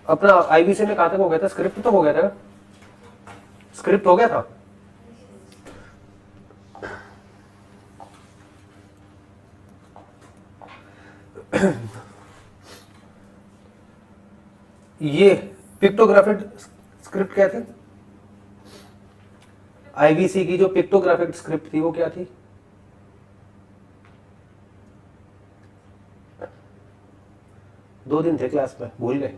अपना आईवीसी में कहां तक हो गया था? स्क्रिप्ट तो हो गया था, स्क्रिप्ट हो गया था। ये पिक्टोग्राफिक स्क्रिप्ट क्या थी? आईवीसी की जो पिक्टोग्राफिक स्क्रिप्ट थी वो क्या थी? दो दिन थे क्लास में, भूल गए।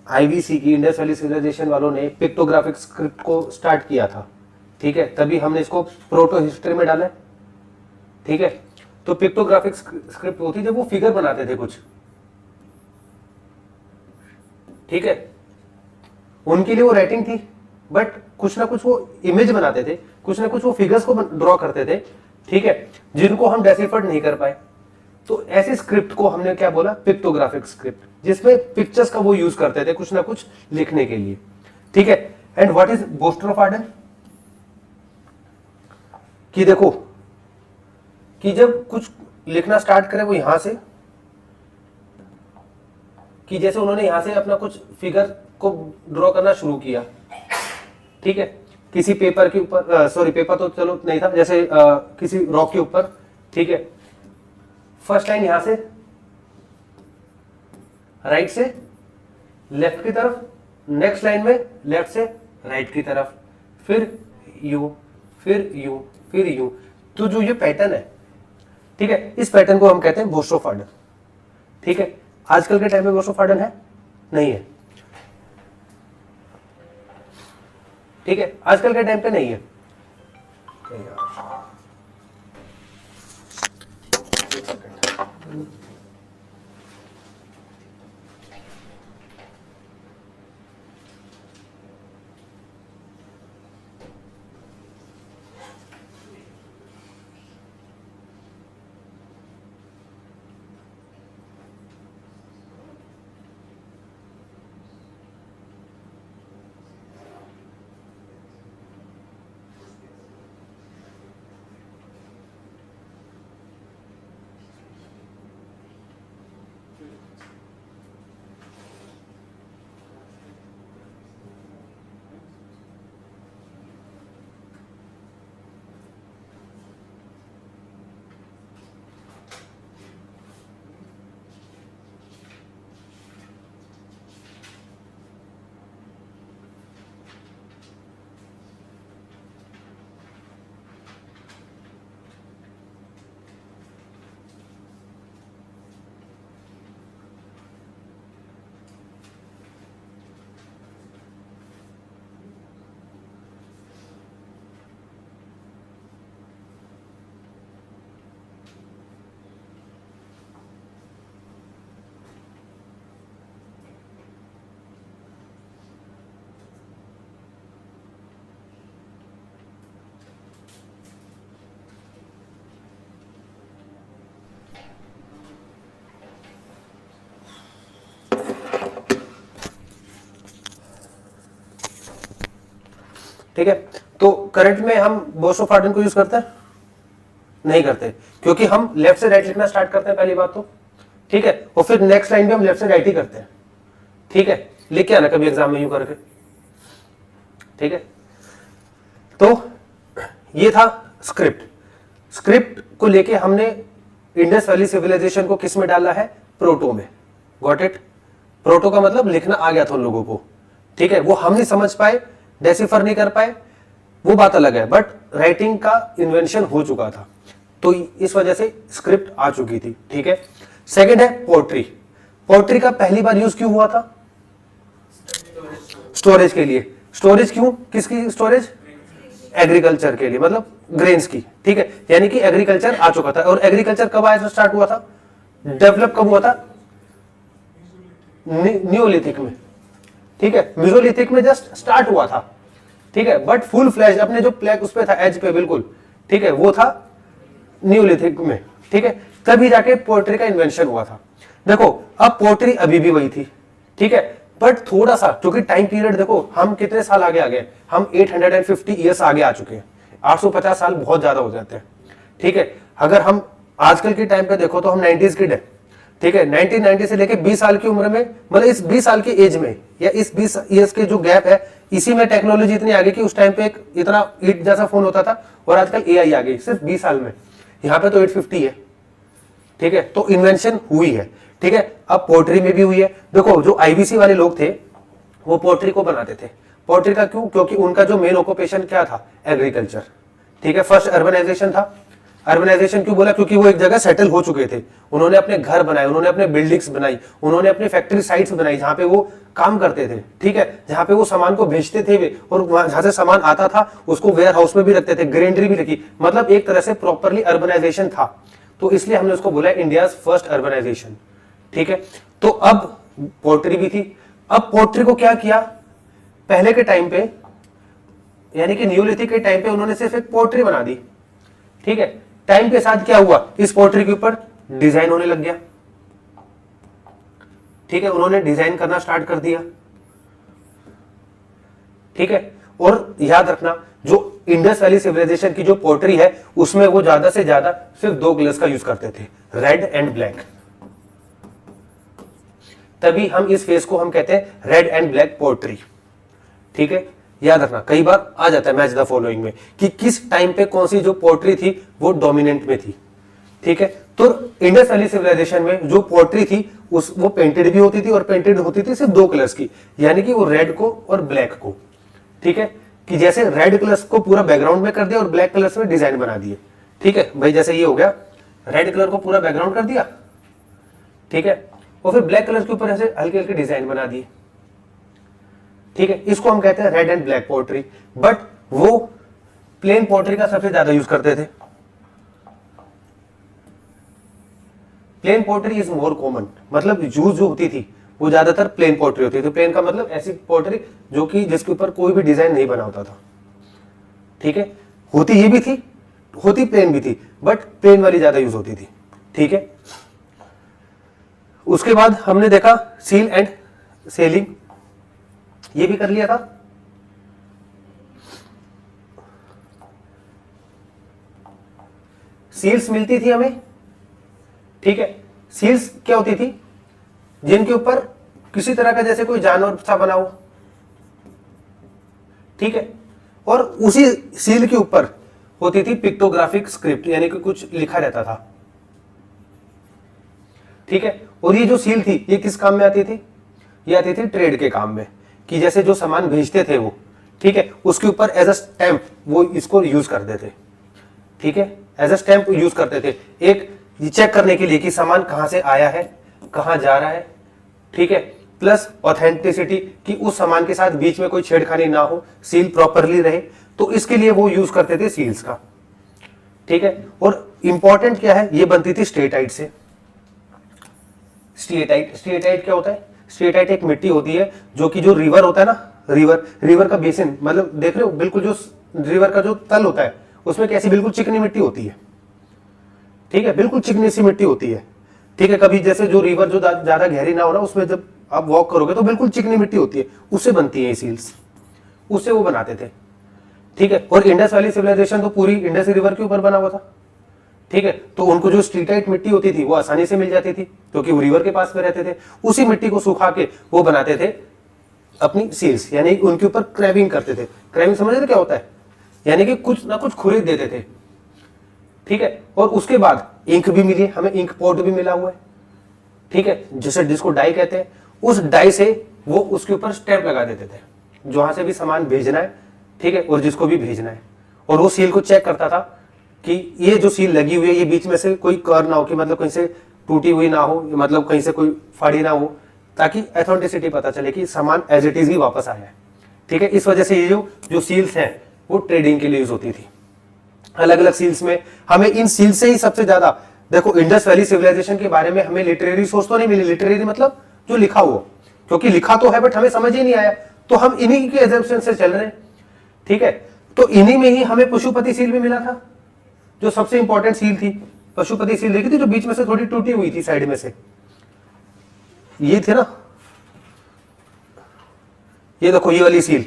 आईवीसी की, इंडस वैली सिविलाइजेशन वालों ने पिक्टोग्राफिक स्क्रिप्ट को स्टार्ट किया था, ठीक है, तभी हमने इसको प्रोटो हिस्ट्री में डाला है, ठीक है। तो पिक्टोग्राफिक स्क्रिप्ट होती जब वो फिगर बनाते थे कुछ, ठीक है, उनके लिए वो राइटिंग थी, बट कुछ ना कुछ वो इमेज बनाते थे, कुछ ना कुछ वो फिगर्स को ड्रॉ करते थे, ठीक है, जिनको हम डेसिफर्ड नहीं कर पाए। तो ऐसे स्क्रिप्ट को हमने क्या बोला? पिक्टोग्राफिक स्क्रिप्ट, जिसमें पिक्चर्स का वो यूज करते थे कुछ ना कुछ लिखने के लिए, ठीक है। And what is boustrophedon? कि देखो कि जब कुछ लिखना स्टार्ट करे वो यहां से, कि जैसे उन्होंने यहां से अपना कुछ फिगर को ड्रॉ करना शुरू किया, ठीक है, किसी पेपर के ऊपर, सॉरी पेपर तो चलो नहीं था, जैसे किसी रॉक के ऊपर, ठीक है। फर्स्ट लाइन यहां से राइट से लेफ्ट की तरफ, नेक्स्ट लाइन में लेफ्ट से राइट की तरफ, फिर यू, फिर यू, फिर यू। तो जो ये पैटर्न है, ठीक है, इस पैटर्न को हम कहते हैं बोस्ट्रोफार्डन, ठीक है। आजकल के टाइम में बोस्ट्रोफार्डन है? नहीं है, ठीक है, आजकल के टाइम पे नहीं है। ठीक है, तो करंट में हम बोस्ट्रोफार्डन को यूज करते हैं? नहीं करते, क्योंकि हम लेफ्ट से राइट लिखना स्टार्ट करते हैं पहली बात तो, ठीक है, और फिर नेक्स्ट लाइन भी हम लेफ्ट से राइट ही करते हैं, ठीक है। लिख के आना कभी एग्जाम में यूं करके, ठीक है। तो ये था स्क्रिप्ट। स्क्रिप्ट को लेके हमने इंडस वैली सिविलाइजेशन को किस में डाला है? प्रोटो में। Got it? प्रोटो का मतलब लिखना आ गया था उन लोगों को, ठीक है, वो हम नहीं समझ पाए, डेसिफर नहीं कर पाए, वो बात अलग है, बट राइटिंग का इन्वेंशन हो चुका था, तो इस वजह से स्क्रिप्ट आ चुकी थी, ठीक है। सेकंड है पोट्री। पोट्री का पहली बार यूज क्यों हुआ था? स्टोरेज के लिए। स्टोरेज क्यों? किसकी स्टोरेज? एग्रीकल्चर के लिए, मतलब ग्रेन्स की, ठीक है, यानी कि एग्रीकल्चर आ चुका था। और एग्रीकल्चर कब आया, स्टार्ट हुआ था, डेवलप कब हुआ था? न्यूलिथिक में, ठीक है, मेसोलिथिक में जस्ट स्टार्ट हुआ था, ठीक है, बट फुल फ्लैश अपने जो प्लेग उस पे था एज पे बिल्कुल, ठीक है, वो था न्यूलिथिक में, ठीक है, तभी जाके पोएट्री का इन्वेंशन हुआ था। देखो अब पोएट्री अभी भी वही थी, ठीक है, बट थोड़ा सा, क्योंकि टाइम पीरियड देखो हम कितने साल आगे आ गए, हम 850 ईयर्स आगे आ चुके हैं। 850 साल बहुत ज्यादा हो जाते हैं, ठीक है। अगर हम आजकल के टाइम पे देखो तो हम 90s किड है, ठीक है। 1990 से लेके 20 साल की उम्र में, मतलब इस 20 साल की एज में या इस 20 ईयर्स के जो गैप है, इसी में टेक्नोलॉजी इतनी आगे कि उस टाइम पे एक इतना ईट जैसा फोन होता था और आजकल एआई आ गई सिर्फ 20 साल में। यहाँ पे तो 850 है, ठीक है। तो इन्वेंशन हुई है, ठीक है। अब पोल्ट्री में भी हुई है। देखो जो आईबीसी वाले लोग थे वो पोल्ट्री को बनाते थे। पोल्ट्री का क्यों? क्योंकि उनका जो मेन ऑक्यूपेशन क्या था? एग्रीकल्चर, ठीक है। फर्स्ट अर्बनाइजेशन था। अर्बनाइजेशन क्यों बोला? क्योंकि वो एक जगह सेटल हो चुके थे, उन्होंने अपने घर बनाए, उन्होंने अपने बिल्डिंग्स बनाई, उन्होंने अपनी फैक्ट्री साइट्स बनाई जहां पे वो काम करते थे, ठीक है। जहां पे वो सामान को भेजते थे वे, और जहां से सामान आता था उसको वेयर हाउस में भी रखते थे, ग्रेनरी भी रखी, मतलब एक तरह से प्रॉपरली अर्बनाइजेशन था। तो इसलिए हमने उसको बोला इंडिया फर्स्ट अर्बनाइजेशन, ठीक है। तो अब पोल्ट्री भी थी। अब पोल्ट्री को क्या किया? पहले के टाइम पे, यानी कि न्यूलिथिक के टाइम पे उन्होंने सिर्फ एक पोल्ट्री बना दी, ठीक है। टाइम के साथ क्या हुआ? इस पोल्ट्री के ऊपर डिजाइन होने लग गया, ठीक है। उन्होंने डिजाइन करना स्टार्ट कर दिया, ठीक है। और याद रखना जो इंडस वैली सिविलाइजेशन की जो पोल्ट्री है उसमें वो ज्यादा से ज्यादा सिर्फ 2 कलर्स का यूज करते थे, रेड एंड ब्लैक। तभी हम इस फेस को हम कहते हैं रेड एंड ब्लैक पोल्ट्री, ठीक है। याद रखना, कई बार आ जाता है मैच द फॉलोइंग में कि किस टाइम पे कौन सी जो पोल्ट्री थी वो डोमिनेंट में थी, ठीक है। तो इंडस वैली सिविलाइजेशन में जो पोल्ट्री थी वो पेंटेड भी होती थी, और पेंटेड होती थी सिर्फ 2 कलर्स की, यानी कि वो रेड को और ब्लैक को, ठीक है। कि जैसे रेड कलर्स को पूरा बैकग्राउंड में कर दिया और ब्लैक कलर्स में डिजाइन बना दिए, ठीक है भाई। जैसे ये हो गया, रेड कलर को पूरा बैकग्राउंड कर दिया, ठीक है, और फिर ब्लैक कलर के ऊपर ऐसे हल्के हल्के डिजाइन बना दिए, ठीक है। इसको हम कहते हैं red and black pottery. But वो प्लेन पोल्ट्री का सबसे ज्यादा यूज करते थे। Plain pottery is more common, मतलब यूज जो होती थी वो ज्यादातर प्लेन पोल्ट्री होती थी। प्लेन का मतलब ऐसी पोल्ट्री जो कि जिसके ऊपर कोई भी डिजाइन नहीं बना होता था, ठीक है। होती ये भी थी, होती प्लेन भी थी, बट प्लेन वाली ज्यादा यूज होती थी, ठीक है। उसके बाद हमने देखा सील एंड सेलिंग, ये भी कर लिया था। सील्स मिलती थी हमें, ठीक है। सील्स क्या होती थी? जिनके ऊपर किसी तरह का जैसे कोई जानवर सा बना हो, ठीक है, और उसी सील के ऊपर होती थी पिक्टोग्राफिक स्क्रिप्ट, यानी कि कुछ लिखा रहता था, ठीक है। और ये जो सील थी ये किस काम में आती थी? ये आती थी ट्रेड के काम में, कि जैसे जो सामान भेजते थे वो, ठीक है, उसके ऊपर एज अ स्टैंप वो इसको यूज करते थे, ठीक है। एज अ स्टैंप यूज करते थे, एक चेक करने के लिए कि सामान कहां से आया है, कहां जा रहा है, ठीक है। प्लस ऑथेंटिसिटी, कि उस सामान के साथ बीच में कोई छेड़खानी ना हो, सील प्रॉपरली रहे, तो इसके लिए वो यूज करते थे सील्स का, ठीक है। और इंपॉर्टेंट क्या है? ये बनती थी स्टेटाइट से। स्टेटाइट क्या होता है? स्टेटाइट एक मिट्टी होती है जो कि जो रिवर होता है ना, रिवर का बेसिन, मतलब देख रहे हो बिल्कुल जो रिवर का जो तल होता है उसमें कैसी बिल्कुल चिकनी मिट्टी होती है, ठीक है, बिल्कुल चिकनी सी मिट्टी होती है, ठीक है। कभी जैसे जो रिवर जो ज्यादा गहरी ना हो ना, उसमें जब आप वॉक करोगे तो बिल्कुल चिकनी मिट्टी होती है, उससे बनती है सील्स, उससे वो बनाते थे, ठीक है। और इंडस वैली सिविलाइजेशन तो पूरी इंडस रिवर के ऊपर बना हुआ था, ठीक है। तो उनको जो स्ट्रीटाइट मिट्टी होती थी वो आसानी से मिल जाती थी क्योंकि वो रिवर के पास में रहते थे। उसी मिट्टी को सुखा के वो बनाते थे अपनी सील्स, यानी उनके ऊपर क्रैविंग करते थे। क्रैविंग समझ रहे क्या होता है? यानी कि कुछ ना कुछ खुरीद देते थे, ठीक है। और उसके बाद इंक भी मिली हमें, इंक पॉट भी मिला हुआ है, ठीक है, जिसको डाई कहते हैं। उस डाई से वो उसके ऊपर स्टैंप लगा देते थे जहां से भी सामान भेजना है, ठीक है, और जिसको भी भेजना है। और वो सील को चेक करता था कि ये जो सील लगी हुई है ये बीच में से कोई कर ना हो, कि मतलब कहीं से टूटी हुई ना हो, मतलब कहीं से कोई फाड़ी ना हो, ताकि ऑथेंटिसिटी पता चले कि सामान एज इट इज ही वापस आया है, ठीक है। इस वजह से ये जो सील्स हैं वो ट्रेडिंग के लिए यूज होती थी अलग अलग सील्स में। हमें इन सील से ही सबसे ज्यादा, देखो इंडस वैली सिविलाइजेशन के बारे में हमें लिटरेरी सोर्स तो नहीं मिली, लिटरेरी मतलब जो लिखा हुआ, क्योंकि लिखा तो है बट हमें समझ ही नहीं आया, तो हम इन्हीं के एजम्पशन से चल रहे हैं, ठीक है। तो इन्हीं में ही हमें पशुपति सील भी मिला था, जो सबसे इंपॉर्टेंट सील थी। पशुपति सील देखी थी जो बीच में से थोड़ी टूटी हुई थी साइड में से, ये थे ना, ये देखो ये वाली सील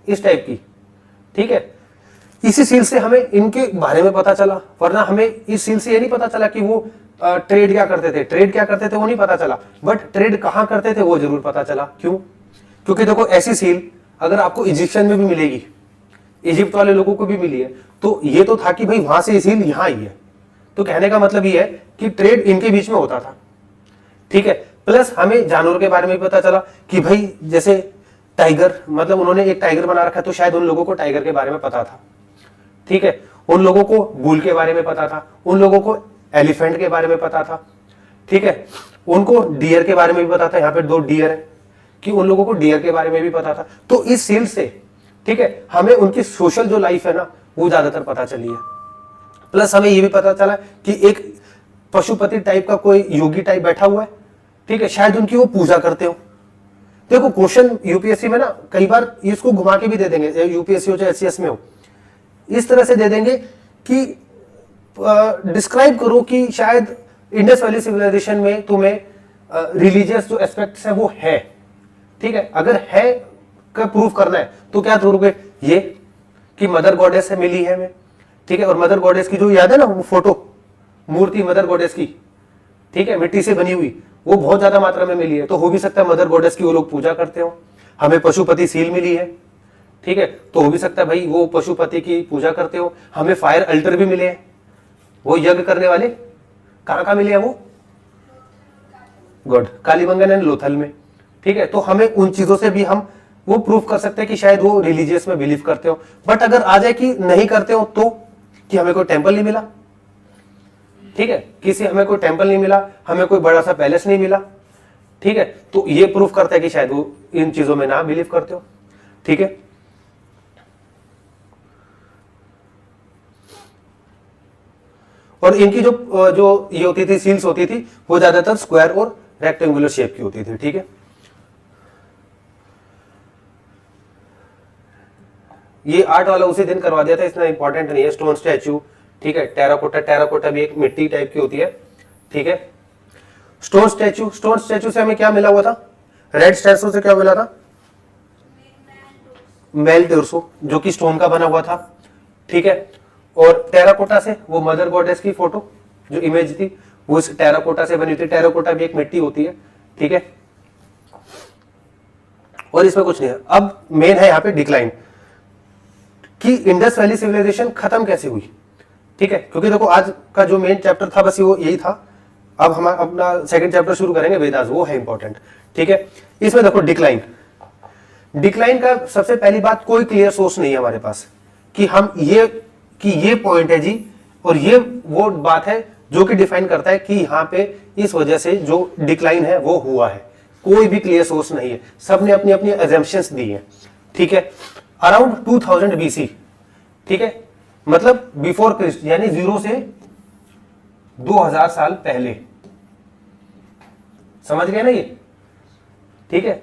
इस टाइप की, ठीक है। इसी सील से हमें इनके बारे में पता चला, वरना हमें इस सील से ये नहीं पता चला कि वो ट्रेड क्या करते थे, ट्रेड क्या करते थे वो नहीं पता चला, बट ट्रेड कहाँ करते थे वो जरूर पता चला। क्यों? क्योंकि देखो ऐसी सील अगर आपको इजिप्शियन में भी मिलेगी, इजिप्ट वाले लोगों को भी मिली है, तो ये तो था कि भाई वहां से सील यहाँ आई है। तो कहने का मतलब ये है कि ट्रेड इनके बीच में होता था, ठीक है। प्लस हमें जानवरों के बारे में भी पता चला कि भाई जैसे टाइगर, मतलब उन्होंने एक टाइगर बना रखा है, तो शायद उन लोगों को टाइगर के बारे में पता था, ठीक है। उन लोगों को बुल के बारे में पता था, उन लोगों को एलिफेंट के बारे में पता था, ठीक है। उनको डियर के बारे में भी पता था, यहाँ पे 2 डियर है कि उन लोगों को डियर के बारे में भी पता था। तो इस सील से, ठीक है, हमें उनकी सोशल जो लाइफ है ना वो ज्यादातर पता चली है। प्लस हमें ये भी पता चला कि एक पशुपति टाइप का कोई योगी टाइप बैठा हुआ है, ठीक है, शायद उनकी वो पूजा करते हो। देखो क्वेश्चन यूपीएससी में ना कई बार इसको घुमा के भी दे देंगे, यूपीएससी हो चाहे एससीएस में हो, इस तरह से दे देंगे कि डिस्क्राइब करो कि शायद इंडस वैली सिविलाइजेशन में तुम्हें रिलीजियस जो एस्पेक्ट्स है वो है, ठीक है। अगर है का प्रूफ करना है तो क्या करोगे, ये कि मदर गॉडेस से मिली है हमें, ठीक है। और मदर गॉडेस की जो याद है ना वो फोटो मूर्ति मदर गॉडेस की, ठीक है, मिट्टी से बनी हुई, वो बहुत ज्यादा मात्रा में मिली है। तो हो भी सकता है मदर गॉडेस की वो लोग पूजा करते हो। हमें पशुपति सील मिली है, ठीक है, तो हो भी सकता है भाई वो पशुपति की पूजा करते हो। हमें फायर अल्टर भी मिले हैं, वो यज्ञ करने वाले कहाँ मिले हैं वो, गुड, कालीबंगन एंड लोथल में, ठीक है। तो हमें उन चीजों से भी हम वो प्रूफ कर सकते हैं कि शायद वो रिलीजियस में बिलीव करते हो। बट अगर आ जाए कि नहीं करते हो तो कि हमें कोई टेंपल नहीं मिला, ठीक है, किसी हमें कोई टेंपल नहीं मिला, हमें कोई बड़ा सा पैलेस नहीं मिला, ठीक है, तो ये प्रूफ करता है कि शायद वो इन चीजों में ना बिलीव करते हो, ठीक है। और इनकी जो जो ये होती थी सील्स होती थी वो ज्यादातर स्क्वायर और रेक्टेंगुलर शेप की होती थी, ठीक है। ये आर्ट वाला उसी दिन करवा दिया था, इतना इंपॉर्टेंट नहीं है। स्टोन स्टैचू, ठीक है, टेराकोटा, टेराकोटा भी एक मिट्टी टाइप की होती है, ठीक है। स्टोन स्टैचू, स्टोन स्टैचू से हमें क्या मिला हुआ था, रेड स्टैचू से क्या मिला था, मेल टोर्सो, जो कि स्टोन का बना हुआ था, ठीक है। और टेराकोटा से वो मदर गॉडेस की फोटो जो इमेज थी वो इस टेराकोटा से बनी थी। टेराकोटा भी एक मिट्टी होती है, ठीक है। और इसमें कुछ नहीं है। अब मेन है यहाँ पे डिक्लाइन, कि इंडस वैली सिविलाइजेशन खत्म कैसे हुई, ठीक है। क्योंकि देखो आज का जो मेन चैप्टर था बस वो यही था। अब हम अपना सेकंड चैप्टर शुरू करेंगे वेदास, वो है इंपॉर्टेंट, ठीक है। इसमें देखो डिक्लाइन, डिक्लाइन का सबसे पहली बात कोई क्लियर सोर्स नहीं है हमारे पास कि हम ये पॉइंट है जी, और ये वो बात है जो कि डिफाइन करता है कि यहाँ पे इस वजह से जो डिक्लाइन है वो हुआ है। कोई भी क्लियर सोर्स नहीं है, सबने अपनी अपनी अजम्पशंस दी है, ठीक है। अराउंड 2000 BC, ठीक है, मतलब बिफोर क्रिस्ट, यानी 0 से 2000 साल पहले, समझ गए ना ये, ठीक है।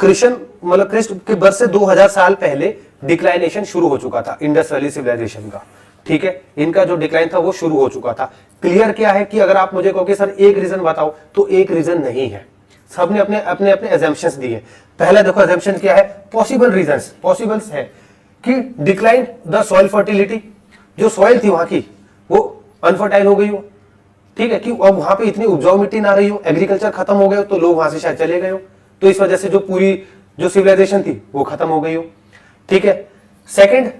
क्रिश्चियन मतलब क्रिस्ट के बर्थ से 2000 साल पहले डिक्लाइनेशन शुरू हो चुका था इंडस वैली सिविलाइजेशन का, ठीक है। इनका जो डिक्लाइन था वो शुरू हो चुका था। क्लियर क्या है कि अगर आप मुझे कहोगे सर एक रीजन बताओ, तो एक रीजन नहीं है, सबने अपने अपने अपने एजम्पशंस दिए। पहला देखो एजम्पशन क्या है, पॉसिबल रीजंस, पॉसिबल्स है कि डिक्लाइन द सॉइल फर्टिलिटी, जो सॉइल थी वहां की वो अनफर्टाइल हो गई हो, ठीक है, कि अब वहां पे इतनी उपजाऊ मिट्टी ना रही हो, एग्रीकल्चर खत्म हो गए हो, तो लोग वहां से शायद चले गए हो, तो इस वजह से जो पूरी जो सिविलाइजेशन थी वो खत्म हो गई हो, ठीक है। Second,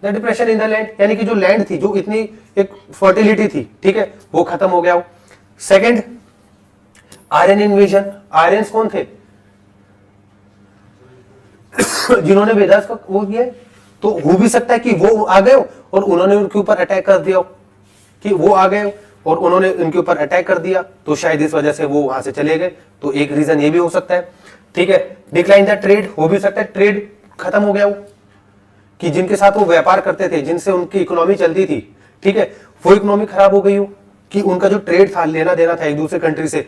the depression in the land, यानी कि जो लैंड थी, जो इतनी एक फर्टिलिटी थी, ठीक है, वो खत्म हो गया हो। सेकंड, आर्यन इन्वेजन, आर्यंस कौन थे जिन्होंने वेदास का वो किया, तो हो भी सकता है कि वो आ गए और उन्होंने उनके ऊपर अटैक कर दिया, कि वो आ गए और उन्होंने उनके ऊपर अटैक कर दिया, तो शायद इस वजह से वो वहां से चले गए, तो एक रीजन ये भी हो सकता है, ठीक है। डिक्लाइन द ट्रेड, हो भी सकता है ट्रेड खत्म हो गया हो, कि जिनके साथ वो व्यापार करते थे, जिनसे उनकी इकोनॉमी चलती थी, ठीक है, वो इकोनॉमी खराब हो गई हो, कि उनका जो ट्रेड था, लेना देना था एक दूसरे कंट्री से,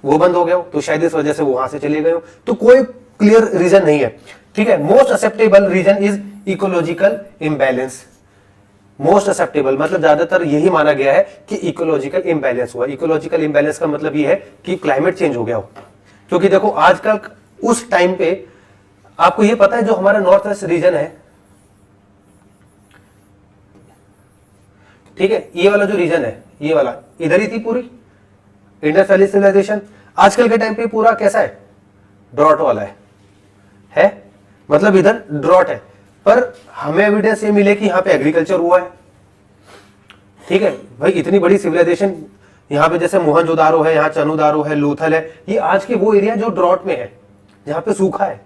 वो बंद हो गया हो, तो शायद इस वजह से वो वहां से चले गए हो, तो कोई क्लियर रीजन नहीं है, ठीक है। Most acceptable reason is ecological imbalance, most acceptable मतलब ज्यादातर यही माना गया है कि इकोलॉजिकल इम्बैलेंस हुआ। इकोलॉजिकल इम्बैलेंस का मतलब ये है कि क्लाइमेट चेंज हो गया हो, क्योंकि देखो आजकल उस टाइम पे आपको ये पता है जो हमारा नॉर्थ वेस्ट रीजन है, ठीक है, ये वाला जो रीजन है, ये वाला इधर ही थी पूरी इंडस वैली सिविलाइजेशन। आजकल के टाइम पे पूरा कैसा है, ड्रॉट वाला है मतलब इधर ड्रॉट है, पर हमें एविडेंस ये मिले कि यहाँ पे एग्रीकल्चर हुआ है। ठीक है भाई, इतनी बड़ी सिविलाइजेशन यहाँ पे जैसे मोहनजोदारो है, यहाँ चनुदारो है, लोथल है, ये आज के वो एरिया जो ड्रॉट में है, जहाँ पे सूखा है,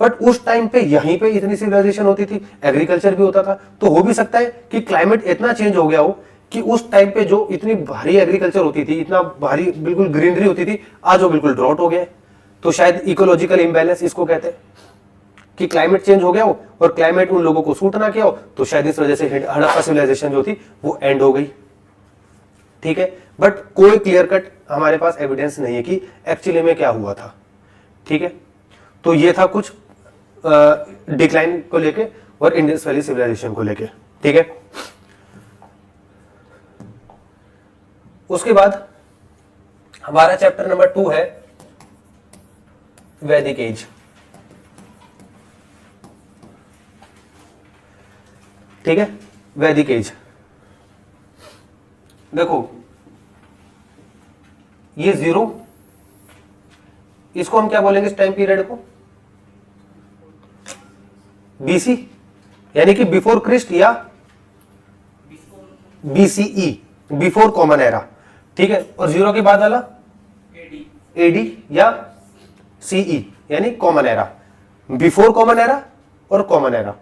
बट उस टाइम पे यहीं पे इतनी सिविलाइजेशन होती थी, एग्रीकल्चर भी होता था। तो हो भी सकता है कि क्लाइमेट इतना चेंज हो गया हो कि उस टाइम पे जो इतनी भारी एग्रीकल्चर होती थी, इतना भारी बिल्कुल ग्रीनरी होती थी, आज वो बिल्कुल ड्रॉट हो गया है। तो शायद इकोलॉजिकल इम्बैलेंस इसको कहते हैं कि क्लाइमेट चेंज हो गया हो और क्लाइमेट उन लोगों को सूट ना किया हो, तो शायद इस वजह से हड़प्पा सिविलाइजेशन जो थी वो एंड हो गई। ठीक है, बट कोई क्लियर कट हमारे पास एविडेंस नहीं है कि एक्चुअली में क्या हुआ था। ठीक है, तो ये था कुछ डिक्लाइन को लेके और इंडस वैली सिविलाइजेशन को लेके। ठीक है, उसके बाद हमारा चैप्टर नंबर 2 है वैदिक एज। ठीक है, वैदिक एज देखो, ये 0, इसको हम क्या बोलेंगे इस टाइम पीरियड को, बीसी यानी कि बिफोर क्रिस्ट या बीसीई, बिफोर कॉमन एरा। ठीक है, और 0 के बाद वाला एडी या सीई यानी common era, before common era और कॉमन एरा।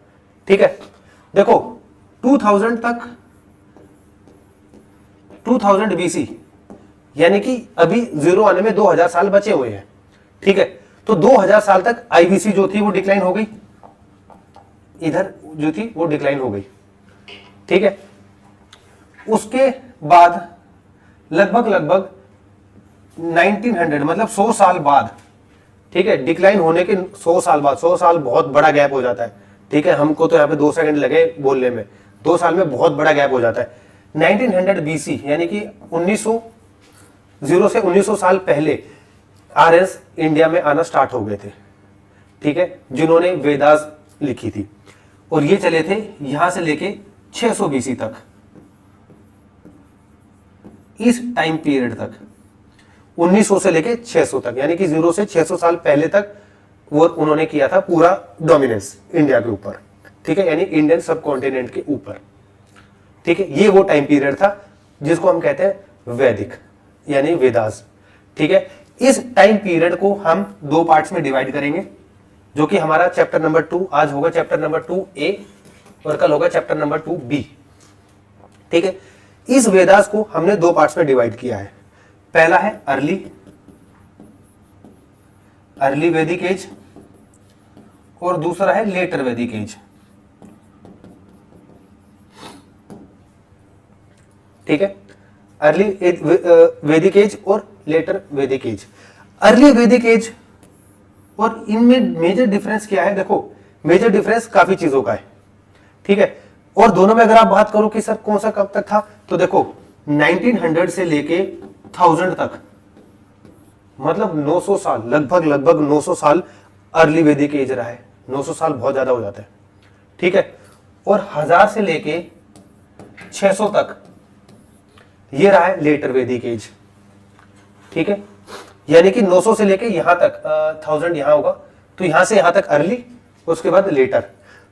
ठीक है, देखो 2000 तक, 2000 बीसी यानी कि अभी 0 आने में 2000 साल बचे हुए हैं। ठीक है, तो 2000 साल तक आईबीसी जो थी वो डिक्लाइन हो गई, इधर जो थी वो डिक्लाइन हो गई। ठीक है, उसके बाद लगभग 1900 मतलब 100 साल बाद, ठीक है, डिक्लाइन होने के 100 साल बाद, 100 साल बहुत बड़ा गैप हो जाता है। ठीक है, हमको तो यहाँ पे 2 सेकंड लगे बोलने में, 2 साल में बहुत बड़ा गैप हो जाता है। 1900 बीसी यानी कि 1900 से 1900 साल पहले आर्यंस इंडिया में आना स्टार्ट हो गए थे। ठीक है, जिन्होंने वेदास लिखी थी, और ये चले थे यहां से लेके 600 बीसी तक, इस टाइम पीरियड तक 1900 से लेके 600 तक, यानी कि 0 से 600 साल पहले तक वो उन्होंने किया था पूरा डोमिनेंस इंडिया के ऊपर। ठीक है, यानी इंडियन सब कॉन्टिनेंट के ऊपर। ठीक है, ये वो टाइम पीरियड था जिसको हम कहते हैं वैदिक यानी वेदास। ठीक है, इस टाइम पीरियड को हम 2 पार्ट्स में डिवाइड करेंगे, जो कि हमारा चैप्टर नंबर 2 आज होगा, चैप्टर नंबर 2A, और कल होगा चैप्टर नंबर 2B। ठीक है, इस वेदास को हमने 2 पार्ट्स में डिवाइड किया है। पहला है अर्ली वैदिक एज, और दूसरा है लेटर वैदिक एज। ठीक है, अर्ली वैदिक एज और लेटर वैदिक एज। अर्ली वैदिक एज और इनमें मेजर डिफरेंस क्या है, देखो मेजर डिफरेंस काफी चीजों का है। ठीक है, और दोनों में अगर आप बात करो कि सर कौन सा कब तक था, तो देखो 1900 से लेके 1000 तक, मतलब 900 साल, लगभग 900 साल अर्ली वैदिक एज रहा है। 900 साल बहुत ज्यादा हो जाता है। ठीक है, और 1000 से लेके 600 तक ये रहा है लेटर वैदिक एज। ठीक है, यानी कि 900 से लेके यहां तक 1000 यहां होगा, तो यहां से यहां तक अर्ली, उसके बाद लेटर।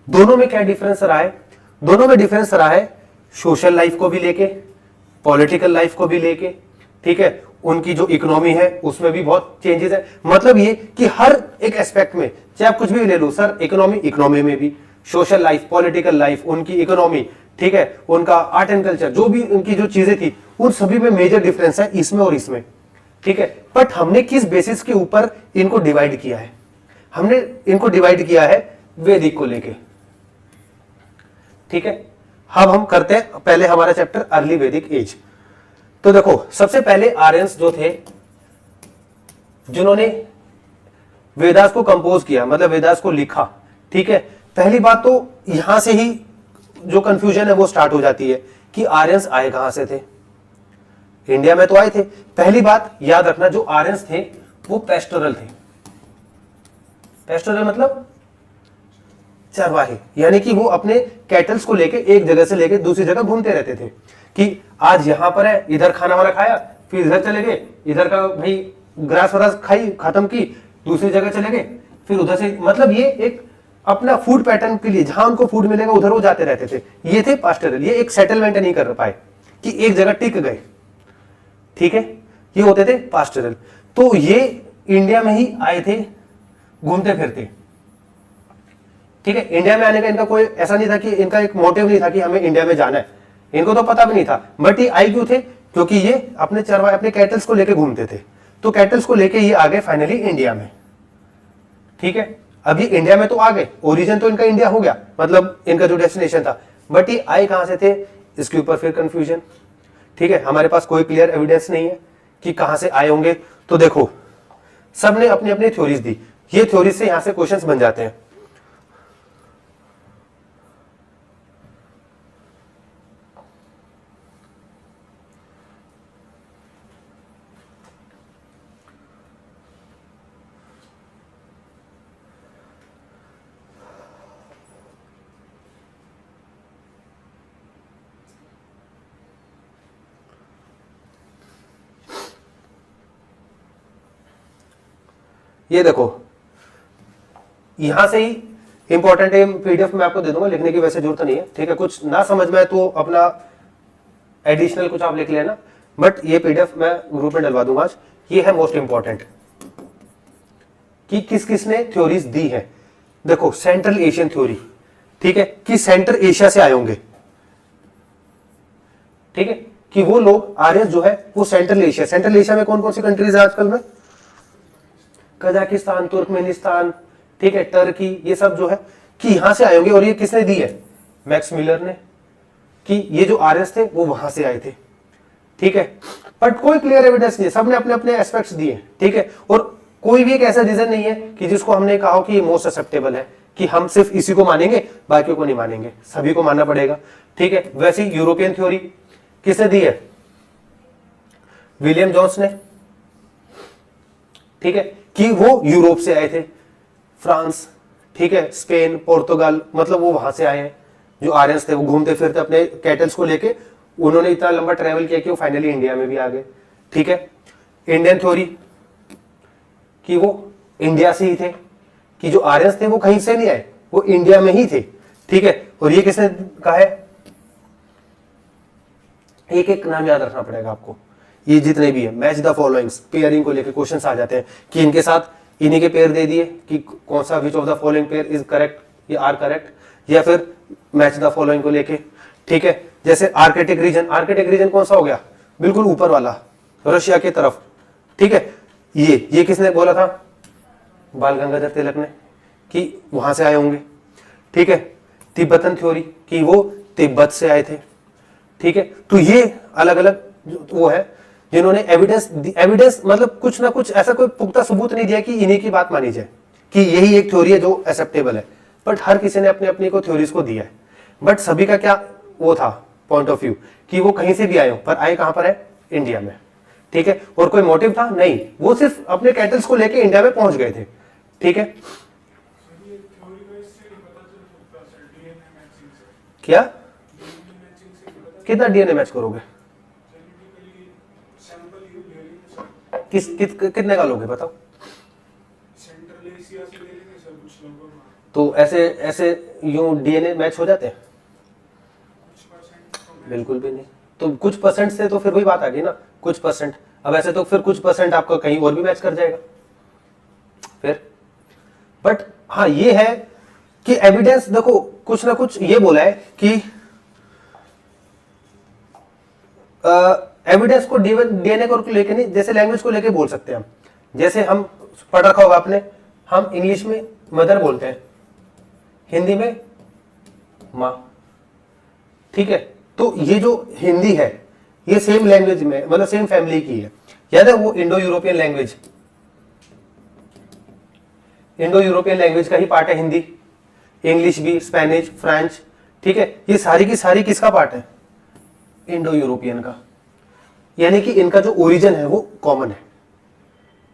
दोनों में क्या डिफरेंस रहा है, दोनों में डिफरेंस रहा है सोशल लाइफ को भी लेके, पॉलिटिकल लाइफ को भी लेके। ठीक है, उनकी जो इकोनॉमी है उसमें भी बहुत चेंजेस है। मतलब ये कि हर एक एस्पेक्ट में, चाहे आप कुछ भी ले लो सर, इकोनॉमी में भी, सोशल लाइफ, पॉलिटिकल लाइफ, उनकी इकोनॉमी, ठीक है, उनका आर्ट एंड कल्चर, जो भी उनकी जो चीजें थी, उन सभी में मेजर डिफरेंस है इसमें और इसमें। ठीक है, बट हमने किस बेसिस के ऊपर इनको डिवाइड किया है, हमने इनको डिवाइड किया है वैदिक को लेके। ठीक है, अब हम करते हैं पहले हमारा चैप्टर अर्ली वैदिक एज। तो देखो सबसे पहले आर्यंस जो थे, जिन्होंने वेदास को कंपोज किया, मतलब वेदास को लिखा। ठीक है, पहली बात तो यहां से ही जो कंफ्यूजन है वो स्टार्ट हो जाती है कि आर्यंस आए कहां से थे, इंडिया में तो आए थे। पहली बात याद रखना, जो आर्यंस थे वो पेस्टोरल थे। पेस्टोरल मतलब चरवाहे, यानी कि वो अपने कैटल्स को लेके एक जगह से लेके दूसरी जगह घूमते रहते थे कि आज यहां पर है, इधर खाना वाना खाया, फिर इधर चले गए, इधर का भाई ग्रास वरास खाई खत्म की, दूसरी जगह चले गए, फिर उधर से, मतलब ये एक अपना फूड पैटर्न के लिए जहां उनको फूड मिलेगा उधर वो जाते रहते थे। ये थे पास्टरल, ये एक सेटलमेंट नहीं कर पाए कि एक जगह टिक गए, ठीक है, ये होते थे पास्टरल। तो ये इंडिया में ही आए थे घूमते फिरते, ठीक है। इंडिया में आने का इनका कोई ऐसा नहीं था कि इनका एक मोटिव नहीं था कि हमें इंडिया में जाना है, इनको तो पता भी नहीं था, बट ये आई क्यों थे, क्योंकि ये अपने चरवाहे अपने कैटल्स को लेके घूमते थे, तो कैटल्स को लेके ये आ गए फाइनली इंडिया में, ठीक है। अभी इंडिया में तो आ गए, ओरिजिन तो इनका इंडिया हो गया, मतलब इनका जो डेस्टिनेशन था, बट ये आए कहां से थे, इसके ऊपर फिर कंफ्यूजन, ठीक है। हमारे पास कोई क्लियर एविडेंस नहीं है कि कहां से आए होंगे। तो देखो सबने अपनी अपनी थ्योरीज दी, ये थ्योरीज से यहां से क्वेश्चंस बन जाते हैं। ये देखो यहां से ही इंपॉर्टेंट है, पीडीएफ में आपको दे दूंगा, लिखने की वैसे जरूरत नहीं है, ठीक है। कुछ ना समझ में तो अपना एडिशनल कुछ आप लिख लेना, बट ये पीडीएफ मैं ग्रुप में डलवा दूंगा आज। ये है मोस्ट इंपॉर्टेंट कि किस किसने थ्योरीज दी है। देखो सेंट्रल एशियन थ्योरी, ठीक है, कि सेंट्रल एशिया से आए होंगे, ठीक है, कि वो लोग आर्यस जो है वो सेंट्रल एशिया में कौन कौन सी कंट्रीज है आजकल में, कजाकिस्तान, तुर्कमेनिस्तान, ठीक है, टर्की, ये सब जो है कि यहां से आए होंगे। और ये किसने दी है, मैक्स मिलर ने, कि ये जो आर्यस थे वो वहां से आए थे, ठीक है। बट कोई क्लियर एविडेंस नहीं है, सबने अपने अपने एस्पेक्ट्स दिए, ठीक है। और कोई भी एक ऐसा रीजन नहीं है कि जिसको हमने कहा हो कि ये मोस्ट एक्सेप्टेबल है, कि हम सिर्फ इसी को मानेंगे बाकियों को नहीं मानेंगे, सभी को मानना पड़ेगा, ठीक है। वैसे यूरोपियन थ्योरी किसने दी है, विलियम जोन्स ने, ठीक है, कि वो यूरोप से आए थे, फ्रांस, ठीक है, स्पेन, पोर्तुगाल, मतलब वो वहां से आए हैं। जो आर्यंस थे वो घूमते फिरते अपने कैटल्स को लेके, उन्होंने इतना लंबा ट्रेवल किया कि वो फाइनली इंडिया में भी आ गए, ठीक है। इंडियन थ्योरी कि वो इंडिया से ही थे, कि जो आर्यंस थे वो कहीं से नहीं आए, वो इंडिया में ही थे, ठीक है। और ये किसने कहा है, एक एक नाम याद रखना पड़ेगा आपको, ये जितने भी है। मैच द फॉलोइंग्स, पेयरिंग को लेकर क्वेश्चंस आ जाते हैं कि इनके साथ इन्हीं के पेयर दे दिए कि कौन सा which of the following pair is correct या आर करेक्ट, या फिर मैच द फॉलोइंग को लेके, ठीक है। जैसे आर्कटिक रीजन कौन सा हो गया, बिल्कुल ऊपर वाला, रशिया की तरफ, ठीक है। ये किसने बोला था, बाल गंगाधर तिलक ने, कि वहां से आए होंगे, ठीक है। तिब्बतन थ्योरी कि वो तिब्बत से आए थे, ठीक है। तो ये अलग अलग वो है जिन्होंने एविडेंस मतलब कुछ ना कुछ ऐसा कोई पुख्ता सबूत नहीं दिया कि इन्हीं की बात मानी जाए, कि यही एक थ्योरी है जो एक्सेप्टेबल है, बट हर किसी ने अपने अपने को थ्योरीज को दिया है। बट सभी का क्या वो था पॉइंट ऑफ व्यू, कि वो कहीं से भी आए हो, पर आए कहां पर है, इंडिया में, ठीक है। और कोई मोटिव था नहीं, वो सिर्फ अपने कैटल्स को लेके इंडिया में पहुंच गए थे, ठीक है। क्या कितना डीएनए मैच करोगे, कितने का लोगे बताओ। तो ऐसे ऐसे यूं डीएनए मैच हो जाते हैं, बिल्कुल भी नहीं। तो कुछ परसेंट से तो फिर वही बात आ गई ना, कुछ परसेंट। अब ऐसे तो फिर कुछ परसेंट आपका कहीं और भी मैच कर जाएगा फिर। बट हाँ ये है कि एविडेंस देखो कुछ ना कुछ ये बोला है कि एविडेंस को डीएनए को लेके नहीं, जैसे लैंग्वेज को लेके बोल सकते हैं हम। जैसे हम पढ़ रखा होगा आपने, हम इंग्लिश में मदर बोलते हैं, हिंदी में माँ, ठीक है। तो ये जो हिंदी है ये सेम लैंग्वेज में मतलब सेम फैमिली की है, याद है वो इंडो यूरोपियन लैंग्वेज का ही पार्ट है हिंदी, इंग्लिश भी, स्पेनिश, फ्रेंच, ठीक है। ये सारी की सारी किसका पार्ट है, इंडो यूरोपियन का। यानी कि इनका जो ओरिजिन है वो कॉमन है,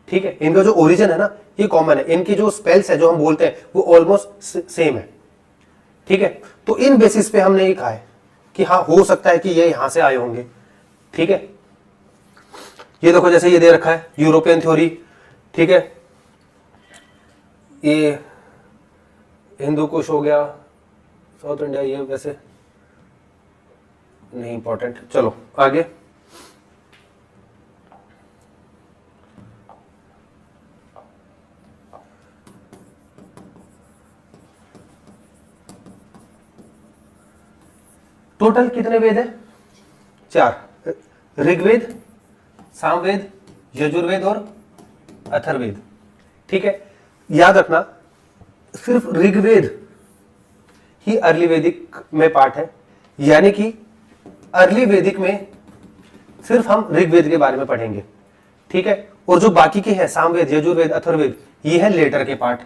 ठीक है। इनका जो ओरिजिन है ना ये कॉमन है, इनकी जो स्पेल्स है जो हम बोलते हैं वो ऑलमोस्ट सेम है, ठीक है, तो इन बेसिस पे हमने ये कहा है कि हाँ हो सकता है कि ये यहां से आए होंगे। ठीक है, ये देखो जैसे ये दे रखा है यूरोपियन थ्योरी, ठीक है, ये हिंदू कुश हो गया, साउथ इंडिया, ये वैसे नहीं इंपॉर्टेंट। चलो आगे, टोटल कितने वेद है? 4, ऋग्वेद, सामवेद, यजुर्वेद और अथर्ववेद। ठीक है, याद रखना सिर्फ ऋग्वेद ही अर्ली वैदिक में पार्ट है, यानी कि अर्ली वैदिक में सिर्फ हम ऋग्वेद के बारे में पढ़ेंगे। ठीक है, और जो बाकी के हैं सामवेद, यजुर्वेद, अथर्ववेद, ये है लेटर के पार्ट।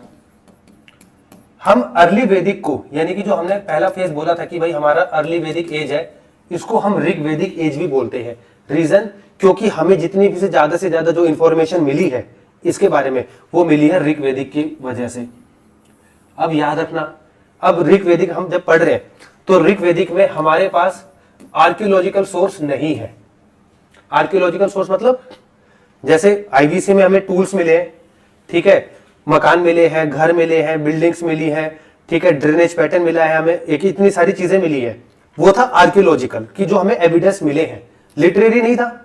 हम अर्ली वैदिक को, यानी कि जो हमने पहला फेज बोला था कि भाई हमारा अर्ली वैदिक एज है, इसको हम ऋग्वेदिक एज भी बोलते हैं। रीजन, क्योंकि हमें जितनी भी से ज्यादा जो इंफॉर्मेशन मिली है इसके बारे में, वो मिली है ऋग्वेदिक की वजह से। अब याद रखना, अब ऋग्वेदिक हम जब पढ़ रहे हैं तो ऋग्वेदिक में हमारे पास आर्कियोलॉजिकल सोर्स नहीं है। आर्कियोलॉजिकल सोर्स मतलब जैसे आईवीसी में हमें टूल्स मिले हैं, ठीक है, मकान मिले हैं, घर मिले हैं, बिल्डिंग्स मिली है, ठीक है, ड्रेनेज पैटर्न मिला है, हमें एक इतनी सारी चीजें मिली है, वो था आर्कियोलॉजिकल कि जो हमें एविडेंस मिले हैं, लिटरेरी नहीं था।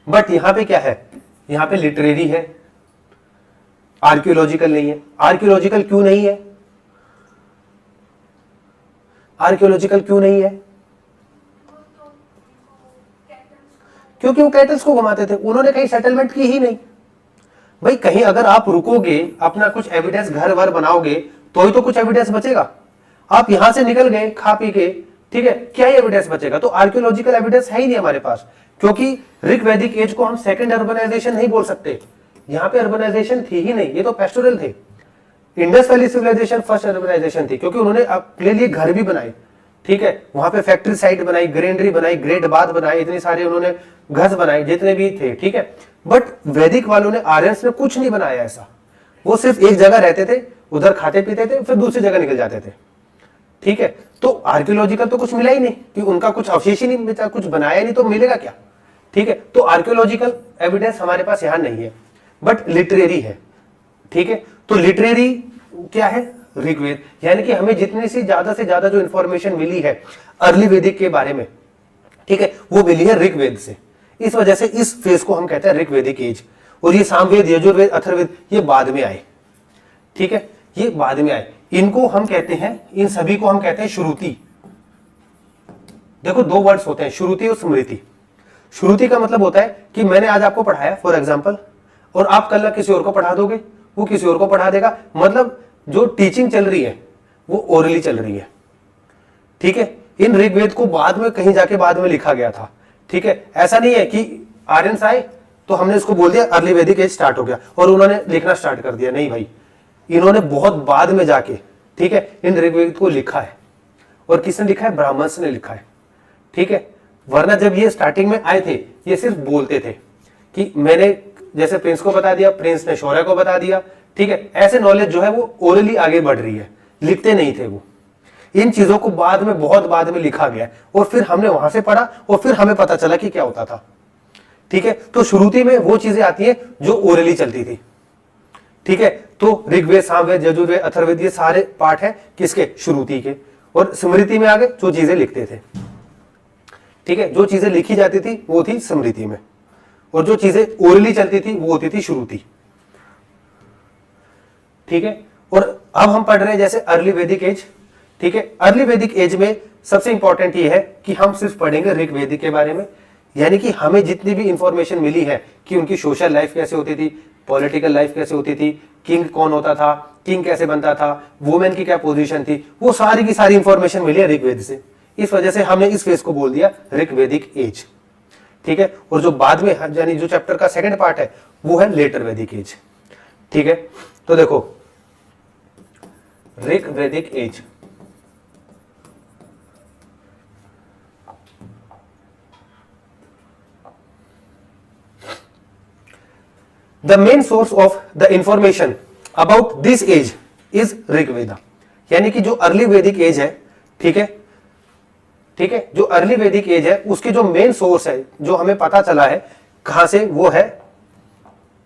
बट यहां पे क्या है, यहां पे लिटरेरी है, आर्कियोलॉजिकल नहीं है। आर्कियोलॉजिकल क्यों नहीं है? आर्कियोलॉजिकल क्यों नहीं है? क्योंकि वो कैटल्स को घुमाते थे, उन्होंने कहीं सेटलमेंट की ही नहीं। भाई कहीं अगर आप रुकोगे, अपना कुछ एविडेंस घर वर बनाओगे, तो ही तो कुछ एविडेंस बचेगा। आप यहां से निकल गए खा पी के, ठीक है, क्या ही एविडेंस बचेगा? तो आर्कियोलॉजिकल एविडेंस है ही नहीं हमारे पास, क्योंकि ऋग्वैदिक एज को हम सेकंड अर्बनाइजेशन नहीं बोल सकते। यहां पे अर्बनाइजेशन थी ही नहीं, ये तो पेस्टोरल थे। Indus valley civilisation first urbanisation थी, क्योंकि उन्होंने अपने लिए घर भी बनाए, ठीक है, वहां पे फैक्ट्री साइट बनाई, ग्रेनरी बनाई, ग्रेट बाथ बनाए, इतने सारे उन्होंने घर बनाए जितने भी थे, ठीक है। बट वैदिक वालों ने, आर्यंस ने कुछ नहीं बनाया ऐसा। वो सिर्फ एक जगह रहते थे, उधर खाते पीते थे, फिर दूसरी जगह निकल जाते थे, ठीक है। तो आर्कियोलॉजिकल तो कुछ मिला ही नहीं, कि उनका कुछ अवशेष ही नहीं मिला, कुछ बनाया नहीं, तो मिलेगा क्या? ठीक है, तो आर्कियोलॉजिकल एविडेंस हमारे पास यहां नहीं है, बट लिटरेरी है, ठीक है। तो लिटरेरी क्या है? ऋग्वेद, यानी कि हमें जितनी से ज्यादा जो इंफॉर्मेशन मिली है अर्ली वैदिक के बारे में, ठीक है, वो मिली है ऋग्वेद से। इस वजह से इस फेज को हम कहते हैं ऋग्वेदिक एज। और ये सामवेद, यजुर्वेद, अथर्ववेद ये बाद में आए, ठीक है, ये बाद में आए। इनको हम कहते हैं, इन सभी को हम कहते हैं श्रुति। देखो दो वर्ड्स होते हैं, श्रुति और स्मृति। श्रुति का मतलब होता है कि मैंने आज आपको पढ़ाया फॉर एग्जाम्पल, और आप कल किसी और को पढ़ा दोगे, वो किसी और को पढ़ा देगा, मतलब जो टीचिंग चल रही है वो ओरली चल रही है, ठीक है। इन ऋग्वेद को बाद में कहीं जाके बाद में लिखा गया था, ठीक है। ऐसा नहीं है कि आर्यंस आए तो हमने इसको बोल दिया अर्ली वैदिक एज स्टार्ट हो गया और उन्होंने लिखना स्टार्ट कर दिया, नहीं भाई, इन्होंने बहुत बाद में जाके, ठीक है, इन ऋग्वेद को लिखा है। और किसने लिखा है? ब्राह्मण्स ने लिखा है, ठीक है। वरना जब ये स्टार्टिंग में आए थे, ये सिर्फ बोलते थे कि मैंने जैसे प्रिंस को बता दिया, प्रिंस ने शौर्य को बता दिया, ठीक है। ऐसे नॉलेज जो है वो ओरली आगे बढ़ रही है, लिखते नहीं थे वो। इन चीजों को बाद में, बहुत बाद में लिखा गया और फिर हमने वहां से पढ़ा और फिर हमें पता चला कि क्या होता था, ठीक है। तो श्रुति में वो चीजें आती है जो ओरली चलती थी, ठीक है। तो ऋग्वेद, सामवेद, यजुर्वेद, अथर्ववेद ये सारे पार्ट है किसके? श्रुति के। और स्मृति में आ गए जो चीजें लिखते थे, ठीक है, जो चीजें लिखी जाती थी वो थी स्मृति में, और जो चीजें ओरली चलती थी वो होती थी श्रुति, ठीक है। और अब हम पढ़ रहे हैं जैसे अर्ली वैदिक एज, ठीक है। अर्ली वैदिक एज में सबसे इंपॉर्टेंट ये है कि हम सिर्फ पढ़ेंगे ऋग्वेदिक के बारे में, यानी कि हमें जितनी भी इंफॉर्मेशन मिली है कि उनकी सोशल लाइफ कैसे होती थी, पॉलिटिकल लाइफ कैसे होती थी, किंग कौन होता था, किंग कैसे बनता था, वुमेन की क्या पोजीशन थी, वो सारी की सारी इंफॉर्मेशन मिली है ऋग्वेद से। इस वजह से हमने इस फेज को बोल दिया ऋग्वेदिक एज, ठीक है। और जो बाद में, यानी जो चैप्टर का सेकंड पार्ट है वो है लेटर वैदिक एज, ठीक है। तो देखो ऋग्वेदिक as, the main source of the information about this age is Rigveda, यानी कि जो अर्ली वैदिक एज है, ठीक है, ठीक है, जो अर्ली वैदिक एज है उसकी जो मेन सोर्स है जो हमें पता चला है कहां से, वो है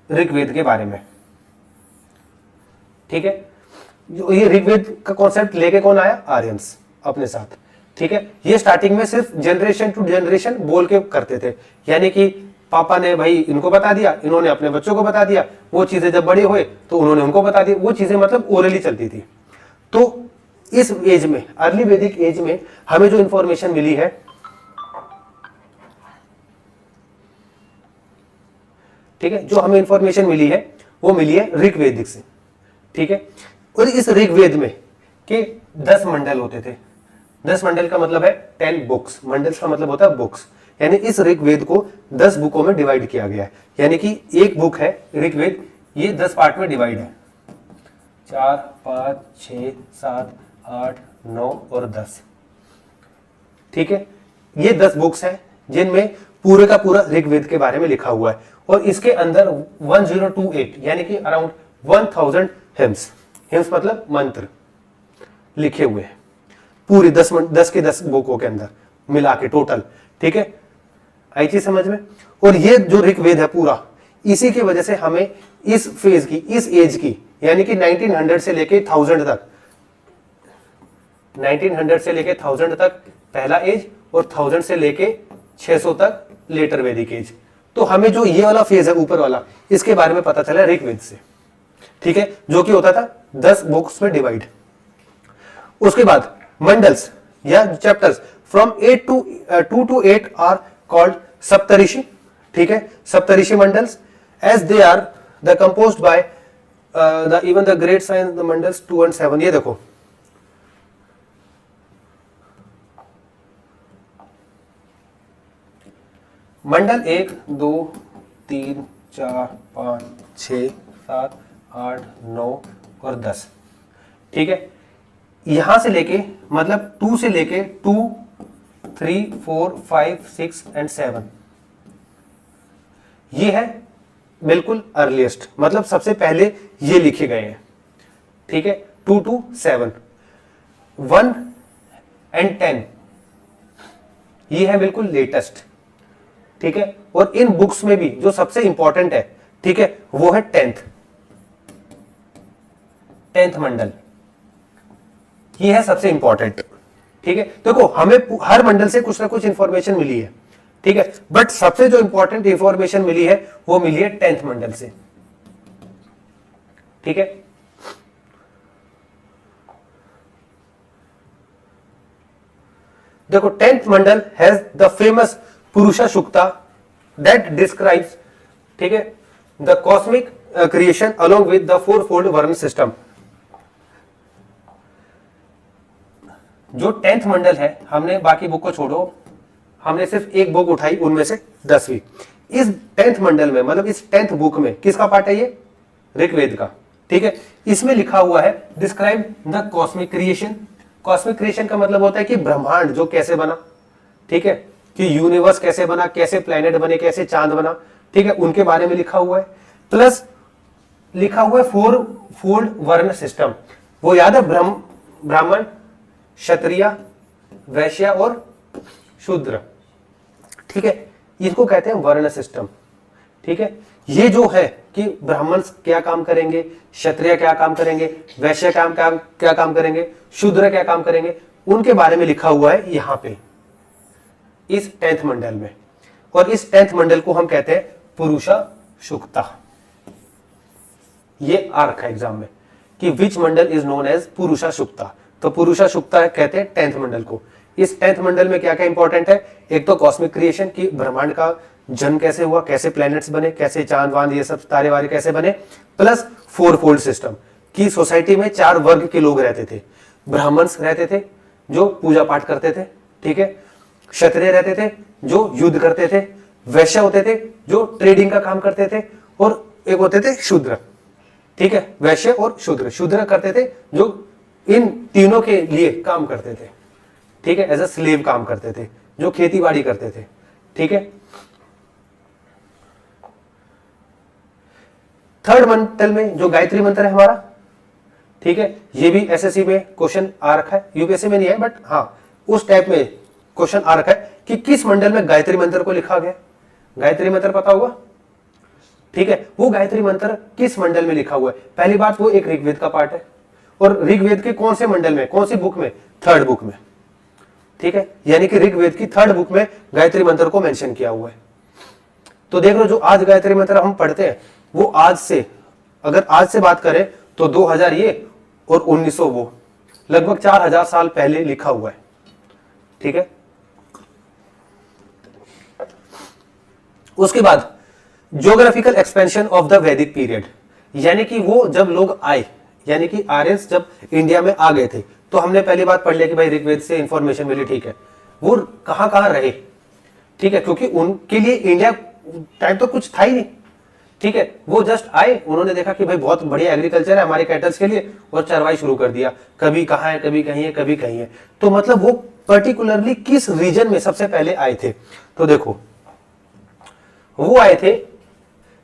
ऋग्वेद के बारे में। ठीक है, जो ये ऋग्वेद का कॉन्सेप्ट लेके कौन आया, आर्यंस अपने साथ। ठीक है, ये स्टार्टिंग में सिर्फ जनरेशन टू जनरेशन बोल के करते थे, यानी कि पापा ने भाई इनको बता दिया, इन्होंने अपने बच्चों को बता दिया, वो चीजें जब बड़े हुए तो उन्होंने उनको बता दी, वो चीजें मतलब ओरली चलती थी। तो इस एज में, अर्ली वैदिक एज में हमें जो इंफॉर्मेशन मिली है, ठीक है, जो हमें इंफॉर्मेशन मिली है वो मिली है ऋग्वेदिक से। ठीक है, और इस ऋग्वेद में के 10 मंडल होते थे। 10 मंडल का मतलब है 10 बुक्स, मंडल्स का मतलब होता है बुक्स, यानी इस ऋग्वेद को 10 बुकों में डिवाइड किया गया है। यानी कि एक बुक है ऋग्वेद, ये 10 पार्ट में डिवाइड है, 4, 5, 6, 7, 8, 9 और 10। ठीक है, ये 10 बुक्स हैं जिनमें पूरे का पूरा ऋग्वेद के बारे में लिखा हुआ है, और इसके अंदर 1028 यानी कि अराउंड 1000 हिम्स, हिम्स मतलब मंत्र लिखे हुए हैं पूरी 10 के 10 बुकों के अंदर मिला के टोटल। ठीक है, आई चीज समझ में। और ये जो ऋग्वेद है पूरा, इसी की वजह से हमें इस फेज की, इस एज की, यानी कि 1900 से लेके 1000 तक, 1900 से लेके 1000 तक पहला एज, और 1000 से लेके 600 तक लेटर वैदिक एज। तो हमें जो ये वाला फेज है ऊपर वाला, इसके बारे में पता चला ऋग्वेद से। ठीक है, जो कि होता था 10 बुक्स में डिवाइड। उसके बाद मंडल्स या chapters from 2 to 8 are called Saptarishi. ठीक है, Saptarishi mandals, as they are the composed by the even the great saints the mandals 2 and 7। ये देखो, मंडल 1, 2, 3, 4, 5, 6, 7, 8, 9 और 10। ठीक है, यहां से लेके मतलब 2 से लेके 2, 3, 4, 5, 6 and 7, ये है बिल्कुल अर्लीस्ट, मतलब सबसे पहले ये लिखे गए हैं। ठीक है, 2 to 7, 1 and 10 ये है बिल्कुल लेटेस्ट। ठीक है, और इन बुक्स में भी जो सबसे इंपॉर्टेंट है, ठीक है, वो है 10th मंडल, ये है सबसे इंपॉर्टेंट। ठीक है, देखो हमें हर मंडल से कुछ ना कुछ इंफॉर्मेशन मिली है। ठीक है, बट सबसे जो इंपॉर्टेंट इंफॉर्मेशन मिली है वो मिली है 10th मंडल से। ठीक है, देखो 10th Mandal has the famous पुरुषा सुक्ता दैट डिस्क्राइब्स, ठीक है, the cosmic creation along with the 4-fold वर्ण सिस्टम। जो 10th मंडल है, हमने बाकी बुक को छोड़ो, हमने सिर्फ एक बुक उठाई उनमें से 10वीं। इस 10th मंडल में, मतलब इस 10th बुक में किसका पार्ट है ये, ऋग्वेद का। ठीक है, इसमें लिखा हुआ है describe the cosmic creation. Cosmic creation का मतलब होता है कि ब्रह्मांड जो कैसे बना, ठीक है, कि यूनिवर्स कैसे बना, कैसे प्लेनेट बने, कैसे चांद बना, ठीक है, उनके बारे में लिखा हुआ है। प्लस लिखा हुआ है 4-fold वर्ण सिस्टम। वो याद है, ब्राह्मण, क्षत्रिय, वैश्य और शूद्र। ठीक है, इसको कहते हैं वर्ण सिस्टम। ठीक है, ये जो है कि ब्राह्मण क्या काम करेंगे, क्षत्रिय क्या काम करेंगे, वैश्य क्या काम करेंगे, शूद्र क्या काम करेंगे, उनके बारे में लिखा हुआ है यहां पे इस 10th मंडल में। और इस 10th मंडल को हम कहते हैं पुरुषा सुक्ता। ये आर्क है एग्जाम में कि विच मंडल इज नोन एज पुरुषा सुक्ता, तो पुरुषा सुक्ता कहते हैं 10th मंडल को। इस 10th मंडल में क्या क्या इंपॉर्टेंट है, एक तो कॉस्मिक क्रिएशन की ब्रह्मांड का जन्म कैसे हुआ, कैसे प्लैनेट्स बने, कैसे चांद वांद ये सब तारे वारे कैसे बने, प्लस 4-fold सिस्टम की सोसाइटी में 4 वर्ग के लोग रहते थे। ब्राह्मण्स रहते थे जो पूजा पाठ करते थे, ठीक है, क्षत्रिय रहते थे जो युद्ध करते थे, वैश्य होते थे जो ट्रेडिंग का काम करते थे, और एक होते थे शूद्र। ठीक है, वैश्य और शूद्र, शूद्र करते थे जो इन तीनों के लिए काम करते थे। ठीक है, एज अ स्लेव काम करते थे, जो खेती बाड़ी करते थे। ठीक है, 3rd मंडल में जो गायत्री मंत्र है हमारा, ठीक है, ये भी एसएससी में क्वेश्चन आ रखा है, यूपीएससी में नहीं है बट हाँ उस टाइप में क्वेश्चन आ रखा है कि किस मंडल में गायत्री मंत्र को लिखा गया। गायत्री मंत्र पता होगा, ठीक है, वो गायत्री मंत्र किस मंडल में लिखा हुआ है। पहली बात वो एक ऋग्वेद का पार्ट है, और ऋग्वेद के कौन से मंडल में, कौन सी बुक में, थर्ड बुक में, ठीक है, यानी कि ऋग्वेद की थर्ड बुक में गायत्री मंत्र को मेंशन किया हुआ है। तो देख लो जो आज गायत्री मंत्र हम पढ़ते हैं वो आज से, अगर आज से बात करें तो 2000 ये और 1900 वो, लगभग 4000 साल पहले लिखा हुआ है, ठीक है। उसके बाद ज्योग्राफिकल एक्सपेंशन ऑफ द वैदिक पीरियड, यानी कि वो जब लोग आए, यानी कि आर्यंस जब इंडिया में आ गए थे, तो हमने पहली बात पढ़ लिया कि भाई ऋग्वेद से इंफॉर्मेशन मिली, ठीक है, वो कहां कहां रहे, ठीक है, क्योंकि उनके लिए इंडिया टाइम तो कुछ था ही नहीं, ठीक है, वो जस्ट आए, उन्होंने देखा कि भाई बहुत बढ़िया एग्रीकल्चर है हमारे कैटल्स के लिए, और चरवाई शुरू कर दिया, कभी कहां है, कभी कहीं है, कभी कहीं है। तो मतलब वो पर्टिकुलरली किस रीजन में सबसे पहले आए थे, तो देखो वो आए थे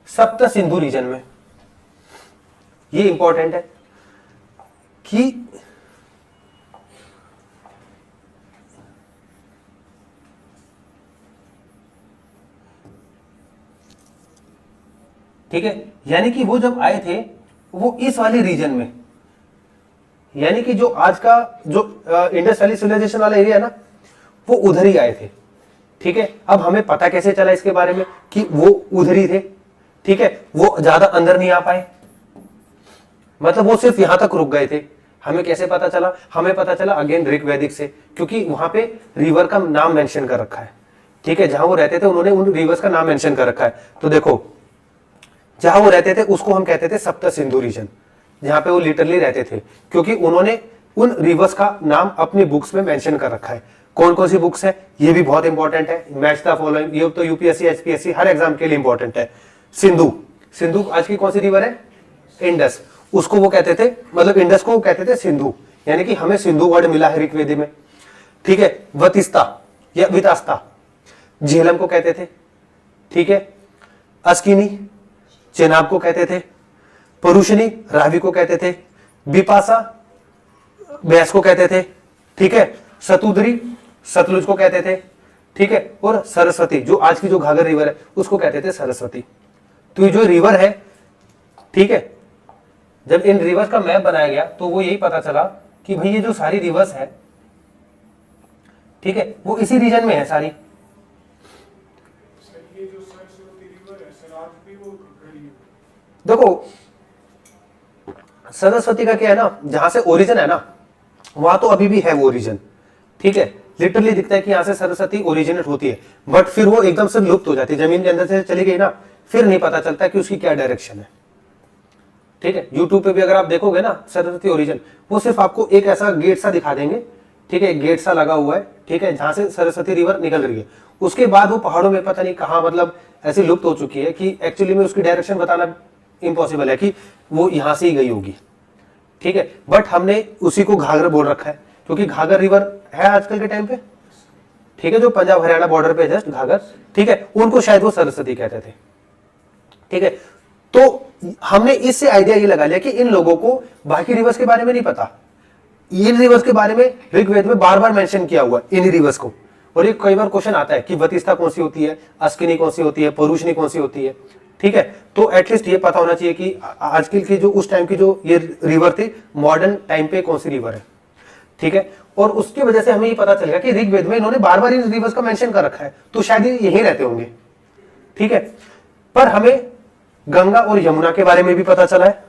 सप्त सिंधु रीजन में। ये इंपॉर्टेंट है कि ठीक है, यानी कि वो जब आए थे वो इस वाली रीजन में, यानी कि जो आज का जो इंडस वैली सिविलाइजेशन वाला एरिया है ना, वो उधर ही आए थे, ठीक है। अब हमें पता कैसे चला इसके बारे में कि वो उधर ही थे, ठीक है, वो ज्यादा अंदर नहीं आ पाए, मतलब वो सिर्फ यहां तक रुक गए थे। हमें कैसे पता चला, हमें पता चला अगेन ऋग्वैदिक से, क्योंकि वहां पे रिवर का नाम मेंशन कर रखा है, ठीक है, जहां वो रहते थे उन्होंने उन रिवर्स का नाम मेंशन कर रखा है। तो देखो जहां वो रहते थे उसको हम कहते थे सप्त सिंधु रीजन, जहां पे वो लिटरली रहते थे, क्योंकि उन्होंने उन रिवर्स का नाम अपनी बुक्स में मेंशन कर रखा है। कौन कौन सी बुक्स है, ये भी बहुत इंपॉर्टेंट है, मैच द फॉलोइंग, ये तो यूपीएससी एचपीएससी हर एग्जाम के लिए इंपॉर्टेंट है। सिंधु, सिंधु आज की कौन सी रिवर है, इंडस, उसको वो कहते थे, मतलब इंडस को वो कहते थे सिंधु, यानी कि हमें सिंधु वर्ड मिला है ऋग्वेद में, ठीक है। वतिस्ता या वितास्ता झेलम को कहते थे, ठीक है। अस्किनी चेनाब को कहते थे, परुषणी रावी को कहते थे, बिपाशा ब्यास को कहते थे, ठीक है। सतुद्री सतलुज को कहते थे, ठीक है, और सरस्वती जो आज की जो घाघर रिवर है उसको कहते थे सरस्वती। तो ये जो रिवर है, ठीक है, जब इन रिवर्स का मैप बनाया गया तो वो यही पता चला कि भाई ये जो सारी रिवर्स है, ठीक है, वो इसी रीजन में है सारी। ये जो सरस्वती रिवर है सर, आज भी वो खड़ी है। देखो सरस्वती का क्या है ना, जहां से ओरिजिन है ना वहां तो अभी भी है वो ओरिजिन, ठीक है, लिटरली दिखता है कि यहां से सरस्वती ओरिजिनेट होती है, बट फिर वो एकदम से लुप्त हो जाती है, जमीन के अंदर से चली गई ना, फिर नहीं पता चलता कि उसकी क्या डायरेक्शन है, ठीक है। यूट्यूब पे भी अगर आप देखोगे ना सरस्वती ओरिजिन, वो सिर्फ आपको एक ऐसा गेट सा दिखा देंगे, ठीक है, गेट सा लगा हुआ है, ठीक है, जहां से सरस्वती रिवर निकल रही है। उसके बाद वो पहाड़ों में पता नहीं कहां मतलब ऐसी लुप्त हो चुकी है कि एक्चुअली में उसकी डायरेक्शन बताना इम्पॉसिबल है कि वो यहां से ही गई होगी, ठीक है। बट हमने उसी को घाघर बोल रखा है, क्योंकि घाघर रिवर है आजकल के टाइम पे, ठीक है, जो पंजाब हरियाणा बॉर्डर पे जस्ट घाघर, ठीक है, उनको शायद वो सरस्वती कहते थे, ठीक है। तो हमने इससे आइडिया ये लगा लिया कि इन लोगों को बाकी रिवर्स के बारे में नहीं पता, इन रिवर्स के बारे में ऋग्वेद में बार बार मेंशन किया हुआ इन रिवर्स को, और ये कई बार क्वेश्चन आता है कि वतिस्ता कौन सी होती है, अस्किनी कौन सी होती है, परुषणी कौन सी होती है, ठीक है। तो एटलीस्ट ये पता होना चाहिए कि आजकल की जो उस टाइम की जो ये रिवर थी मॉडर्न टाइम पे कौन सी रिवर है, ठीक है। और उसकी वजह से हमें ये पता चलेगा कि ऋग्वेद में इन्होंने बार बार इन रिवर्स का मेंशन कर रखा है, तो शायद ये यहीं रहते होंगे, ठीक है। पर हमें गंगा और यमुना के बारे में भी पता चला है,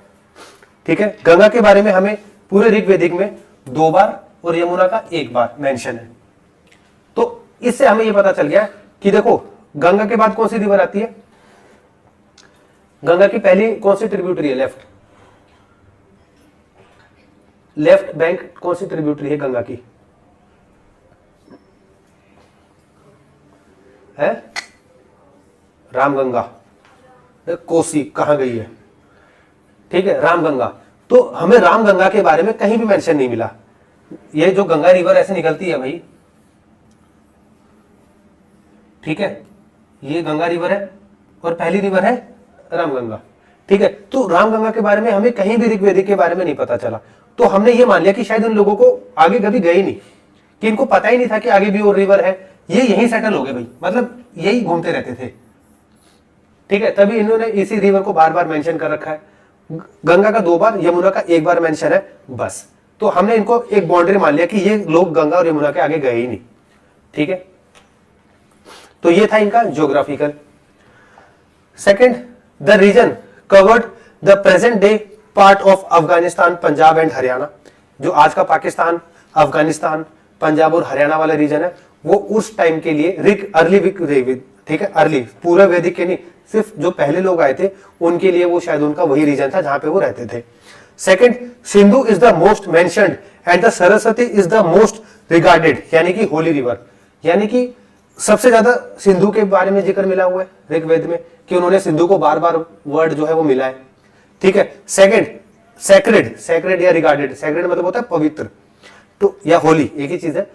ठीक है। गंगा के बारे में हमें पूरे ऋग्वेदिक में 2 बार और यमुना का 1 बार मेंशन है। तो इससे हमें यह पता चल गया कि देखो गंगा के बाद कौन सी रिवर आती है, गंगा की पहली कौन सी ट्रिब्यूटरी है, लेफ्ट बैंक कौन सी ट्रिब्यूटरी है गंगा की, है रामगंगा। कोसी कहां गई है, ठीक है, रामगंगा। तो हमें रामगंगा के बारे में कहीं भी मेंशन नहीं मिला। ये जो गंगा रिवर ऐसे निकलती है भाई, ठीक है, ये गंगा रिवर है और पहली रिवर है रामगंगा, ठीक है। तो रामगंगा के बारे में हमें कहीं भी ऋग्वेदिक के बारे में नहीं पता चला। तो हमने ये मान लिया कि शायद इन लोगों को आगे कभी गए नहीं, कि इनको पता ही नहीं था कि आगे भी और रिवर है, ये यहीं सेटल हो गए भाई, मतलब यही घूमते रहते थे। ठीक है, तभी इन्होंने इसी रिवर को बार बार मेंशन कर रखा है। गंगा का 2 बार, यमुना का 1 बार मेंशन है बस। तो हमने इनको एक बाउंड्री मान लिया कि ये लोग गंगा और यमुना के आगे गए ही नहीं। ठीक है, तो ये था इनका geographical. Second, the region covered the present day part of Afghanistan, Punjab and Haryana. जो आज का पाकिस्तान, अफगानिस्तान, पंजाब और हरियाणा वाला रीजन है, वो उस टाइम के लिए अर्ली, ठीक है, अर्ली, पूरा वैदिक के नहीं, सिर्फ जो पहले लोग आए थे उनके लिए वो शायद उनका वही रीजन था जहां पे वो रहते थे। Second, Sindhu is the most mentioned and the Saraswati is the most regarded, यानी कि होली रिवर, यानी कि सबसे ज्यादा सिंधु के बारे में जिक्र मिला हुआ है ऋग्वेद में, कि उन्होंने सिंधु को बार बार वर्ड जो है वो मिला है। ठीक है, सेकंड, सैक्रेड, सैक्रेड या रिगार्डेड, सैक्रेड मतलब होता है पवित्र, तो या होली एक ही चीज है।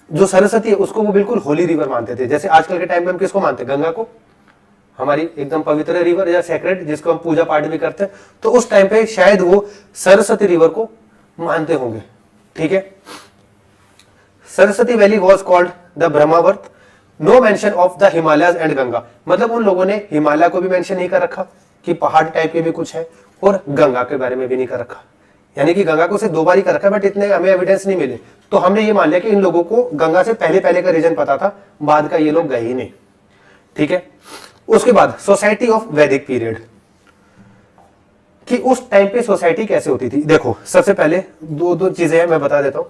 जो सरस्वती है उसको वो बिल्कुल होली रिवर मानते थे, जैसे आजकल के टाइम में हम किसको मानते हैं, गंगा को, हमारी एकदम पवित्र रिवर या सैक्रेड, जिसको हम पूजा पाठ भी करते हैं, तो उस टाइम पे शायद वो सरस्वती रिवर को मानते होंगे। ठीक है, Saraswati valley was called the Brahmavarta, no mention of the Himalayas and Ganga, मतलब उन लोगों ने हिमालय को भी मेंशन नहीं कर रखा कि पहाड़ टाइप के भी कुछ है, और गंगा के बारे में भी नहीं कर रखा, यानी कि गंगा को सिर्फ 2 बार ही कर रखा है, बट इतने हमें एविडेंस नहीं मिले। तो हमने ये मान लिया कि इन लोगों को गंगा से पहले का रीजन पता था, बाद का ये लोग गए ही नहीं। ठीक है, उसके बाद सोसाइटी ऑफ वैदिक पीरियड, कि उस टाइम पे सोसाइटी कैसे होती थी। देखो, सबसे पहले दो चीजें हैं, मैं बता देता हूं।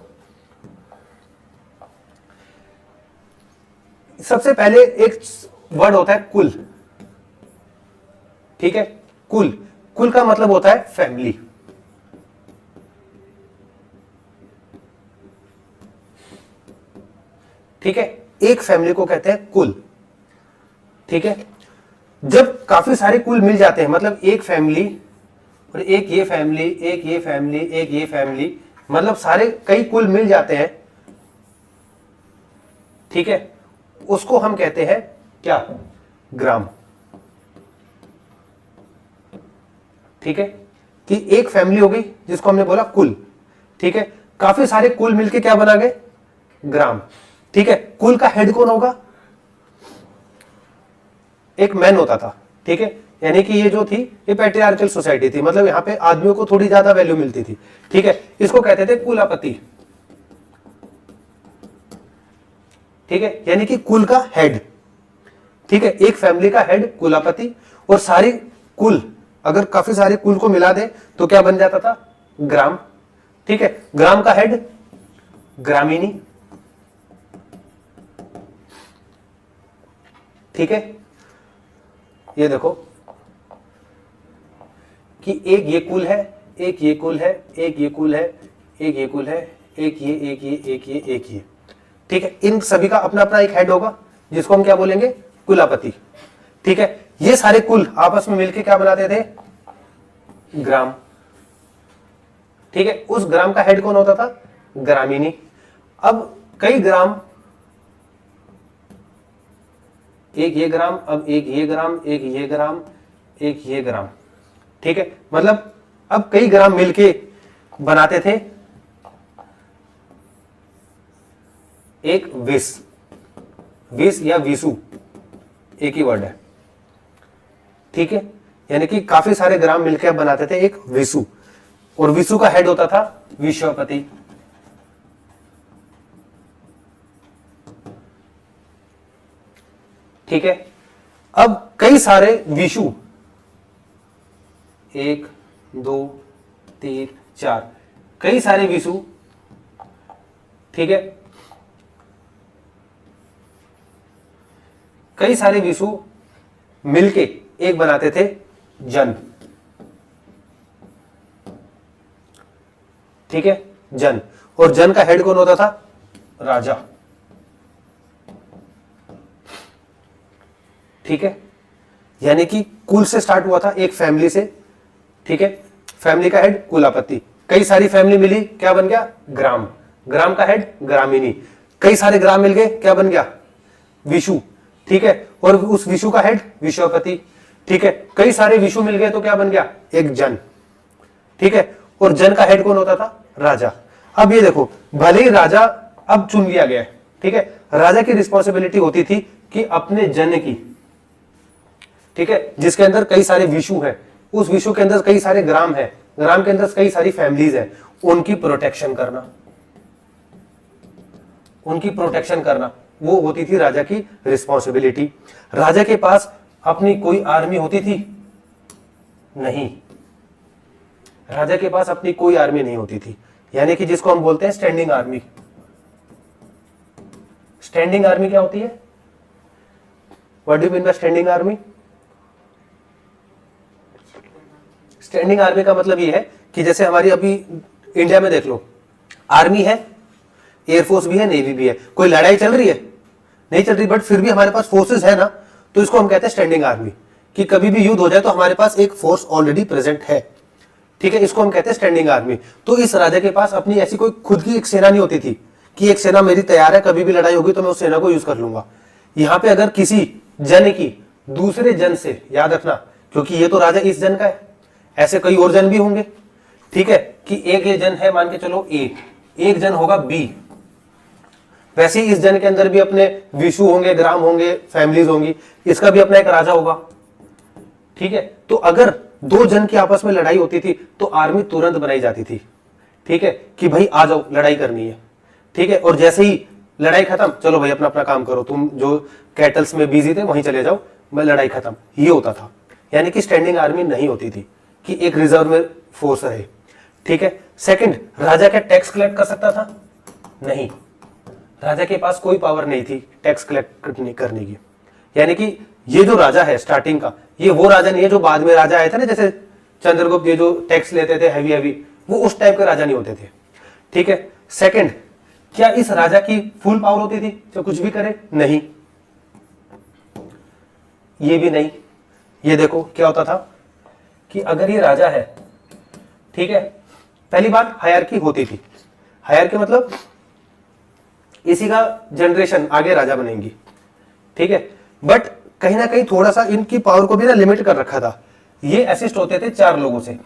सबसे पहले एक वर्ड होता है कुल। ठीक है, कुल, कुल का मतलब होता है फैमिली। ठीक है, एक फैमिली को कहते हैं कुल। ठीक है, जब काफी सारे कुल मिल जाते हैं, मतलब एक फैमिली और एक ये फैमिली, एक ये फैमिली, एक ये फैमिली, मतलब सारे कई कुल मिल जाते हैं। ठीक है, उसको हम कहते हैं क्या, ग्राम। ठीक है, कि एक फैमिली हो गई जिसको हमने बोला कुल। ठीक है, काफी सारे कुल मिलके क्या बना गए, ग्राम। ठीक है, कुल का हेड कौन होगा, एक मैन होता था। ठीक है, यानी कि ये जो थी ये पैट्रियार्कल सोसाइटी थी, मतलब यहां पे आदमियों को थोड़ी ज्यादा वैल्यू मिलती थी। ठीक है, इसको कहते थे कुलापति। ठीक है, यानी कि कुल का हेड। ठीक है, एक फैमिली का हेड कुलापति, और सारी कुल, अगर काफी सारे कुल को मिला दे तो क्या बन जाता था, ग्राम। ठीक है, ग्राम का हेड ग्रामीणी। ठीक है, ये देखो कि एक ये कुल है, एक ये कुल है, एक ये कुल है, एक ये कुल है, एक ये, एक ये, एक ये, एक ये। ठीक है, इन सभी का अपना अपना एक हेड होगा जिसको हम क्या बोलेंगे, कुलापति। ठीक है, ये सारे कुल आपस में मिलके क्या बनाते थे, ग्राम। ठीक है, उस ग्राम का हेड कौन होता था, ग्रामीणी। अब कई ग्राम, एक ये ग्राम, अब एक ये ग्राम, एक ये ग्राम, एक ये ग्राम। ठीक है, मतलब अब कई ग्राम मिलके बनाते थे एक विस। विस या विसु एक ही वर्ड है। ठीक है, यानी कि काफी सारे ग्राम मिलकर बनाते थे एक विसु, और विसु का हेड होता था विश्वपति। ठीक है, अब कई सारे विशु, 1 2 3 4, कई सारे विशु। ठीक है, कई सारे विशु मिलके एक बनाते थे जन। ठीक है, जन, और जन का हेड कौन होता था, राजा। ठीक है, यानी कि कुल से स्टार्ट हुआ था एक फैमिली से। ठीक है, फैमिली का हेड कुलापति, कई सारी फैमिली मिली क्या बन गया, ग्राम। ग्राम का हेड ग्रामीणी, कई सारे ग्राम मिल गए क्या बन गया, विशु। ठीक है, और उस विशु का हेड विश्वपति। ठीक है, कई सारे विशु मिल गए तो क्या बन गया, एक जन। ठीक है, और जन का हेड कौन होता था, राजा। अब ये देखो, भले ही राजा अब चुन लिया गया है, ठीक है, राजा की रिस्पॉन्सिबिलिटी होती थी कि अपने जन की, ठीक है, जिसके अंदर कई सारे विशु हैं, उस विशु के अंदर कई सारे ग्राम है, ग्राम के अंदर कई सारी फैमिलीज है, उनकी प्रोटेक्शन करना, उनकी प्रोटेक्शन करना, वो होती थी राजा की रिस्पॉन्सिबिलिटी। राजा के पास अपनी कोई आर्मी होती थी, नहीं, राजा के पास अपनी कोई आर्मी नहीं होती थी, यानी कि जिसको हम बोलते हैं स्टैंडिंग आर्मी। स्टैंडिंग आर्मी क्या होती है, what do you mean by standing army? Standing army का मतलब ये है कि जैसे हमारी अभी इंडिया में देख लो, आर्मी है, एयरफोर्स भी है, नेवी भी है, कोई लड़ाई चल रही है, नहीं चल रही, बट फिर भी हमारे पास फोर्सेस है ना, तो इसको हम कहते हैं स्टैंडिंग आर्मी, कि कभी भी युद्ध हो जाए तो हमारे पास एक फोर्स ऑलरेडी प्रेजेंट है। ठीक है, इसको हम कहते हैं स्टैंडिंग आर्मी। तो इस राजा के पास अपनी ऐसी कोई खुद की एक सेना नहीं होती थी कि एक सेना मेरी तैयार है, कभी भी लड़ाई होगी तो मैं उस सेना को यूज कर लूंगा। यहां पे अगर किसी जन की दूसरे जन से, याद रखना, क्योंकि ये तो राजा इस जन का है, ऐसे कई और जन भी होंगे, ठीक है, कि एक ये जन है, मान के चलो ए, एक जन होगा बी, वैसे ही इस जन के अंदर भी अपने विशु होंगे, ग्राम होंगे, फैमिलीज होंगी, इसका भी अपना एक राजा होगा। ठीक है, तो अगर दो जन की आपस में लड़ाई होती थी तो आर्मी तुरंत बनाई जाती थी, ठीक है, कि भाई आ जाओ लड़ाई करनी है। ठीक है, और जैसे ही लड़ाई खत्म, चलो भाई अपना अपना काम करो, तुम जो कैटल्स में बिजी थे वहीं चले जाओ, मैं लड़ाई खत्म, ये होता था। यानी कि स्टैंडिंग आर्मी नहीं होती थी कि एक रिजर्व में फोर्स रहे। ठीक है, सेकंड, राजा क्या टैक्स कलेक्ट कर सकता था? नहीं, राजा के पास कोई पावर नहीं थी टैक्स कलेक्ट करने की। यानी कि ये जो राजा है स्टार्टिंग का, ये वो राजा नहीं है जो बाद में राजा आए थे ना, जैसे चंद्रगुप्त, ये जो टैक्स लेते थे हैवी हैवी, वो उस टाइप के राजा नहीं होते थे। ठीक है, सेकंड, क्या इस राजा की फुल पावर होती थी जो कुछ भी करे? नहीं, ये भी नहीं। ये देखो क्या होता था कि अगर ये राजा है, ठीक है, पहली बात हायरार्की होती थी। हायरार्की मतलब इसी का जनरेशन आगे राजा बनेंगी। ठीक है, बट कहीं ना कहीं थोड़ा सा इनकी पावर को भी ना लिमिट कर रखा था। ये असिस्ट होते थे 4 लोगों से,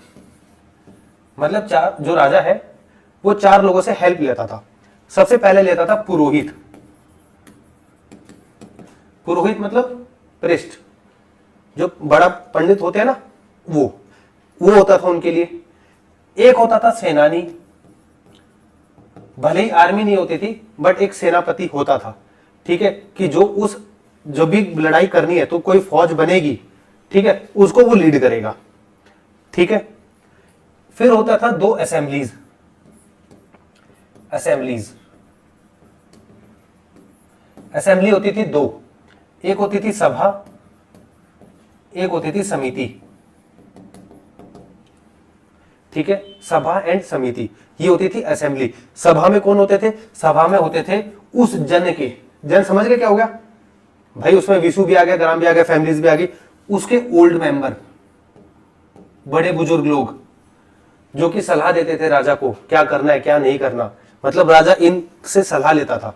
मतलब 4 जो राजा है वो 4 लोगों से हेल्प लेता था। सबसे पहले लेता था पुरोहित। पुरोहित मतलब पृष्ठ, जो बड़ा पंडित होते हैं ना, वो होता था उनके लिए। एक होता था सेनानी, भले ही आर्मी नहीं होती थी बट एक सेनापति होता था। ठीक है, कि जो भी लड़ाई करनी है तो कोई फौज बनेगी, ठीक है, उसको वो लीड करेगा। ठीक है, फिर होता था 2 असेंबलीज। असेंबली होती थी 2, एक होती थी सभा, एक होती थी समिति। ठीक है, सभा एंड समिति, ये होती थी असेंबली। सभा में कौन होते थे? सभा में होते थे उस जन के, जन समझ गए क्या हो गया भाई, उसमें विशु भी आ गया, ग्राम भी आ गया, फैमिलीज भी आ गई, उसके ओल्ड मेंबर, बड़े बुजुर्ग लोग, जो कि सलाह देते थे राजा को क्या करना है क्या नहीं करना। मतलब राजा इनसे सलाह लेता था।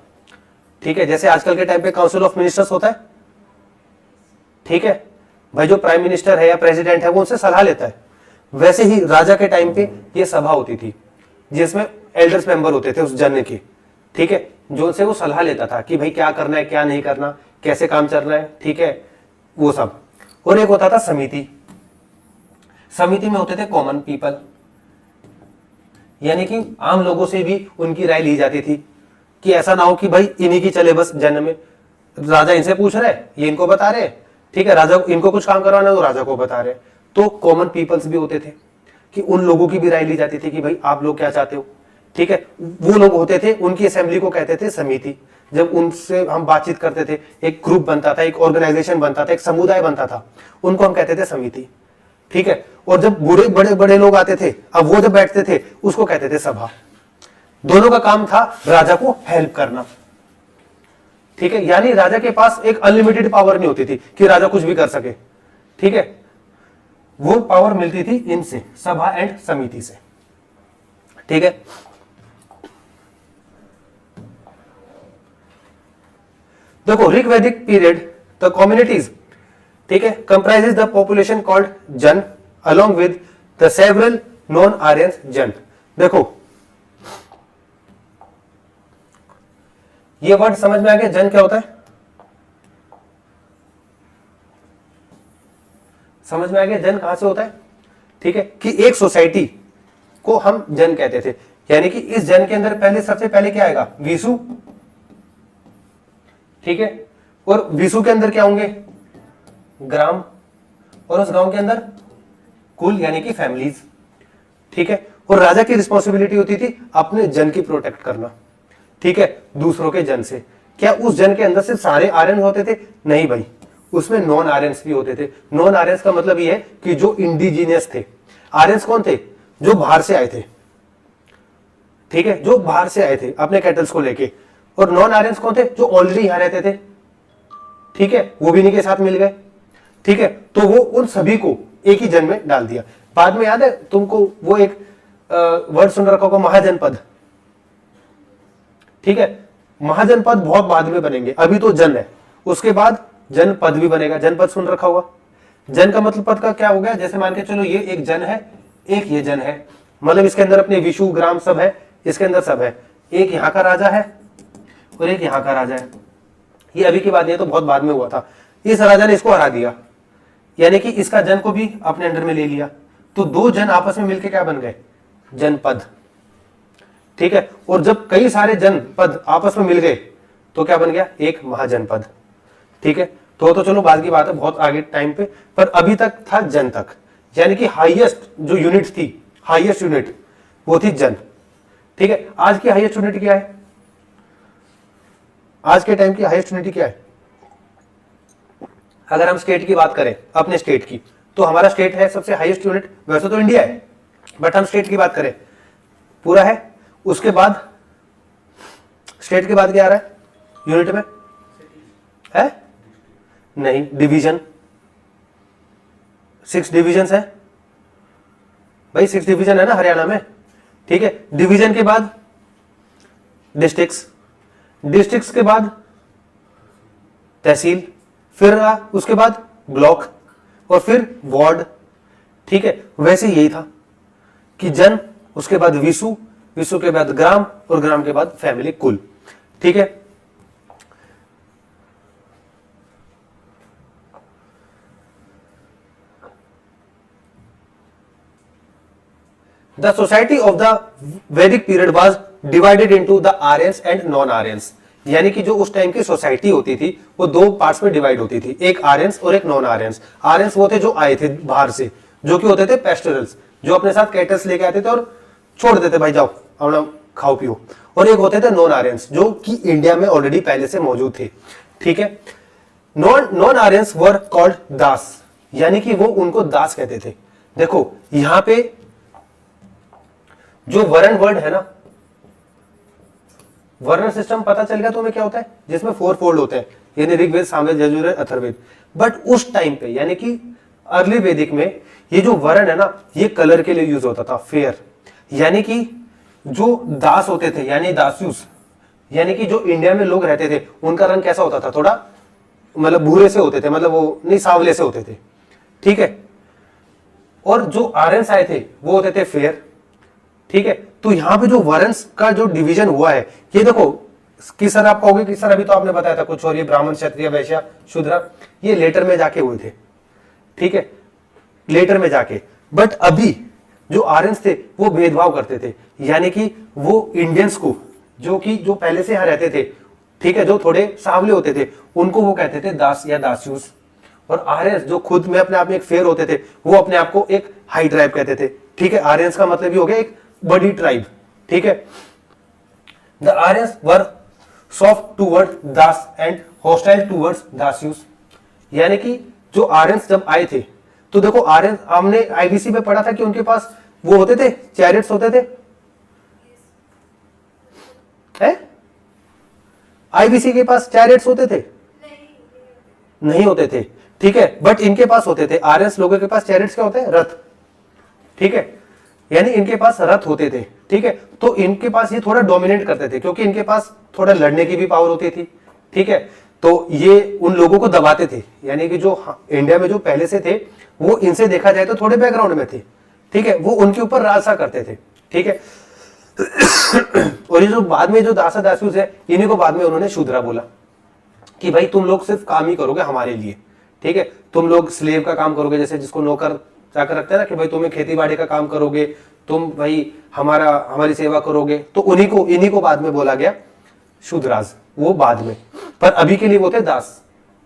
ठीक है, जैसे आजकल के टाइम पे काउंसिल ऑफ मिनिस्टर्स होता है, ठीक है भाई, जो प्राइम मिनिस्टर है या प्रेसिडेंट है वो उनसे सलाह लेता है, वैसे ही राजा के टाइम पे ये सभा होती थी जिसमें एल्डर्स मेंबर होते थे उस जन के। ठीक है, जो उनसे वो सलाह लेता था कि भाई क्या करना है क्या नहीं करना, कैसे काम चलना है। ठीक है, वो सब। और एक होता था समिति। समिति में होते थे कॉमन पीपल, यानी कि आम लोगों से भी उनकी राय ली जाती थी कि ऐसा ना हो कि भाई इन्हीं की चले बस जन में, राजा इनसे पूछ रहे हैं, ये इनको बता रहे हैं, ठीक है, राजा इनको कुछ काम करवाना है तो राजा को बता रहे। तो कॉमन पीपल्स भी होते थे कि उन लोगों की भी राय ली जाती थी कि भाई आप लोग क्या चाहते हो। ठीक है, वो लोग होते थे, उनकी असेंबली को कहते थे समिति। जब उनसे हम बातचीत करते थे, एक ग्रुप बनता था, एक ऑर्गेनाइजेशन बनता था, एक समुदाय बनता था, उनको हम कहते थे समिति। ठीक है, और जब बुरे बड़े बड़े लोग आते थे, अब वो जब बैठते थे उसको कहते थे सभा। दोनों का काम था राजा को हेल्प करना। ठीक है, यानी राजा के पास एक अनलिमिटेड पावर नहीं होती थी कि राजा कुछ भी कर सके। ठीक है, वो पावर मिलती थी इनसे, सभा एंड समिति से। ठीक है, देखो ऋग्वैदिक पीरियड द कम्युनिटीज ठीक है, कंप्राइजेस द पॉपुलेशन कॉल्ड जन along with the several non Aryans जन। देखो ये वर्ड समझ में आ गया, जन क्या होता है, समझ में आ गया जन कहां से होता है। ठीक है, कि एक सोसाइटी को हम जन कहते थे, यानी कि इस जन के अंदर पहले सबसे पहले क्या आएगा, विसु। ठीक है, और विसु के अंदर क्या होंगे, ग्राम, और उस गांव के अंदर कुल यानी कि फैमिलीज। ठीक है, और राजा की रिस्पॉन्सिबिलिटी होती थी अपने जन की प्रोटेक्ट करना। ठीक है, दूसरों के जन से। क्या उस जन के अंदर सिर्फ सारे आर्यन होते थे, नहीं भाई, उसमें नॉन आर्यंस भी होते थे। नॉन आर्यंस का मतलब ये है कि जो इंडिजीनियस थे। आर्यंस कौन थे, जो बाहर से आए थे। ठीक है, जो बाहर से आए थे अपने कैटल्स को लेके। और नॉन आर्यंस कौन थे, जो ऑलरेडी यहां रहते थे। ठीक है, वो भी इन्हीं के साथ मिल गए। ठीक है, तो वो उन सभी को एक ही जन में डाल दिया। बाद में याद है तुमको वो एक वर्ड सुन रखा होगा, महाजनपद। ठीक है, महाजनपद बहुत बाद में बनेंगे, अभी तो जन है, उसके बाद जनपद भी बनेगा। जनपद सुन रखा होगा। जन का मतलब पद का क्या हो गया, जैसे मान के चलो ये एक जन है, एक ये जन है, मतलब इसके अंदर अपने विशु ग्राम सब है, इसके अंदर सब है। एक यहाँ का राजा है और एक यहाँ का राजा है। ये अभी की बात नहीं है, तो बहुत बाद में हुआ था। इस राजा ने इसको हरा दिया, यानी कि इसका जन को भी अपने अंडर में ले लिया। तो दो जन आपस में मिलकर क्या बन गए, जनपद। ठीक है, और जब कई सारे जनपद आपस में मिल गए तो क्या बन गया, एक महाजनपद। ठीक है, तो चलो बाद की बात है, बहुत आगे टाइम पे, पर अभी तक था जन तक, यानी कि हाईएस्ट जो यूनिट थी, हाईएस्ट यूनिट वो थी जन। ठीक है, आज की हाईएस्ट यूनिट क्या है, आज के टाइम की हाईएस्ट यूनिट क्या है। अगर हम स्टेट की बात करें, अपने स्टेट की, तो हमारा स्टेट है सबसे हाईएस्ट यूनिट, वैसे तो इंडिया है, बट हम स्टेट की बात करें पूरा है। उसके बाद स्टेट के बाद क्या आ रहा है यूनिट में, है नहीं, डिवीजन। 6 डिवीजन है भाई, 6 डिवीजन है ना हरियाणा में। ठीक है, डिवीजन के बाद डिस्ट्रिक्ट्स, डिस्ट्रिक्ट्स के बाद तहसील, फिर उसके बाद ब्लॉक, और फिर वार्ड। ठीक है, वैसे यही था कि जन, उसके बाद विसु, विसु के बाद ग्राम, और ग्राम के बाद फैमिली, कुल। ठीक है, The society of the Vedic period was divided into the Aryans and non-Aryans, यानी कि जो उस टाइम की सोसाइटी होती थी वो दो पार्ट्स में डिवाइड होती थी, एक आर्यंस और एक नॉन आर्यंस। आर्यंस वो थे जो आए थे बाहर से, जो कि होते थे पेस्टरल्स, जो अपने साथ कैटल्स लेके आते थे और छोड़ देते, भाई जाओ अपना खाओ पियो। और एक होते थे नॉन आर्यंस, जो कि इंडिया में ऑलरेडी पहले से मौजूद थे। ठीक है, नॉन आर्यंस वर कॉल्ड दास, यानी कि वो उनको दास कहते थे। देखो यहां पे जो वर्ण वर्ड है ना, वर्ण सिस्टम पता चल गया तुम्हें क्या होता है, जिसमें 4 फोल्ड होते हैं, यानी ऋग्वेद, सामवेद, यजुर्वेद, अथर्ववेद। बट उस टाइम पे यानी कि अर्ली वैदिक में ये जो वर्ण है ना, ये कलर के लिए यूज होता था, फेयर। यानी कि जो दास होते थे, यानी दास्यूस, यानी कि जो इंडिया में लोग रहते थे, उनका रंग कैसा होता था, थोड़ा मतलब भूरे से होते थे, मतलब वो नहीं सांवले से होते थे। ठीक है, और जो आर्यंस आए थे वो होते थे फेयर। ठीक है, तो यहां पे जो वर्ण्स का जो डिवीजन हुआ है, ये देखो कि सर आप कहोगे कि सर अभी तो आपने बताया था कुछ और, ये ब्राह्मण, क्षत्रिय, वैश्य, शूद्र, ये लेटर में जाके हुए थे। ठीक है, लेटर में जाके। बट अभी जो आर्यंस थे वो भेदभाव करते थे, यानी कि वो इंडियंस को, जो कि जो पहले से यहां रहते थे, ठीक है, जो थोड़े सांवले होते थे, उनको वो कहते थे दास या दास्यूस। और आर्यंस जो खुद में अपने आप में एक फेयर होते थे, वो अपने आप को एक हाई ट्राइब कहते थे। ठीक है, आर्यंस का मतलब ये हो गया एक बड़ी ट्राइब। ठीक है, the Aryans were soft toward Dasa and hostile towards Dasyus, यानी कि जो आर्यंस जब आए थे, तो देखो आर्यंस, हमने आईबीसी में पढ़ा था कि उनके पास वो होते थे, चैरियट्स होते थे, है आईबीसी के पास चैरियट्स होते थे, नहीं होते थे। ठीक है, बट इनके पास होते थे, आर्यंस लोगों के पास चैरियट्स क्या होते हैं, रथ। ठीक है, यानी इनके पास रथ होते थे। ठीक है, तो इनके पास ये थोड़ा डोमिनेट करते थे, क्योंकि इनके पास थोड़ा लड़ने की भी पावर होती थी। ठीक है, तो ये उन लोगों को दबाते थे, यानी कि जो इंडिया में जो पहले से थे वो इनसे देखा जाए तो थोड़े बैकग्राउंड में थे, ठीक है, वो उनके ऊपर राजा करते थे, ठीक है। और ये जो बाद में जो दासा दासूस है, इन्हीं को बाद में उन्होंने शूद्रा बोला कि भाई तुम लोग सिर्फ काम ही करोगे हमारे लिए, ठीक है, तुम लोग स्लेव का काम करोगे, जैसे जिसको नौकर जाकर रखते हैं ना कि भाई तुम्हें खेती बाड़ी का काम करोगे, तुम भाई हमारी सेवा करोगे, तो इन्हीं को बाद में बोला गया शूद्राज, वो बाद में, पर अभी के लिए वो थे दास,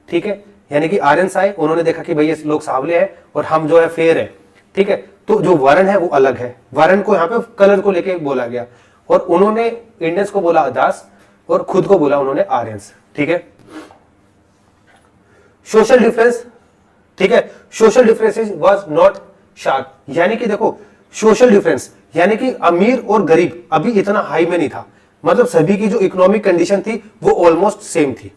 ठीक है। यानी कि आर्यंस आए, उन्होंने देखा कि भाई ये लोग सांवले हैं और हम जो है फेयर है, ठीक है, तो जो वर्ण है वो अलग है, वर्ण को यहाँ पे कलर को लेके बोला गया, और उन्होंने इंडियंस को बोला दास और खुद को बोला उन्होंने आर्यंस, ठीक है। सोशल डिफरेंस, ठीक है, social differences was not sharp, यानी कि देखो सोशल डिफरेंस यानी कि अमीर और गरीब अभी इतना हाई में नहीं था, मतलब सभी की जो इकोनॉमिक कंडीशन थी वो ऑलमोस्ट सेम थी,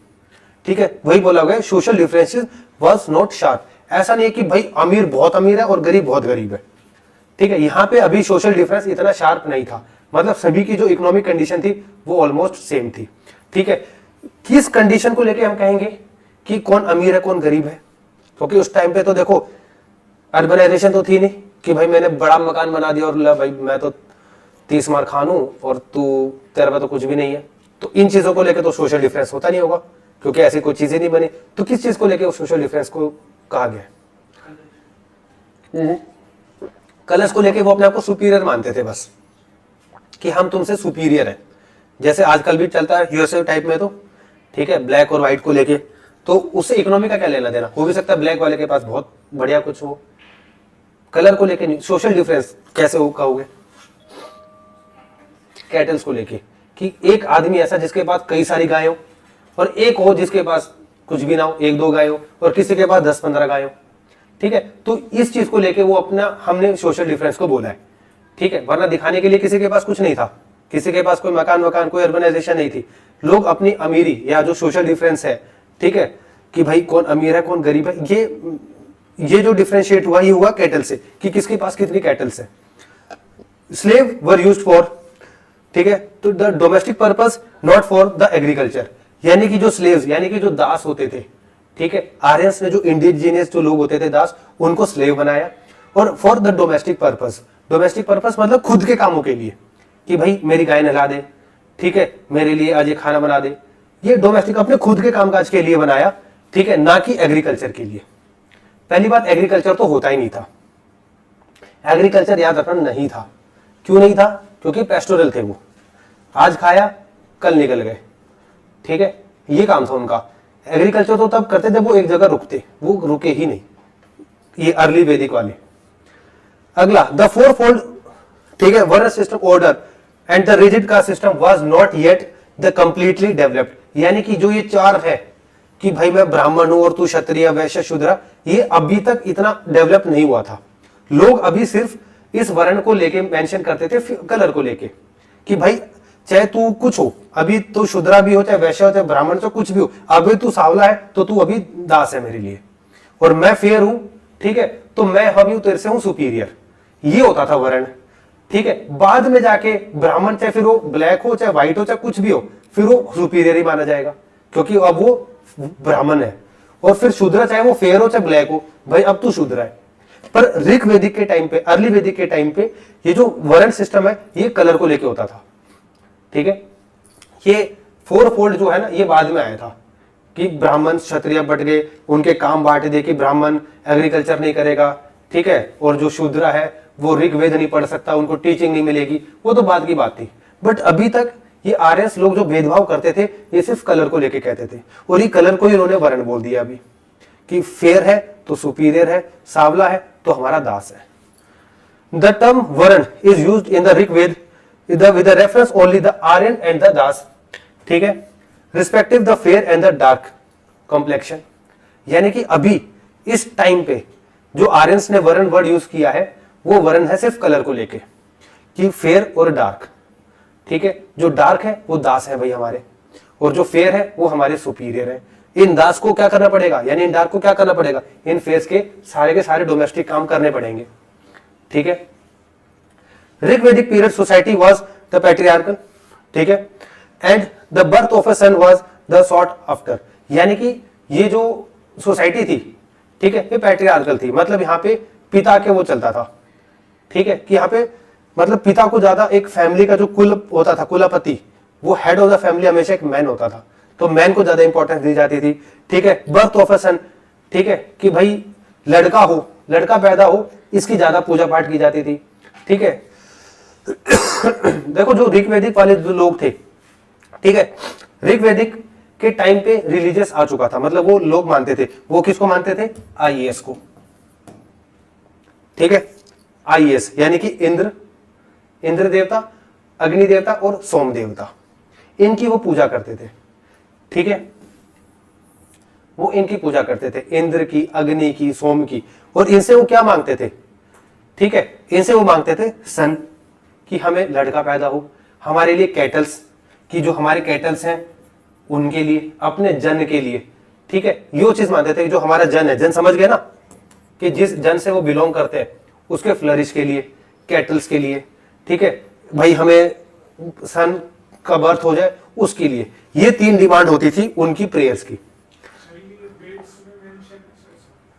ठीक है, वही बोला गया social differences was not sharp. ऐसा नहीं है कि भाई अमीर बहुत अमीर है और गरीब बहुत गरीब है, ठीक है, यहां पे अभी सोशल डिफरेंस इतना शार्प नहीं था, मतलब सभी की जो इकोनॉमिक कंडीशन थी वो ऑलमोस्ट सेम थी, ठीक है। किस कंडीशन को लेके हम कहेंगे कि कौन अमीर है कौन गरीब है, क्योंकि उस टाइम पे तो देखो अर्बनाइजेशन तो थी नहीं कि भाई मैंने बड़ा मकान बना दिया और ला भाई मैं तो 30 मार खान हूं और तू तेरे में तो कुछ भी नहीं है, तो इन चीजों को लेके तो सोशल डिफरेंस होता नहीं होगा, क्योंकि ऐसी कोई चीजें नहीं बनी, तो किस चीज को लेके सोशल डिफरेंस को कहा गया? कलर्स को लेके वो अपने आप को सुपीरियर मानते थे, बस कि हम तुमसे सुपीरियर है, जैसे आजकल भी चलता है यूएसए टाइप में, तो ठीक है, ब्लैक और व्हाइट को लेके, तो उससे इकोनॉमी का क्या लेना देना, हो भी सकता है ब्लैक वाले के पास बहुत बढ़िया कुछ हो, कलर को लेके नहीं। सोशल डिफरेंस कैसे हो कहोगे? कैटल्स को लेके, कि एक आदमी ऐसा जिसके पास कई सारी गायें हो और एक हो जिसके पास कुछ भी ना हो, 1-2 गाय हो, और किसी के पास 10-15 गाय हो, ठीक है, तो इस चीज को लेके वो हमने सोशल डिफरेंस को बोला है, ठीक है, वरना दिखाने के लिए किसी के पास कुछ नहीं था, किसी के पास कोई मकान कोई अर्बनाइजेशन नहीं थी, लोग अपनी अमीरी या जो सोशल डिफरेंस है, ठीक है, कि भाई कौन अमीर है कौन गरीब है, ये जो डिफरेंशिएट हुआ ये हुआ कैटल से, कि किसके पास कितनी कैटल्स है। स्लेव वर यूज्ड फॉर, ठीक है, तो the domestic purpose not for the agriculture, यानी कि जो स्लेव्स यानी कि जो दास होते थे, ठीक है, आर्यंस ने जो इंडिजिनियस जो लोग होते थे दास, उनको स्लेव बनाया, और for the domestic purpose, domestic purpose मतलब खुद के कामों के लिए, कि भाई मेरी गाय नहला दे, ठीक है, मेरे लिए आज ये खाना बना दे, ये डोमेस्टिक अपने खुद के कामकाज के लिए बनाया, ठीक है, ना कि एग्रीकल्चर के लिए। पहली बात, एग्रीकल्चर तो होता ही नहीं था, एग्रीकल्चर याद रखना नहीं था, क्यों नहीं था? क्योंकि पेस्टोरल थे वो, आज खाया कल निकल गए, ठीक है, ये काम था उनका। एग्रीकल्चर तो तब करते थे वो एक जगह रुकते, वो रुके ही नहीं, ये अर्ली वैदिक वाले। अगला, द फोर फोल्ड, ठीक है, वर्ण system order and the rigid caste system was not yet the completely developed, यानी कि जो ये 4 है कि भाई मैं ब्राह्मण हूं और तू क्षत्रिय वैश्य शूद्र, ये अभी तक इतना डेवलप नहीं हुआ था। लोग अभी सिर्फ इस वर्ण को लेके मेंशन करते थे, कलर को लेके, कि भाई चाहे तू कुछ हो, अभी तो शूद्रा भी हो, चाहे वैश्य हो, चाहे ब्राह्मण, चाहे कुछ भी हो, अभी तू सावला है तो तू अभी दास है मेरे लिए, और मैं फेयर हूं, ठीक है, तो मैं अभी तेरे से हूं सुपीरियर, ये होता था वर्ण, ठीक है। बाद में जाके ब्राह्मण चाहे फिर वो ब्लैक हो चाहे व्हाइट हो चाहे कुछ भी हो, फिर वो सुपीरियर ही माना जाएगा, क्योंकि अब वो ब्राह्मण है, और फिर शूद्र चाहे वो फेयर हो चाहे ब्लैक हो, भाई अब तू शूद्र है। पर ऋग वैदिक के टाइम पे, अर्ली वैदिक के टाइम पे, ये जो वर्ण सिस्टम है ये कलर को लेके होता था, ठीक है। ये 4 फोल्ड जो है ना, ये बाद में आया था कि ब्राह्मण क्षत्रिय बट गए, उनके काम बांट दिए कि ब्राह्मण एग्रीकल्चर नहीं करेगा, ठीक है, और जो शूद्र है वो ऋग्वेद नहीं पढ़ सकता, उनको टीचिंग नहीं मिलेगी, वो तो बाद की बात थी। बट अभी तक ये आर्यस लोग जो भेदभाव करते थे ये सिर्फ कलर को लेके कहते थे, और ये कलर को ही इन्होंने वर्ण बोल दिया अभी, कि फेयर है तो सुपीरियर है, सावला है तो हमारा दास है। The term varna is used in the Rigveda with the reference only the Aryan and the Dasa, ठीक है, respective the fair and the dark complexion, यानी कि अभी इस टाइम पे जो आर्यंस ने वर्ण वर्ड यूज किया है वो वर्ण है सिर्फ कलर को लेके, कि फेयर और डार्क, ठीक है, जो डार्क है वो दास है भाई हमारे, और जो फेयर है वो हमारे सुपीरियर है। इन दास को क्या करना पड़ेगा, यानी इन डार्क को क्या करना पड़ेगा, इन फेस के सारे डोमेस्टिक काम करने पड़ेंगे, ठीक है। Rigvedic period society was the patriarchal, ठीक है, and the birth of a son was the sought after, यानी कि ये जो सोसाइटी थी, ठीक है, ये पैट्रियार्कल थी, मतलब यहाँ पे पिता के वो चलता था, ठीक है, कि यहाँ पे मतलब पिता को ज्यादा, एक फैमिली का जो कुल होता था, कुलपति, वो हेड ऑफ द फैमिली हमेशा एक मैन होता था, तो मैन को ज्यादा इंपॉर्टेंस दी जाती थी, ठीक है। बर्थ ऑफ अ सन, ठीक है, कि भाई लड़का हो, लड़का पैदा हो, इसकी ज्यादा पूजा पाठ की जाती थी, ठीक है। देखो जो ऋग्वैदिक वाले जो लोग थे, ठीक है, ऋग्वैदिक के टाइम पे रिलीजियस आ चुका था, मतलब वो लोग मानते थे, वो किसको मानते थे? आईएएस को, ठीक है, आईएएस यानी कि इंद्र देवता, अग्नि देवता और सोम देवता, इनकी वो पूजा करते थे, ठीक है, वो इनकी पूजा करते थे, इंद्र की, अग्नि की, सोम की, और इनसे वो क्या मांगते थे? ठीक है, इनसे वो मांगते थे सन, कि हमें लड़का पैदा हो, हमारे लिए कैटल्स, कि जो हमारे कैटल्स हैं उनके लिए, अपने जन के लिए, ठीक है, यो चीज मानते थे कि जो हमारा जन है, जन समझ गए ना, कि जिस जन से वो बिलोंग करते हैं उसके फ्लरिश के लिए, कैटल्स के लिए, ठीक है, भाई हमें सन का बर्थ हो जाए उसके लिए, ये 3 डिमांड होती थी उनकी प्रेयर्स की।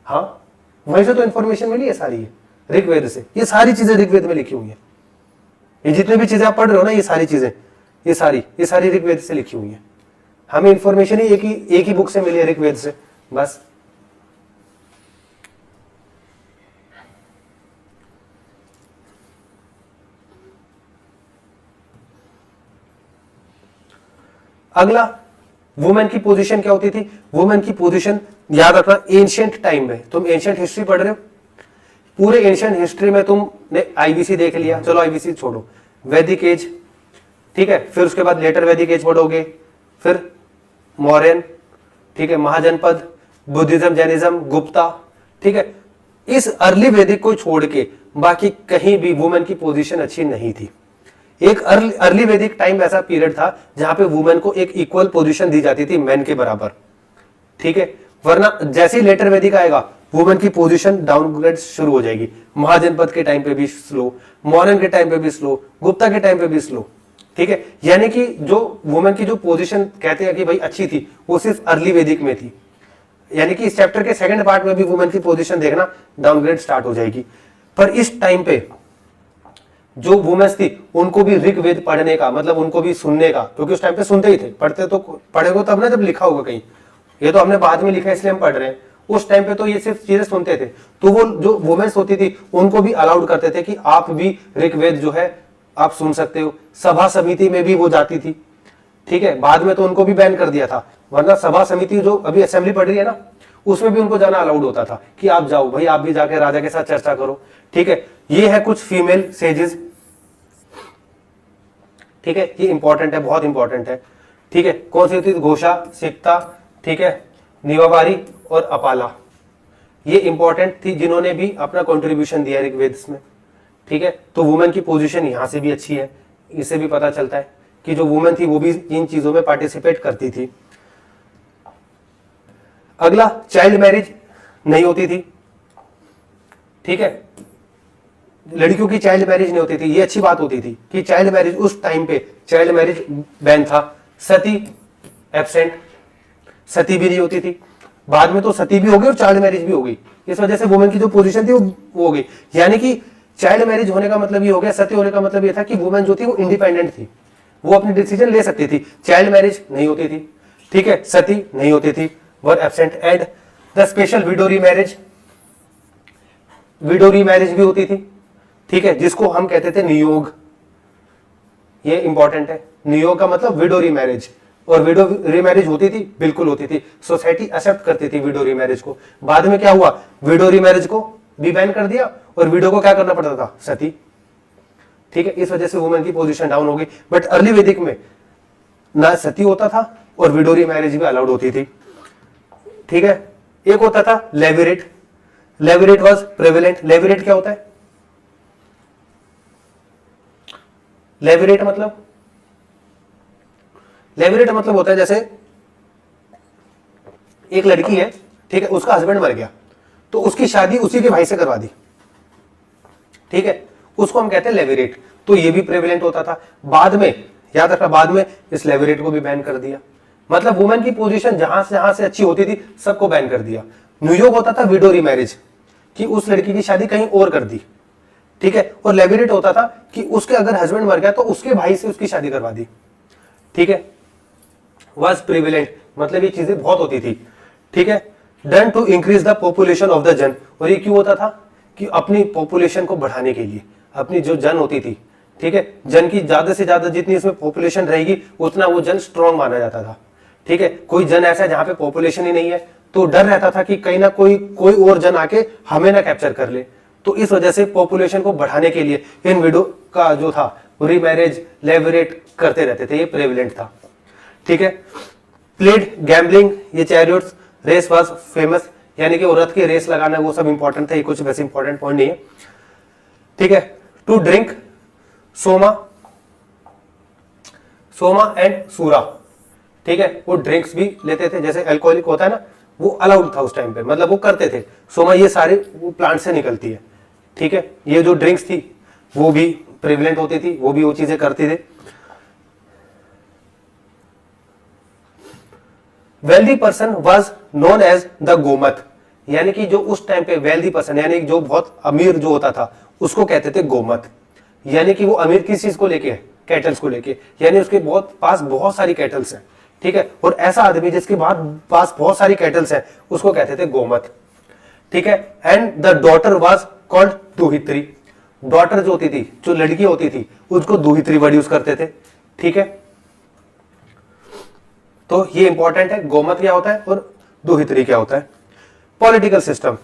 हाँ, वहीं से तो इंफॉर्मेशन मिली है सारी, ऋग्वेद से, ये सारी चीजें ऋग्वेद में लिखी हुई है, ये जितने भी चीजें आप पढ़ रहे हो ना, ये सारी चीजें, ये सारी ऋग्वेद से लिखी हुई है। हमें इंफॉर्मेशन ही एक ही बुक से मिली है, ऋग्वेद से, बस। अगला, वुमेन की पोजीशन क्या होती थी? वुमेन की पोजीशन याद रखना, एंशिएंट टाइम में, तुम एंशिएंट हिस्ट्री पढ़ रहे हो, पूरे एंशिएंट हिस्ट्री में तुमने आईबीसी देख लिया, चलो आईबीसी छोड़ो, वैदिक एज, ठीक है, फिर उसके बाद लेटर वैदिक एज पढ़ोगे, फिर मौर्यन, ठीक है, महाजनपद, बुद्धिज्म, जैनिज्म, गुप्ता, ठीक है, इस अर्ली वैदिक को छोड़ के बाकी कहीं भी वुमेन की पोजीशन अच्छी नहीं थी। एक अर्ली वैदिक टाइम ऐसा पीरियड था जहां पे वुमेन को एक इक्वल पोजीशन दी जाती थी मैन के बराबर, ठीक है, वरना जैसे ही लेटर वैदिक आएगा वुमेन की पोजीशन डाउनग्रेड शुरू हो जाएगी। महाजनपद के टाइम पे भी स्लो, मौर्यन के टाइम पे भी स्लो, गुप्ता के टाइम पे भी स्लो, ठीक है, यानी कि जो वुमेन की जो पोजीशन कहते हैं कि भाई अच्छी थी, वो सिर्फ अर्ली वैदिक में थी, यानी कि इस चैप्टर के सेकंड पार्ट में भी वुमेन की पोजीशन देखना डाउनग्रेड स्टार्ट हो जाएगी। पर इस टाइम पे जो वुमेन्स थी उनको भी ऋग्वेद पढ़ने का, मतलब उनको भी सुनने का, क्योंकि उस टाइम पे सुनते ही थे, पढ़ेगो तब ना जब लिखा होगा कहीं, ये तो हमने बाद में लिखा है इसलिए हम पढ़ रहे हैं, उस टाइम पे तो ये सिर्फ चीजें सुनते थे। तो वो जो वुमेन्स होती थी उनको भी अलाउड करते थे कि आप भी ऋग्वेद जो है आप सुन सकते हो, सभा समिति में भी वो जाती थी, ठीक है, बाद में तो उनको भी बैन कर दिया था, वरना सभा समिति जो अभी असेंबली पढ़ रही है ना, उसमें भी उनको जाना अलाउड होता था कि आप जाओ भाई, आप भी जाके राजा के साथ चर्चा करो, ठीक है। ये है कुछ फीमेल सेजेस, ठीक है, ये इंपॉर्टेंट है, बहुत इंपॉर्टेंट है, ठीक है। कौन सी होती थी? घोषा, सिक्ता, ठीक है, निवाबारी और अपाला, ये इंपॉर्टेंट थी जिन्होंने भी अपना कंट्रीब्यूशन दिया ऋग्वेद में, ठीक है। तो वुमेन की पोजीशन यहां से भी अच्छी है, इससे भी पता चलता है कि जो वुमेन थी वो भी इन चीजों में पार्टिसिपेट करती थी। अगला, चाइल्ड मैरिज नहीं होती थी, ठीक है, लड़कियों की चाइल्ड मैरिज नहीं होती थी, ये अच्छी बात होती थी कि चाइल्ड मैरिज, उस टाइम पे चाइल्ड मैरिज बैन था। सती एब्सेंट, सती भी नहीं होती थी, बाद में तो सती भी हो गई और चाइल्ड मैरिज भी हो गई, इस वजह से वुमेन की जो पोजीशन थी वो हो गई। यानी कि चाइल्ड मैरिज होने का मतलब ये हो गया, सती होने का मतलब ये था कि वुमेन जो थी वो इंडिपेंडेंट थी, वो अपनी डिसीजन ले सकती थी। चाइल्ड मैरिज नहीं होती थी, ठीक है, सती नहीं होती थी, were absent. And the special widow remarriage, widow remarriage भी होती थी, ठीक है, जिसको हम कहते थे नियोग, ये इंपॉर्टेंट है। नियोग का मतलब विडोरी मैरिज, और विडोरी मैरिज होती थी, बिल्कुल होती थी, सोसाइटी एक्सेप्ट करती थी विडोरी मैरिज को। बाद में क्या हुआ, विडोरी मैरिज को भी बैन कर दिया और विडो को क्या करना पड़ता था, सती, ठीक है। इस वजह से वुमेन की पोजीशन डाउन हो गई। बट अर्ली वैदिक में ना सती होता था और विडोरी मैरिज भी अलाउड होती थी, ठीक है। एक होता था levirate, levirate was prevalent. Levirate क्या होता है? लेविरेट मतलब होता है जैसे एक लड़की है, ठीक है, उसका हस्बैंड मर गया तो उसकी शादी उसी के भाई से करवा दी, ठीक है, उसको हम कहते हैं लेविरेट। तो ये भी प्रेवलेंट होता था। बाद में याद रखना, बाद में इस लेविरेट को भी बैन कर दिया, मतलब वुमेन की पोजीशन जहां से अच्छी होती थी सबको बैन कर दिया। न्यूयॉर्क होता था विडो रीमैरिज, कि उस लड़की की शादी कहीं और कर दी, ठीक है। और लेविरेट होता था कि उसके अगर हस्बैंड मर गया तो उसके भाई से उसकी शादी करवा दी, ठीक है। वॉज प्रिविलेंट, मतलब ये चीजें बहुत होती थी, ठीक है। Done to increase the population of the jana, और ये क्यों होता था कि अपनी पॉपुलेशन को बढ़ाने के लिए, अपनी जो जन होती थी, ठीक है, जन की ज्यादा से ज्यादा जितनी इसमें पॉपुलेशन रहेगी उतना वो जन स्ट्रॉन्ग माना जाता था, ठीक है। कोई जन ऐसा है जहां पे पॉपुलेशन ही नहीं है तो डर रहता था कि कहीं ना कोई और जन आके हमें ना कैप्चर कर ले, तो इस वजह से पॉपुलेशन को बढ़ाने के लिए इन विडो का जो था रीमैरिज लेवरेट करते रहते थे, ये प्रेवलेंट था, ठीक है। प्लेड गैम्बलिंग, ये चैरियट्स रेस वाज फेमस, यानी कि औरत की रेस लगाना वो सब इंपॉर्टेंट था, ये कुछ वैसे इंपॉर्टेंट पॉइंट नहीं है, ठीक है। टू ड्रिंक सोमा एंड सूरा, ठीक है, वो ड्रिंक्स भी लेते थे, जैसे अल्कोहलिक होता है ना, वो अलाउड था उस टाइम पे, मतलब वो करते थे। सोमा ये सारे वो प्लांट से निकलती है, ठीक है। ये जो ड्रिंक्स थी वो भी प्रेवलेंट होती थी, वो भी वो चीजें करते थे। Wealthy person was known as the gomat, यानी कि जो उस टाइम पे वेल्दी पर्सन यानी जो बहुत अमीर जो होता था उसको कहते थे गोमत, यानी कि वो अमीर किस चीज को लेके है, कैटल्स को लेके, यानी उसके पास बहुत सारी कैटल्स हैं, ठीक है। और ऐसा आदमी जिसके पास बहुत सारी कैटल्स हैं उसको कहते थे गोमत, ठीक है। And the daughter was called duhitri, daughter जो होती थी, जो लड़की होती थी उसको दुहित्री वर्ड यूज करते थे, ठीक है। तो ये इंपॉर्टेंट है, गोमत क्या होता है और दुहित्री क्या होता है। पॉलिटिकल सिस्टम,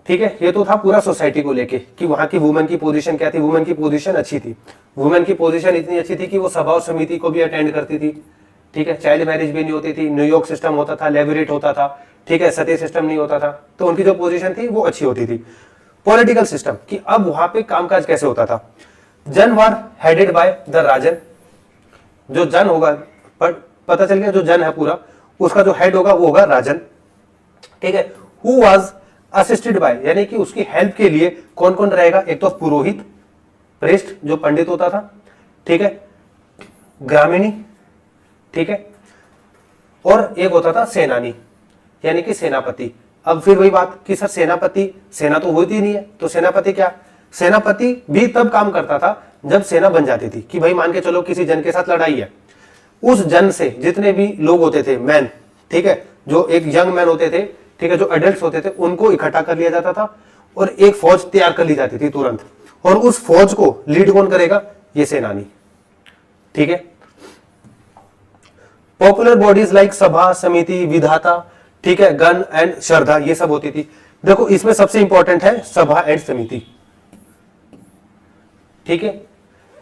ठीक है, ये तो था पूरा सोसाइटी को लेके कि वहां की वुमेन की पोजीशन क्या थी। वुमेन की पोजीशन अच्छी थी, वुमेन की पोजीशन इतनी अच्छी थी कि वो सभा और समिति को भी अटेंड करती थी, ठीक है। चाइल्ड मैरिज भी नहीं होती थी, न्यूयॉर्क सिस्टम होता था, लेवरेट होता था, ठीक है, सती सिस्टम नहीं होता था, तो उनकी जो पोजीशन थी वो अच्छी होती थी। पॉलिटिकल सिस्टम, कि अब वहां पे कामकाज कैसे होता था। जन वर हेडेड बाय द राजन, जो जन होगा, पर पता चल गया जो जन है पूरा उसका जो हेड होगा वो होगा राजन, ठीक है। हु वाज असिस्टेड बाय, यानी कि उसकी हेल्प के लिए कौन कौन रहेगा, एक तो पुरोहित, प्रेस्ट जो पंडित होता था, ठीक है, ग्रामीणी, ठीक है, और एक होता था सेनानी यानी कि सेनापति। अब फिर वही बात कि सर सेनापति, सेना तो होती नहीं है तो सेनापति क्या, सेनापति भी तब काम करता था जब सेना बन जाती थी, कि भाई मान के चलो किसी जन के साथ लड़ाई है, उस जन से जितने भी लोग होते थे मैन, ठीक है, जो एक यंग मैन होते थे, ठीक है, जो एडल्ट होते थे उनको इकट्ठा कर लिया जाता था और एक फौज तैयार कर ली जाती थी तुरंत, और उस फौज को लीड कौन करेगा, ये सेनानी, ठीक है। पॉपुलर बॉडीज लाइक सभा समिति विधाता, ठीक है, गण एंड श्रद्धा, ये सब होती थी। देखो इसमें सबसे इंपॉर्टेंट है सभा एंड समिति, ठीक है,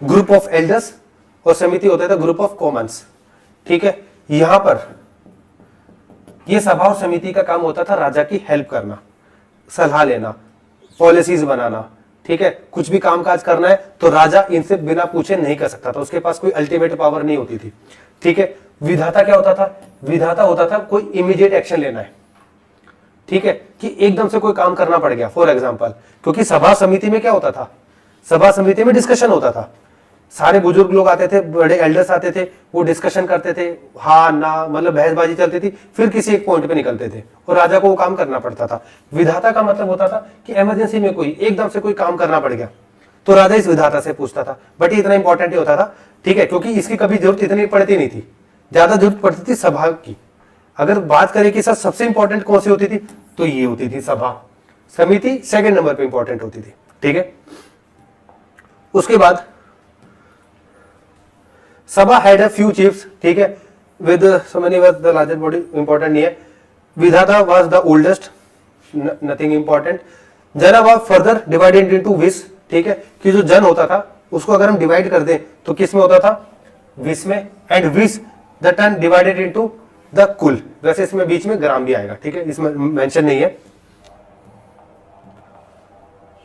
ग्रुप ऑफ एल्डर्स, और समिति होता था ग्रुप ऑफ कॉमन्स, ठीक है। यहां पर यह सभा और समिति का काम होता था राजा की हेल्प करना, सलाह लेना, पॉलिसीज बनाना, ठीक है, कुछ भी कामकाज करना है तो राजा इनसे बिना पूछे नहीं कर सकता था, उसके पास कोई अल्टीमेट पावर नहीं होती थी, ठीक है। विधाता क्या होता था, विधाता होता था कोई इमीडिएट एक्शन लेना है, ठीक है, कि एकदम से कोई काम करना पड़ गया फॉर एग्जांपल, क्योंकि सभा समिति में क्या होता था, सभा समिति में डिस्कशन होता था, सारे बुजुर्ग लोग आते थे, बड़े एल्डर्स आते थे, वो डिस्कशन करते थे, हाँ ना, मतलब बहसबाजी चलती थी, फिर किसी एक पॉइंट पे निकलते थे और राजा को वो काम करना पड़ता था। विधाता का मतलब होता था कि इमरजेंसी में कोई एकदम से कोई काम करना पड़ गया तो राजा इस विधाता से पूछता था, बट ये इतना इंपॉर्टेंट नहीं होता था, ठीक है, क्योंकि इसकी कभी जरूरत इतनी पड़ती नहीं थी, ज्यादा जरूरत पड़ती थी सभा की। अगर बात करें कि सर सबसे इंपॉर्टेंट कौन सी होती थी, तो ये होती थी सभा, समिति सेकंड नंबर पे इंपॉर्टेंट होती थी, ठीक है। उसके बाद सभा हैड अ फ्यू चीफ्स, ठीक है, with so many was the largest body, important नहीं है। विधाता was the oldest, nothing important. जना वाज फर्दर डिवाइडेड इनटू विस, ठीक है, कि जो जन होता था उसको अगर हम डिवाइड कर दें तो किस में होता था, विस में, एंड विस the turn divided into the कुल, वैसे इसमें बीच में ग्राम भी आएगा, ठीक है, इसमें मेंशन नहीं है।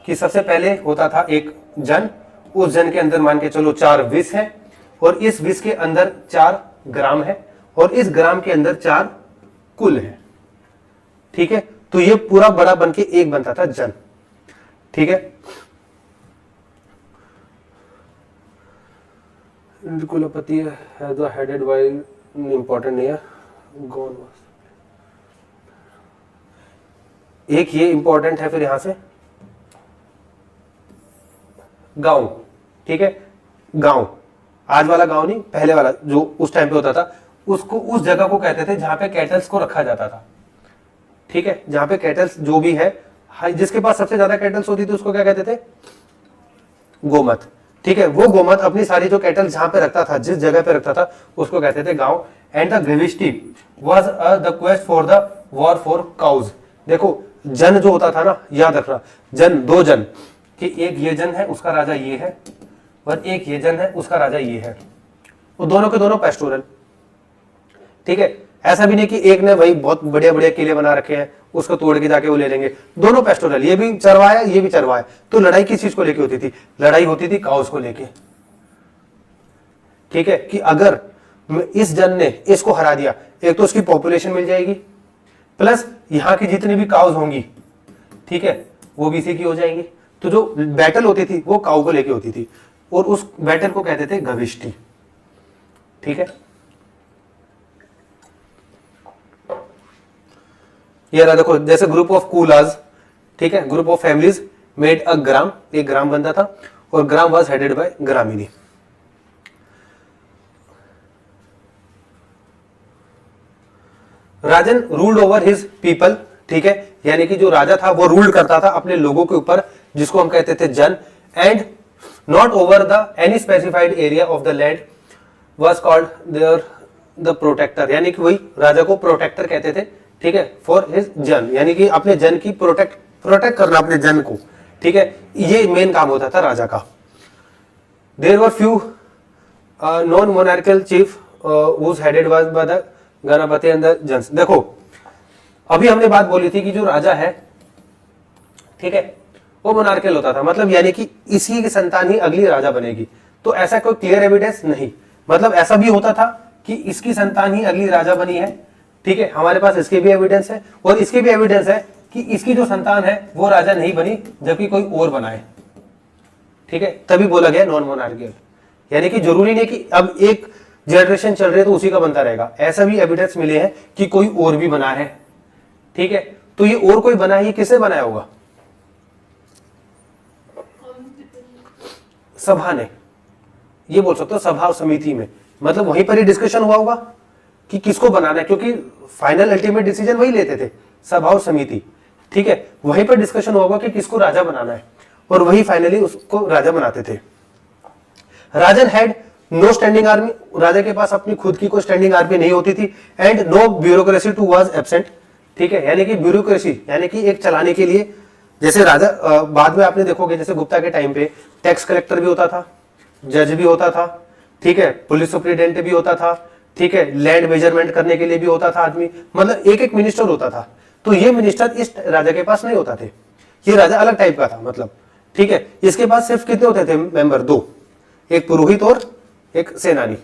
कि सबसे पहले होता था एक जन, उस जन के अंदर मान के चलो 4 विस है, और इस विस के अंदर 4 ग्राम है, और इस ग्राम के अंदर 4 कुल है, ठीक है। तो ये पूरा बड़ा बन के एक बनता था जन, ठीक है। कुलपति है द हेडेड बाय, इंपॉर्टेंट नहीं है, गॉन। एक ये इंपॉर्टेंट है, फिर यहां से गांव, ठीक है, गांव, आज वाला गांव नहीं, पहले वाला जो उस टाइम पे होता था, उसको उस जगह को कहते थे जहां पे कैटल्स को रखा जाता था, ठीक है, जहां पे कैटल्स जो भी है, जिसके पास सबसे ज्यादा कैटल्स होती थी उसको क्या कहते थे, गोमत, ठीक है, वो गोमत अपनी सारी जो कैटल जहां पे रखता था, जिस जगह पे रखता था, उसको कहते थे गांव। And the gavishti was the quest for the war for cows. देखो जन जो होता था ना, याद रखना, जन, दो जन, कि एक ये जन है उसका राजा ये है, और एक ये जन है उसका राजा ये है, वो दोनों के दोनों पेस्टोरल, ठीक है, ऐसा भी नहीं कि एक ने भाई बहुत बढ़िया बढ़िया किले बना रखे हैं उसको तोड़ के जाके वो ले लेंगे, दोनों पेस्टोरल, ये भी चरवाया ये भी चरवाया। तो लड़ाई किस चीज को लेके होती थी, लड़ाई होती थी काउस को लेके, ठीक है, कि अगर इस जन ने इसको हरा दिया, एक तो उसकी पॉपुलेशन मिल जाएगी, प्लस यहां की जितनी भी काउस होंगी, ठीक है, वो भी इसी की हो जाएंगी। तो जो बैटल होती थी वो काउ को लेके होती थी, और उस बैटल को कहते थे गविष्टि, ठीक है। ये रहा देखो, जैसे ग्रुप ऑफ कूलाज, ठीक है, group of families made a grama, एक ग्राम बनता था, और grama was headed by gramani. Rajan ruled over his people, ठीक है, यानी कि जो राजा था वो रूल्ड करता था अपने लोगों के ऊपर, जिसको हम कहते थे जन। And not over the any specified area of the land was called there the protector, यानी कि वही राजा को प्रोटेक्टर कहते थे, ठीक है, फॉर हिज जन, यानी कि अपने जन की प्रोटेक्ट करना अपने जन को, ठीक है, ये मेन काम होता था राजा का। There were few non monarchical chief whose headed was by the ganapati and the janas. देखो अभी हमने बात बोली थी कि जो राजा है, ठीक है, वो मोनार्कल होता था, मतलब यानी कि इसी की संतान ही अगली राजा बनेगी। तो ऐसा कोई क्लियर एविडेंस नहीं, मतलब ऐसा भी होता था कि इसकी संतान ही अगली राजा बनी है, ठीक है, हमारे पास इसके भी एविडेंस है, और इसके भी एविडेंस है कि इसकी जो संतान है वो राजा नहीं बनी जबकि कोई और बनाए, ठीक है, तभी बोला गया नॉन मोनार्कियल। यानी कि जरूरी नहीं कि अब एक जनरेशन चल रही है तो उसी का बनता रहेगा, ऐसा भी एविडेंस मिले हैं कि कोई और भी बना है, ठीक है। तो ये और कोई बना है, ये किसने बनाया होगा, सभा ने, ये बोल सकते हो सभा और समिति में, मतलब वहीं पर ही डिस्कशन हुआ होगा कि किसको बनाना है, क्योंकि फाइनल अल्टीमेट डिसीजन वही लेते थे, सभा और समिति, ठीक है, वहीं पर डिस्कशन हुआ होगा कि किसको राजा बनाना है, और वही फाइनली उसको राजा बनाते थे। राजन हैड नो स्टैंडिंग आर्मी, राजा के पास अपनी खुद की कोई स्टैंडिंग आर्मी नहीं होती थी। And no bureaucracy too was absent, ठीक है, यानी कि ब्यूरोक्रेसी यानी कि एक चलाने के लिए, जैसे राजा बाद में आपने देखोगे जैसे गुप्ता के टाइम पे टैक्स कलेक्टर भी होता था, जज भी होता था, ठीक है, पुलिस सुप्रिटेंडेंट भी होता था, ठीक है, लैंड मेजरमेंट करने के लिए भी होता था आदमी, मतलब एक एक मिनिस्टर होता था। तो ये मिनिस्टर इस राजा के पास नहीं होता थे, ये राजा अलग टाइप का था, मतलब, ठीक है। इसके पास सिर्फ कितने होते थे मेंबर, दो, एक पुरोहित और एक सेनानी।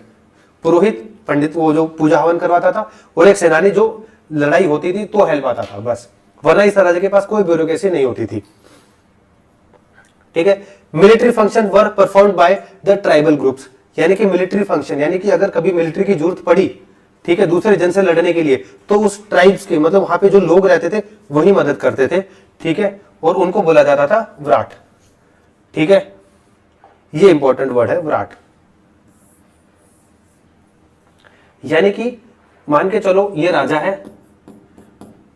पुरोहित पंडित वो जो पूजा हवन करवाता था, और एक सेनानी जो लड़ाई होती थी तो हेल्प आता था, बस, वरना इस राजा के पास कोई ब्यूरोक्रेसी नहीं होती थी, ठीक है। Military function were performed by the tribal groups, यानी कि मिलिट्री फंक्शन, यानी कि अगर कभी मिलिट्री की जरूरत पड़ी, ठीक है, दूसरे जन से लड़ने के लिए, तो उस ट्राइब्स के, मतलब वहां पे जो लोग रहते थे वही मदद करते थे, ठीक है, और उनको बोला जाता था विराट, ठीक है, ये इंपॉर्टेंट वर्ड है विराट। यानी कि मान के चलो ये राजा है,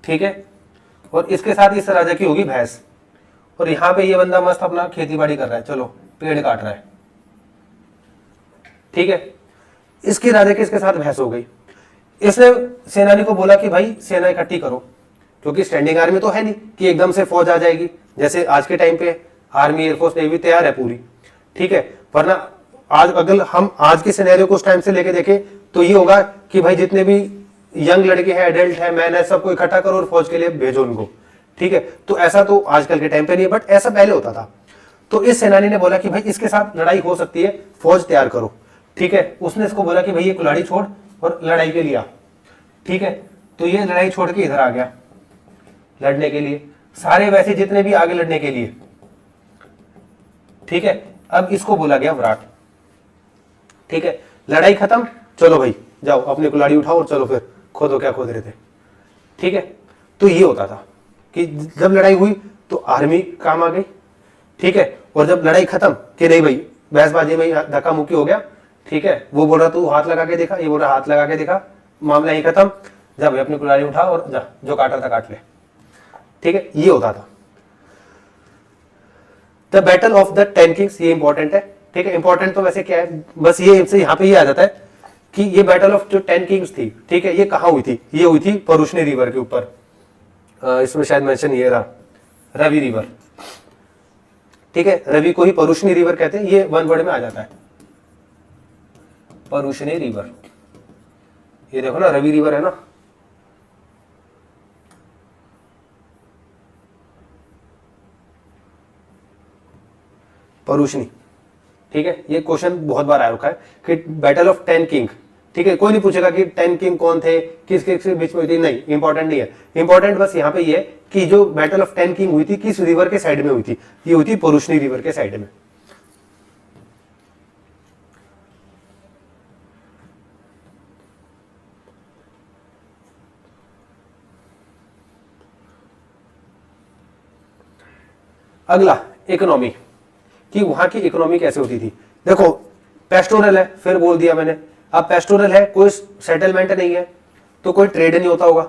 ठीक है, और इसके साथ इस राजा की होगी भैंस, और यहां पे ये बंदा मस्त अपना खेती बाड़ी कर रहा है, चलो पेड़ काट रहा है, ठीक है, इसकी राजा की इसके साथ भैंस हो गई। इसने सेनानी को बोला कि भाई सेना इकट्ठी करो, क्योंकि स्टैंडिंग आर्मी तो है नहीं कि एकदम से फौज आ जाएगी, जैसे आज के टाइम पे आर्मी एयरफोर्स नेवी तैयार है पूरी, ठीक है, वरना आज अगर हम आज के सिनेरियो को उस टाइम से लेके देखें तो ये होगा कि भाई जितने भी यंग लड़के हैं, एडल्ट है, मैन है, सबको इकट्ठा करो और फौज के लिए भेजो उनको, ठीक है। तो ऐसा तो आजकल के टाइम पे नहीं है, बट ऐसा पहले होता था। तो इस सेनानी ने बोला कि भाई इसके साथ लड़ाई हो सकती है, फौज तैयार करो, ठीक है। उसने इसको बोला कि भाई ये कुल्हाड़ी छोड़ और लड़ाई के लिए आ, ठीक है। तो ये लड़ाई छोड़ के इधर आ गया लड़ने के लिए, सारे वैसे जितने भी आगे लड़ने के लिए, ठीक है। अब इसको बोला गया विराट, ठीक है, लड़ाई खत्म, चलो भाई जाओ अपने कुल्हाड़ी उठाओ और चलो फिर खोदो क्या खोद रहे थे। ठीक है, तो ये होता था कि जब लड़ाई हुई तो आर्मी काम आ गई। ठीक है, और जब लड़ाई खत्म कि नहीं भाई बहसबाजी में धक्का मुक्की हो गया, ठीक है, वो बोल रहा तू हाथ लगा के देखा, ये बोल रहा हाथ लगा के देखा, मामला ही खत्म, जा भाई अपनी कुल्हाड़ी उठा और जा जो काटा था काट ले। ठीक है, ये होता था। The battle of the 10 Kings, ये इंपॉर्टेंट है। ठीक है, इंपॉर्टेंट तो वैसे क्या है, बस ये इनसे यहाँ पे ये आ जाता है कि ये बैटल ऑफ जो 10 किंग्स थी, ठीक है, ये कहाँ हुई थी, ये हुई थी परुष्णी रिवर के ऊपर। इसमें शायद मेंशन ये रहा, रवि रिवर। ठीक है, रवि को ही परुष्णी रिवर कहते हैं, ये वन वर्ड में आ जाता है परुष्णी रिवर। ये देखो ना रवि रिवर है ना, परुष्णी। ठीक है, ये क्वेश्चन बहुत बार आ रखा है कि बैटल ऑफ 10 किंग। ठीक है, कोई नहीं पूछेगा कि 10 किंग कौन थे, किस किस बीच में हुई थी, नहीं, इंपॉर्टेंट नहीं है। इंपॉर्टेंट बस यहाँ पे ये है कि जो बैटल ऑफ 10 किंग हुई थी किस रिवर के साइड में हुई थी, ये हुई थी परुष्णी रिवर के साइड में। अगला इकोनॉमी, कि वहां की इकोनॉमी कैसे होती थी। देखो पेस्टोरल है, फिर बोल दिया मैंने, अब पेस्टोरल है, कोई सेटलमेंट नहीं है तो कोई ट्रेड नहीं होता होगा।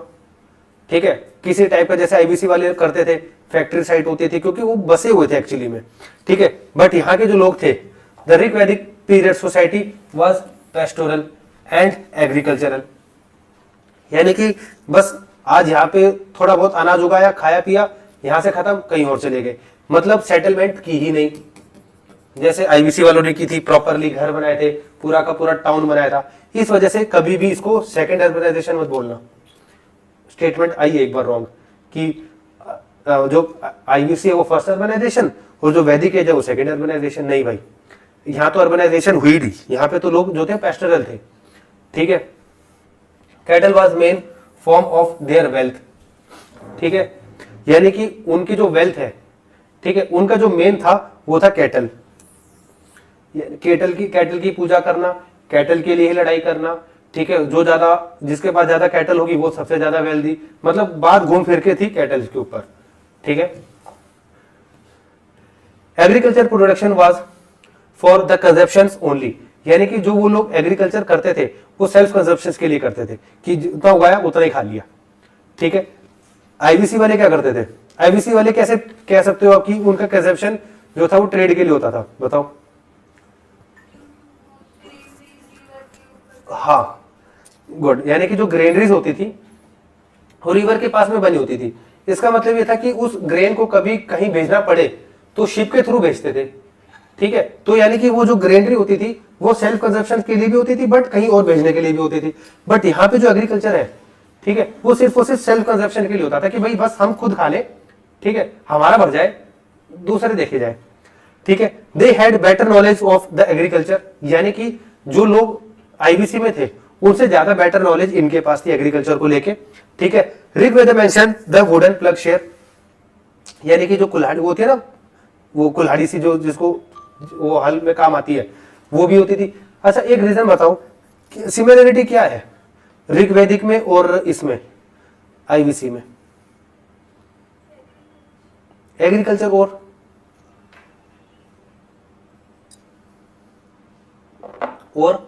ठीक है, किसी टाइप का जैसे आईबीसी वाले करते थे, फैक्ट्री साइट होती थी, क्योंकि वो बसे हुए थे एक्चुअली में। ठीक है, बट यहाँ के जो लोग थे, द ऋग वैदिक period society was pastoral and agricultural, यानी कि बस आज यहाँ पे थोड़ा बहुत अनाज उगाया, खाया पिया, यहां से खत्म, कहीं और चले गए, मतलब सेटलमेंट की ही नहीं। जैसे आईबीसी वालों ने की थी, प्रॉपरली घर बनाए थे, पूरा का पूरा टाउन बनाया था। इस वजह से कभी भी इसको सेकंड अर्बनाइजेशन मत बोलना, स्टेटमेंट आई एक बार रॉन्ग, कि जो आईबीसी है वो फर्स्ट अर्बनाइजेशन और जो वैदिक एज है वो सेकंड अर्बनाइजेशन। नहीं भाई, यहाँ तो अर्बनाइजेशन हुई थी, यहाँ पे तो लोग जो थे पेस्टोरल थे। ठीक है, cattle was main form of their wealth. ठीक है, यानी कि उनकी जो वेल्थ है, ठीक है, उनका जो मेन था वो था कैटल। कैटल की पूजा करना, कैटल के लिए ही लड़ाई करना। ठीक है, जो ज्यादा, जिसके पास ज्यादा कैटल होगी वो सबसे ज्यादा वेल्दी, मतलब बात घूम फिर के थी कैटल के ऊपर। ठीक है, agriculture production was for the consumption only, यानी कि जो वो लोग एग्रीकल्चर करते थे वो सेल्फ कंजप्शन के लिए करते थे, कि जितना उगाया उतना ही खा लिया। ठीक है, आईबीसी वाले क्या करते थे, आईबीसी वाले कैसे कह सकते हो आप कि उनका कंजप्शन जो था वो ट्रेड के लिए होता था, बताओ। हाँ गुड, यानी कि जो ग्रेनरीज होती थी वो रिवर के पास में बनी होती थी। इसका मतलब ये था कि उस ग्रेन को कभी कहीं भेजना पड़े तो शिप के थ्रू भेजते थे। ठीक है, तो यानी कि वो जो ग्रेनरी होती थी वो सेल्फ कंजप्शन के लिए भी होती थी, बट कहीं और भेजने के लिए भी होती थी। बट यहाँ पे जो एग्रीकल्चर है, ठीक है, वो सिर्फ और सिर्फ सेल्फ कंजप्शन के लिए होता था, कि भाई बस हम खुद खा ले, ठीक है, हमारा भर जाए, दूसरे देखे जाए। ठीक है, they had better knowledge of the agriculture, यानी कि जो लोग आईबीसी में थे उनसे ज्यादा बेटर नॉलेज इनके पास थी एग्रीकल्चर को लेके। ठीक है, Rigveda mention the wooden plough share, यानी कि जो कुल्हाड़ी होती है ना, वो कुल्हाड़ी सी जो जिसको वो हल में काम आती है, वो भी होती थी। अच्छा एक रीजन बताओ, सिमिलरिटी क्या है ऋग्वैदिक में और इसमें आईबीसी में, एग्रीकल्चर और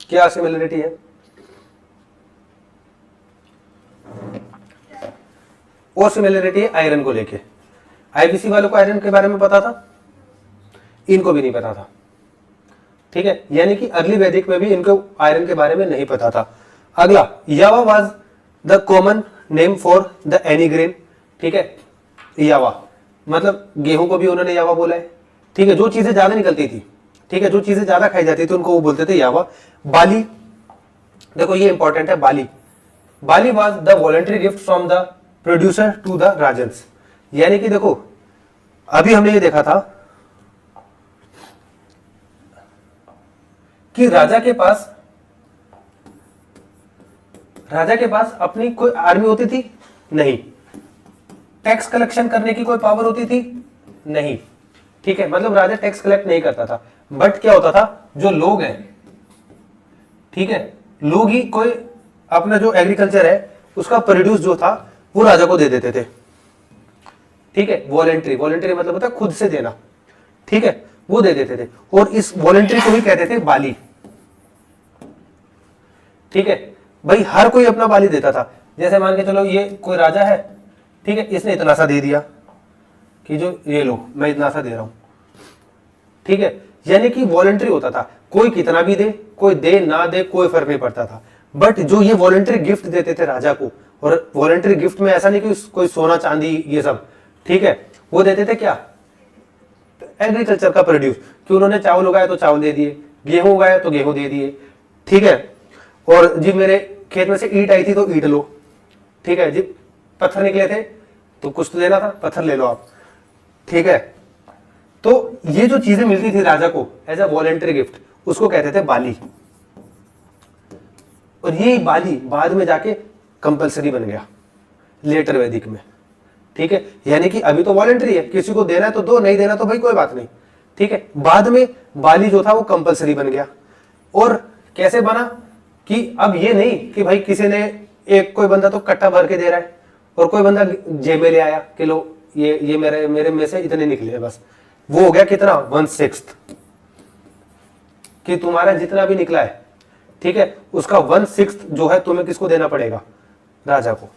क्या सिमिलरिटी है? और सिमिलरिटी है आयरन को लेके। आईबीसी वालों को आयरन के बारे में पता था, इनको भी नहीं पता था। ठीक है, यानी कि अगली वैदिक में भी इनको आयरन के बारे में नहीं पता था। अगला, यावा was the common name for the any grain. ठीक है, यावा मतलब गेहूं को भी उन्होंने यावा बोला है। ठीक है, जो चीजें ज्यादा निकलती थी, ठीक है, जो चीजें ज्यादा खाई जाती थी उनको वो बोलते थे यावा। बाली, देखो ये इंपॉर्टेंट है, bali, bali was the voluntary gift from the producer to the rajans, यानी कि देखो अभी हमने ये देखा था कि राजा के पास अपनी कोई आर्मी होती थी नहीं, टैक्स कलेक्शन करने की कोई पावर होती थी नहीं। ठीक है, मतलब राजा टैक्स कलेक्ट नहीं करता था, बट क्या होता था, जो लोग हैं ठीक है, लोग ही कोई अपना जो एग्रीकल्चर है उसका प्रोड्यूस जो था वो राजा को दे देते थे। ठीक है, वॉलेंट्री, वॉलेंट्री मतलब होता है खुद से देना। ठीक है, वो दे देते थे और इस वॉलेंट्री को ही कहते थे बाली। ठीक है भाई, हर कोई अपना बाली देता था। जैसे मान के चलो ये कोई राजा है, ठीक है, इसने इतना सा दे दिया कि जो ये लो मैं इतना सा दे रहा हूं। ठीक है, यानी कि वॉलेंट्री होता था, कोई कितना भी दे, कोई दे ना दे, कोई फर्क नहीं पड़ता था। बट जो ये वॉलेंट्री गिफ्ट देते थे राजा को, और वॉलेंट्री गिफ्ट में ऐसा नहीं कि कोई सोना चांदी ये सब, ठीक है, वो देते थे क्या, एग्रीकल्चर का प्रोड्यूस, कि उन्होंने चावल उगाया तो चावल दे दिए, गेहूं उगाया तो गेहूं दे दिए। ठीक है, और जी मेरे खेत में से ईंट आई थी तो ईंट लो। ठीक है जी, पत्थर निकले थे तो कुछ तो देना था, पत्थर ले लो आप। ठीक है, तो ये जो चीजें मिलती थी राजा को एज अ वॉलेंट्री गिफ्ट, उसको कहते थे बाली। और ये बाली बाद में जाके कंपलसरी बन गया लेटर वैदिक में। ठीक है, यानी कि अभी तो वॉलेंट्री है, किसी को देना है तो दो, नहीं देना तो भाई कोई बात नहीं। ठीक है, बाद में बाली जो था वो कंपलसरी बन गया। और कैसे बना कि अब ये नहीं कि भाई किसी ने, एक कोई बंदा तो कट्टा भर के दे रहा है और कोई बंदा जेब में ले आया कि लो ये मेरे में से इतने निकले हैं बस, वो हो गया कितना 1/6 कि तुम्हारा जितना भी निकला है, ठीक है, उसका 1/6 जो है तुम्हें किसको देना पड़ेगा, राजा को।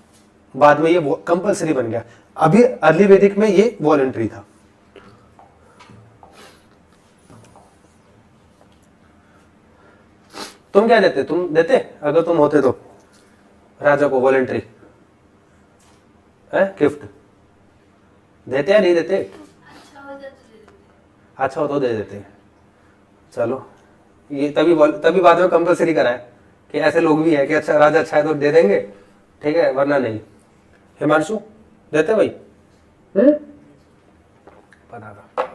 बाद में ये कंपलसरी बन गया, अभी अर्ली वैदिक में ये वॉलंटरी था। तुम क्या देते, तुम देते अगर तुम होते तो राजा को वॉलंटरी है गिफ्ट देते या नहीं देते? अच्छा हो तो दे देते। चलो ये तभी बाद में कंपलसरी करा है कि ऐसे लोग भी है कि अच्छा राजा अच्छा है तो दे देंगे, ठीक है, वरना नहीं। हिमांशु देते भाई? पता था।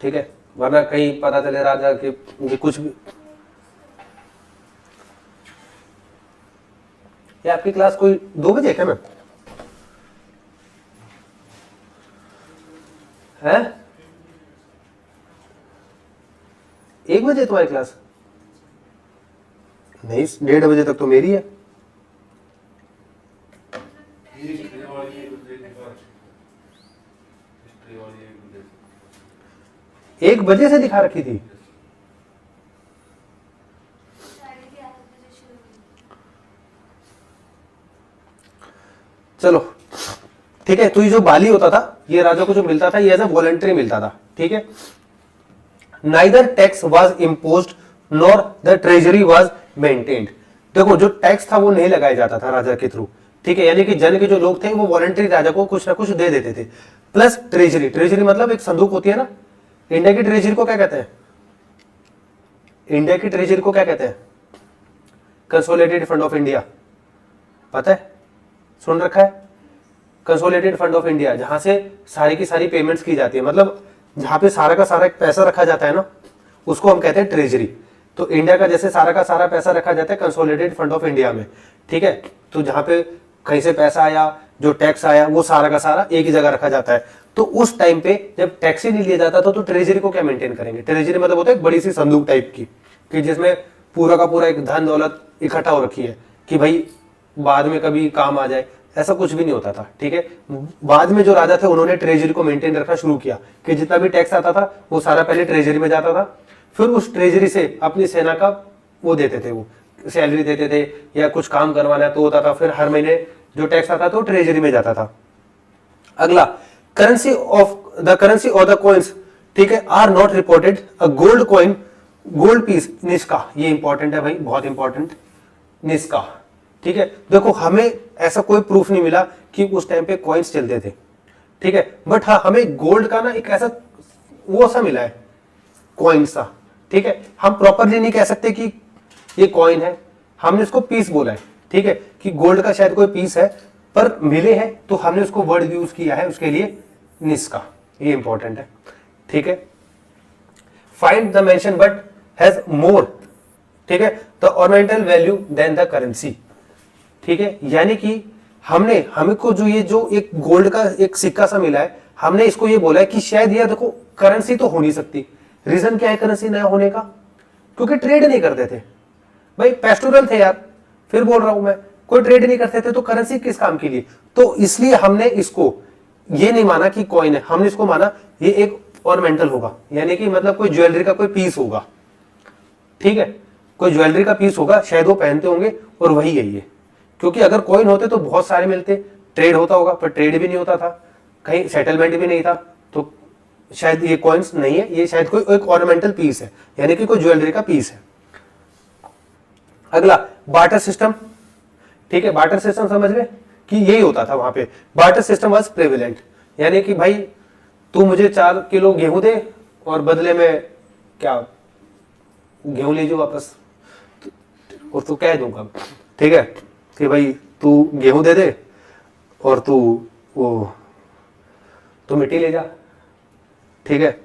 ठीक है, वरना कहीं पता चले राजा कि कुछ भी। ये आपकी क्लास कोई 2 बजे क्या मैम? है 1 बजे तुम्हारी क्लास? नहीं, 1:30 बजे तक तो मेरी है। एक बजे से दिखा रखी थी। चलो ठीक है, तो ये जो बाली होता था ये राजा को जो मिलता था ये एज अ वॉलंटरी मिलता था। ठीक है, neither tax was imposed nor the treasury was maintained. देखो जो टैक्स था वो नहीं लगाया जाता था राजा के थ्रू। ठीक है, यानी कि जन के जो लोग थे वो वॉलंटरी राजा को कुछ ना कुछ दे देते थे। प्लस ट्रेजरी, ट्रेजरी मतलब एक संदूक होती है ना, इंडिया की ट्रेजरी को क्या कहते हैं? इंडिया की ट्रेजरी को क्या कहते हैं? कंसोलिडेटेड फंड ऑफ इंडिया, पता है, सुन रखा है? कंसोलिडेटेड फंड ऑफ इंडिया, जहां से सारी की सारी पेमेंट्स की जाती है, मतलब जहां पे सारा का सारा एक पैसा रखा जाता है ना, उसको हम कहते हैं ट्रेजरी। तो इंडिया का जैसे सारा का सारा पैसा रखा जाता है कंसोलिडेटेड फंड ऑफ इंडिया में। ठीक है, तो जहां पे कहीं से पैसा आया, जो टैक्स आया, वो सारा का सारा एक ही जगह रखा जाता है। तो उस टाइम पे जब टैक्स ही नहीं लिया जाता था तो ट्रेजरी को क्या मेंटेन करेंगे? ट्रेजरी मतलब होता है एक बड़ी सी संदूक टाइप की, कि जिसमें पूरा का पूरा एक धन दौलत इकट्ठा हो रखी है कि भाई बाद में कभी काम आ जाए। ऐसा कुछ भी नहीं होता था। ठीक है, बाद में जो राजा थे उन्होंने ट्रेजरी को मेंटेन रखना शुरू किया कि जितना भी टैक्स आता था वो सारा पहले ट्रेजरी में जाता था, फिर उस ट्रेजरी से अपनी सेना का वो देते थे, वो सैलरी देते थे, या कुछ काम करवाना है तो होता था, फिर हर महीने जो टैक्स आता था वो ट्रेजरी में जाता था। अगला, करेंसी ऑफ द कॉइन्स, ठीक है, are not reported. A gold coin, gold piece, निष्का, ये इंपॉर्टेंट है भाई, बहुत इंपॉर्टेंट, निष्का। ठीक है, देखो हमें ऐसा कोई प्रूफ नहीं मिला कि उस टाइम पे कॉइन्स चलते थे। ठीक है, बट हाँ हमें गोल्ड का ना एक ऐसा वो सा मिला है, कॉइन सा। ठीक है, हम प्रॉपरली नहीं कह सकते कि ये कॉइन है, हमने इसको पीस बोला है। ठीक है, कि गोल्ड का शायद कोई पीस है, पर मिले हैं तो हमने उसको वर्ड यूज किया है उसके लिए निष्का, ये इंपॉर्टेंट है। ठीक है, find the mention but has more, ठीक है, the ornamental value than the currency. ठीक है, यानी कि हमको जो ये जो एक गोल्ड का एक सिक्का सा मिला है, हमने इसको ये बोला है कि शायद यार देखो करेंसी तो हो नहीं सकती, रीजन क्या है करेंसी नया होने का? क्योंकि ट्रेड नहीं करते थे भाई, पेस्टोरल थे यार, फिर बोल रहा हूं मैं, कोई ट्रेड नहीं करते थे तो करेंसी किस काम के लिए? तो इसलिए हमने इसको ये नहीं माना कि कॉइन है, हमने इसको माना ये एक ऑर्नामेंटल होगा, यानी कि मतलब कोई ज्वेलरी का कोई पीस होगा, ठीक है, कोई ज्वेलरी का पीस होगा, शायद वो पहनते होंगे और वही है ये। क्योंकि अगर कॉइन होते तो बहुत सारे मिलते, ट्रेड होता होगा, पर ट्रेड भी नहीं होता था, कहीं सेटलमेंट भी नहीं था, तो शायद ये कॉइन्स नहीं है, ये शायद कोई एक ऑर्नामेंटल पीस है, यानी कि कोई ज्वेलरी का पीस है। अगला बार्टर सिस्टम, ठीक है, बार्टर सिस्टम समझ गए कि यही होता था वहां पे। बार्टर सिस्टम वाज प्रेविलेंट, यानी कि भाई तू मुझे 4 किलो गेहूं दे और बदले में क्या गेहूं लीजिए वापस, और तू कह दूंगा, ठीक है, कि भाई तू गेहूं दे दे और तू मिट्टी ले जा, ठीक है।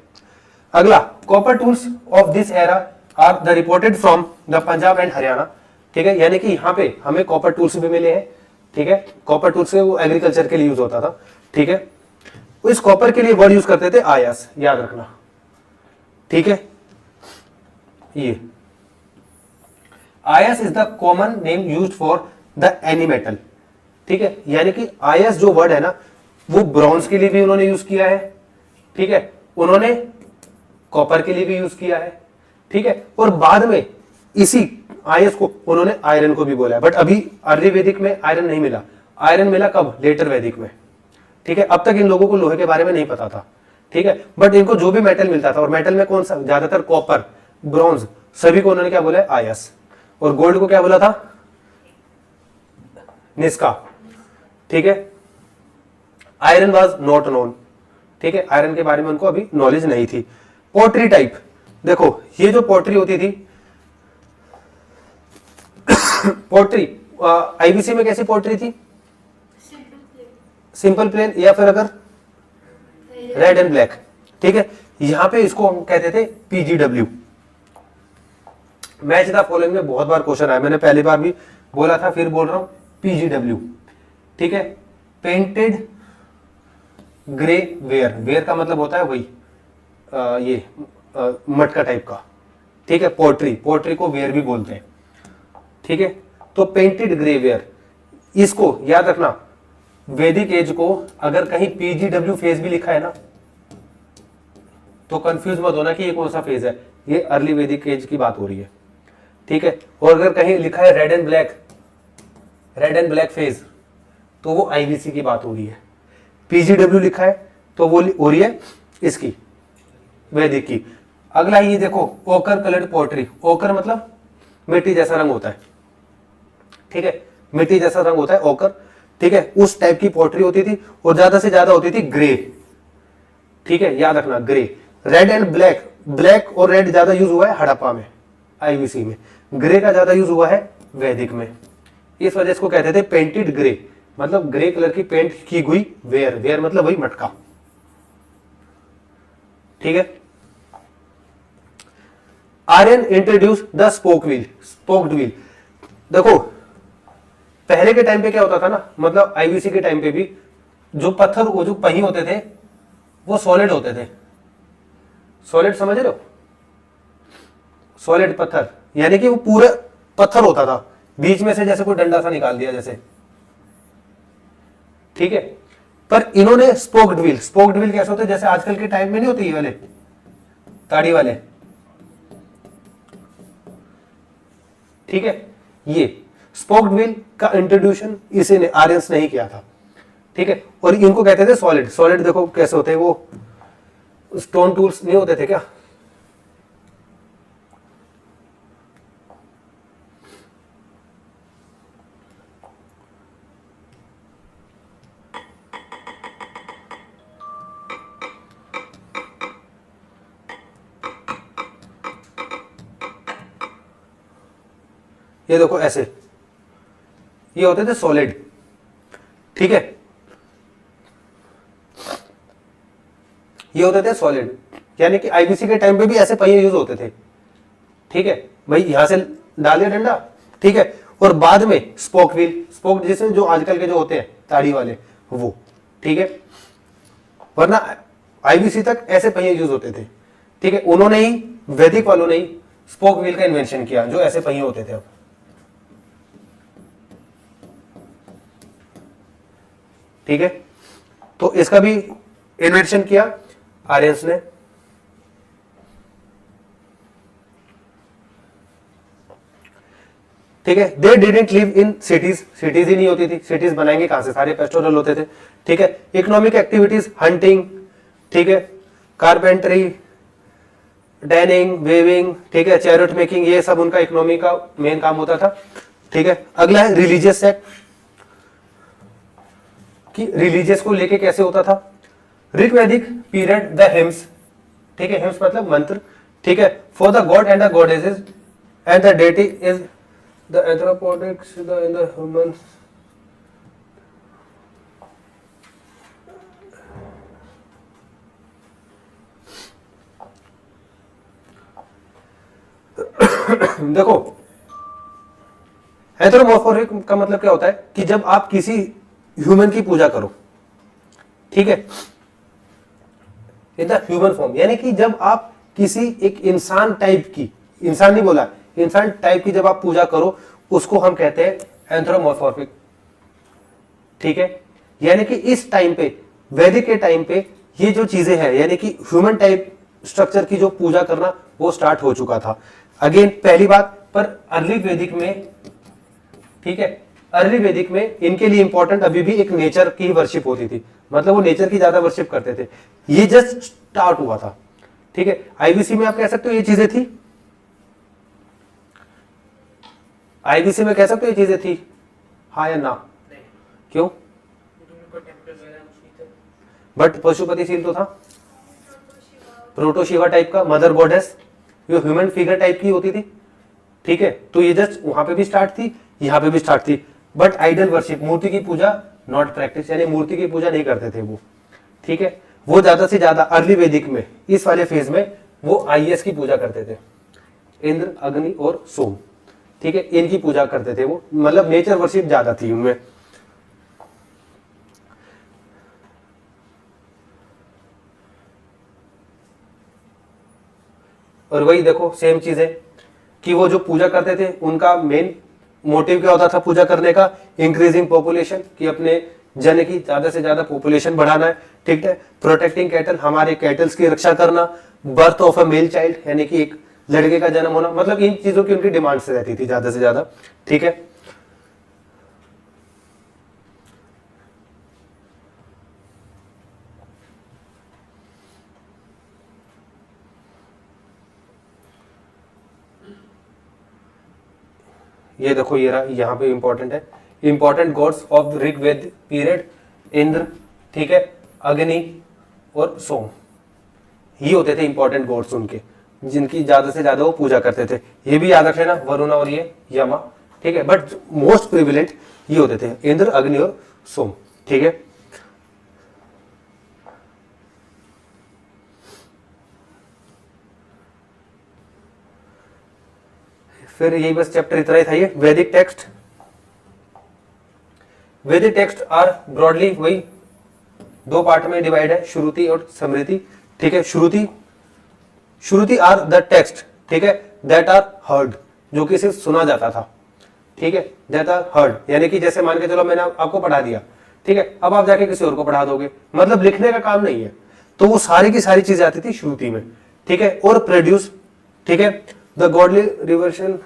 अगला copper tools of this era are the reported from the Punjab and Haryana, ठीक है, यानी कि यहाँ पे हमें कॉपर टूल्स भी मिले हैं, ठीक है। कॉपर टूल्स से वो एग्रीकल्चर के लिए यूज होता था, ठीक है। इस कॉपर के लिए वर्ड यूज करते थे आयस, याद रखना, ठीक है। ये आयस is the common name used for the any metal, ठीक है, यानी कि आयस जो वर्ड है ना वो ब्रॉन्ज के लिए भी उन्होंने यूज किया है, ठीक है, उन्होंने कॉपर के लिए भी यूज किया है, ठीक है, और बाद में इसी आयस को उन्होंने आयरन को भी बोला है। बट अभी अर्ली वैदिक में आयरन नहीं मिला, आयरन मिला कब? लेटर वैदिक में, ठीक है। अब तक इन लोगों को लोहे के बारे में नहीं पता था, ठीक है, बट इनको जो भी मेटल मिलता था, और मेटल में कौन सा? ज्यादातर कॉपर, ब्रॉन्ज, सभी को उन्होंने क्या बोला है? आयस। और गोल्ड को क्या बोला था? निस्का, ठीक है। आयरन वाज नॉट नोन, ठीक है, आयरन के बारे में उनको अभी नॉलेज नहीं थी। पोट्री टाइप, देखो ये जो पोट्री होती थी, पोट्री आईबीसी में कैसी पोट्री थी? सिंपल प्लेन, या फिर अगर रेड एंड ब्लैक, ठीक है। यहां पे इसको हम कहते थे पीजीडब्ल्यू। मैच द फॉलोइंग में बहुत बार क्वेश्चन आया, मैंने पहली बार भी बोला था, फिर बोल रहा हूं, पीजीडब्ल्यू, ठीक है। पेंटेड ग्रे वेयर, वेयर का मतलब होता है वही ये मटका टाइप का, ठीक है। पोट्री, पोट्री को वेयर भी बोलते हैं, ठीक है। तो पेंटेड ग्रे वेयर, इसको याद रखना, वैदिक एज को अगर कहीं पीजीडब्ल्यू फेज भी लिखा है ना तो कंफ्यूज मत होना कि ये कौन सा फेज है, ये अर्ली वैदिक एज की बात हो रही है, ठीक है। और अगर कहीं लिखा है red and black, red and black phase, तो वो आईवीसी की बात हो रही है। पीजीडब्ल्यू लिखा है तो वो हो रही है इसकी, वैदिक की। अगला ये देखो, ओकर कलर्ड पोट्री, ओकर मतलब मिट्टी जैसा रंग होता है, ठीक है, मिट्टी जैसा रंग होता है ओकर, ठीक है। उस टाइप की पोट्री होती थी, और ज्यादा से ज्यादा होती थी ग्रे, ठीक है, याद रखना grey. Red and black, black और रेड ज्यादा यूज हुआ है हड़प्पा में, आईवीसी में, ग्रे का ज्यादा यूज हुआ है वैदिक में। इस वजह से इसको कहते थे पेंटेड ग्रे, मतलब ग्रे कलर की पेंट की हुई वेयर, वेयर मतलब वही मटका, ठीक है। Aryan introduce the spoke wheel, spoked wheel. देखो पहले के टाइम पे क्या होता था ना, मतलब आईवीसी के टाइम पे भी जो पत्थर, वो जो पहिए होते थे वो सॉलिड होते थे, सॉलिड समझ रहे हो, सॉलिड पत्थर, यानी कि वो पूरा पत्थर होता था, बीच में से जैसे कोई डंडा सा निकाल दिया जैसे, ठीक है। पर इन्होंने स्पोक्ड व्हील, स्पोक्ड व्हील कैसे होते हैं? जैसे आजकल के टाइम में नहीं होते ये वाले ताड़ी वाले, ठीक है। ये स्पोक्ड व्हील का इंट्रोड्यूशन इसी ने, आर्यंस ने ही किया था, ठीक है। और इनको कहते थे सॉलिड, सॉलिड देखो कैसे होते हैं, वो स्टोन टूल्स नहीं होते थे क्या, ये देखो ऐसे, ये होते थे सॉलिड, ठीक है, ये होते थे सॉलिड, यानी कि आईबीसी के टाइम पे भी ऐसे पहिए यूज होते थे, ठीक है। भाई यहां से डाल दिया डंडा, ठीक है, और बाद में स्पोक व्हील, स्पोक जिसमें जो आजकल के जो होते हैं ताड़ी वाले वो, ठीक है। वरना आईबीसी तक ऐसे पहिए यूज होते थे, ठीक है, उन्होंने ही, वैदिक वालों ने ही स्पोक व्हील का इन्वेंशन किया, जो ऐसे पहिए होते थे अब। ठीक है, तो इसका भी इन्वेंशन किया आर्यंस ने। ठीक है, they didn't live in cities, cities ही नहीं होती थी, सिटीज बनाएंगे कहां से, सारे पेस्टोरल होते थे। ठीक है, इकोनॉमिक एक्टिविटीज, हंटिंग, ठीक है, कारपेंटरी, डैनिंग, वेविंग, ठीक है, चैरिट मेकिंग, ये सब उनका इकोनॉमी का मेन काम होता था। ठीक है, अगला है रिलीजियस सेक्ट, कि रिलीजियस को लेके कैसे होता था। ऋग्वैदिक पीरियड, द हिम्स, ठीक है, हिम्स मतलब मंत्र, ठीक है, for the god and the goddesses and the deity is the anthropomorphics in the human. देखो, एंथ्रोमॉर्फोसिस का मतलब क्या होता है कि जब आप किसी ह्यूमन की पूजा करो, ठीक है, इन द ह्यूमन फॉर्म, यानी कि जब आप किसी एक इंसान टाइप की, इंसान नहीं बोला, इंसान टाइप की जब आप पूजा करो, उसको हम कहते हैं एंथ्रोमॉर्फोसिस। ठीक है, यानी कि इस टाइम पे, वैदिक के टाइम पे ये जो चीजें हैं, यानी कि ह्यूमन टाइप स्ट्रक्चर की जो पूजा करना वो स्टार्ट हो चुका था। अगेन पहली बात, पर अर्ली वैदिक में, ठीक है, अर्ली वैदिक में इनके लिए इंपॉर्टेंट अभी भी एक नेचर की वर्शिप होती थी, मतलब वो नेचर की ज्यादा वर्शिप करते थे। ये जस्ट स्टार्ट हुआ था। ठीक है, आईबीसी में आप कह सकते हो ये चीजें थी, आईबीसी में कह सकते हो ये चीजें थी, हाँ या ना? क्यों? बट पशुपतिशील तो था, प्रोटो शिवा टाइप का, मदर गॉडेस, ये ह्यूमन फिगर टाइप की होती थी। ठीक है, तो ये जस्ट वहां पे भी स्टार्ट थी, यहां पे भी स्टार्ट थी, बट आइडल वर्शिप, मूर्ति की पूजा नॉट प्रैक्टिस, यानी मूर्ति की पूजा नहीं करते थे वो। ठीक है, वो ज्यादा से ज्यादा अर्ली वैदिक में, इस वाले फेज में वो आईएस की पूजा करते थे, इंद्र, अग्नि और सोम। ठीक है, इनकी पूजा करते थे वो, मतलब नेचर वर्शिप ज्यादा थी उनमें। और वही देखो सेम चीज है कि वो जो पूजा करते थे उनका मेन मोटिव क्या होता था पूजा करने का, इंक्रीजिंग पॉपुलेशन, कि अपने जन की ज्यादा से ज्यादा पॉपुलेशन बढ़ाना है। ठीक है, प्रोटेक्टिंग कैटल, हमारे कैटल्स की रक्षा करना, birth of a male child, यानी कि एक लड़के का जन्म होना, मतलब इन चीजों की उनकी डिमांड से रहती थी ज्यादा से ज्यादा। ठीक है, ये देखो ये रहा, यहाँ पे इंपॉर्टेंट है, important gods of Rigveda period, Indra, ठीक है, अग्नि और सोम, ही होते थे इंपॉर्टेंट गॉड्स उनके, जिनकी ज्यादा से ज्यादा वो पूजा करते थे। ये भी याद रख लेना, वरुण और ये यमा। ठीक है, बट मोस्ट प्रिविलेंट ये होते थे, इंद्र, अग्नि और सोम। ठीक है, फिर यही बस चैप्टर इतना ही था ये वैदिक टेक्स्ट। वैदिक टेक्स्ट आर ब्रॉडली वही दो पार्ट में डिवाइड है, श्रुति और स्मृति। ठीक है, श्रुति आर द टेक्स्ट, ठीक है, दैट आर हर्ड, जो कि सिर्फ सुना जाता था। ठीक है, दैट आर हर्ड, यानी कि जैसे मान के चलो मैंने आपको पढ़ा दिया, ठीक है, अब आप जाके किसी और को पढ़ा दोगे, मतलब लिखने का काम नहीं है, तो वो सारी की सारी चीजें आती थी श्रुति में। ठीक है, और प्रोड्यूस, ठीक है, the godly reversion,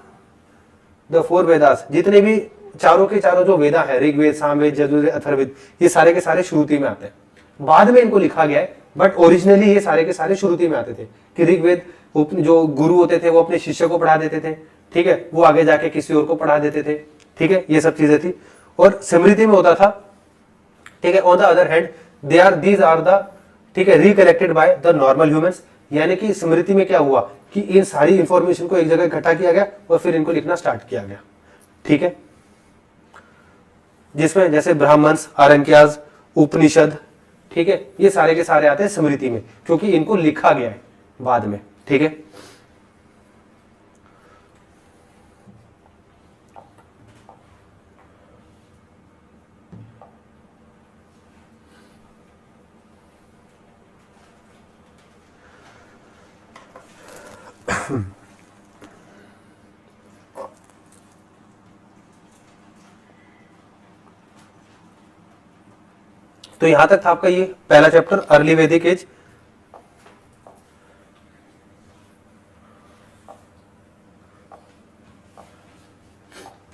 the four Vedas, जितने भी चारों के चारों जो वेदा है, ऋग्वेद, सामवेद, यजुर्वेद, अथर्ववेद, ये सारे के सारे श्रुति में आते हैं। बाद में इनको लिखा गया है, बट ओरिजिनली ये सारे के सारे श्रुति में आते थे। कि ऋग्वेद जो गुरु होते थे वो अपने शिष्य को पढ़ा देते थे, ठीक है, वो आगे जाके किसी और को पढ़ा देते थे। ठीक है, ये सब चीजें थी। और स्मृति में होता था, ठीक है, on the other hand these are the, ठीक है, recollected by the normal humans, यानी कि स्मृति में क्या हुआ कि इन सारी इंफॉर्मेशन को एक जगह इकट्ठा किया गया और फिर इनको लिखना स्टार्ट किया गया। ठीक है, जिसमें जैसे ब्राह्मण्स, आरण्यकास, उपनिषद, ठीक है, ये सारे के सारे आते हैं स्मृति में, क्योंकि इनको लिखा गया है बाद में। ठीक है, तो यहां तक था आपका ये पहला चैप्टर अर्ली वैदिक एज।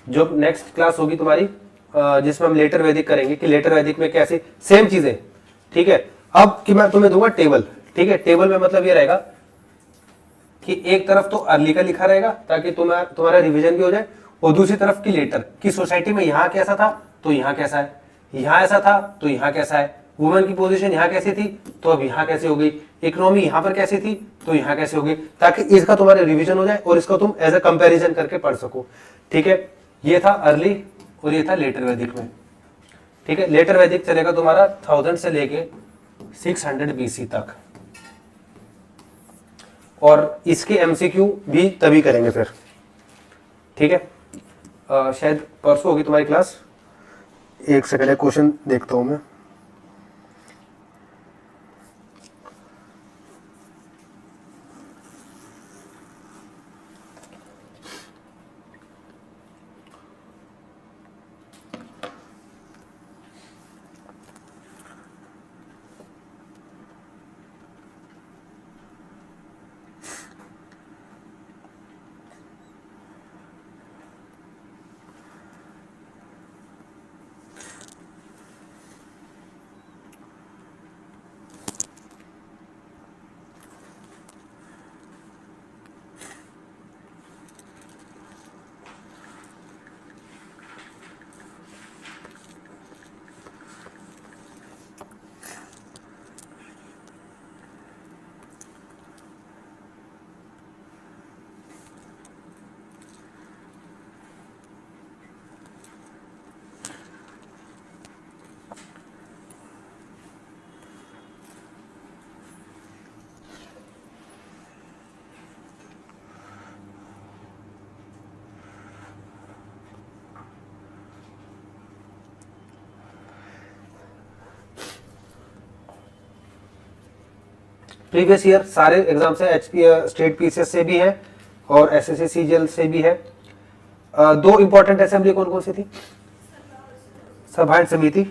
जो नेक्स्ट क्लास होगी तुम्हारी जिसमें हम लेटर वैदिक करेंगे कि लेटर वैदिक में कैसे सेम चीजें, ठीक है। अब कि मैं तुम्हें दूंगा टेबल, ठीक है। टेबल में मतलब ये रहेगा कि एक तरफ तो अर्ली का लिखा रहेगा ताकि तुम्हारा रिवीजन भी हो जाए, और दूसरी तरफ की लेटर की सोसाइटी में यहाँ कैसा था तो यहाँ कैसा है, यहाँ ऐसा था तो यहाँ कैसा है, वुमेन की पोजीशन यहाँ कैसी थी तो अब यहाँ कैसे हो गई, इकोनॉमी यहाँ पर कैसी थी तो यहाँ कैसे हो गई, ताकि इसका तुम्हारा रिवीजन हो जाए और इसको तुम एज अ कंपैरिजन करके पढ़ सको, ठीक है। ये था अर्ली और ये था लेटर वैदिक में, ठीक है। लेटर वैदिक चलेगा तुम्हारा 1000 से लेके 600 BC तक, और इसके एमसीक्यू भी तभी करेंगे फिर, ठीक है। शायद परसों होगी तुम्हारी क्लास। एक सेकंड क्वेश्चन देखता हूं मैं। प्रीवियस ईयर सारे एग्जाम से एचपी स्टेट पीसीएस से भी है और एसएससी सीजीएल से भी है। दो इंपॉर्टेंट असेंबली कौन कौन सी थी? सभा एंड समिति,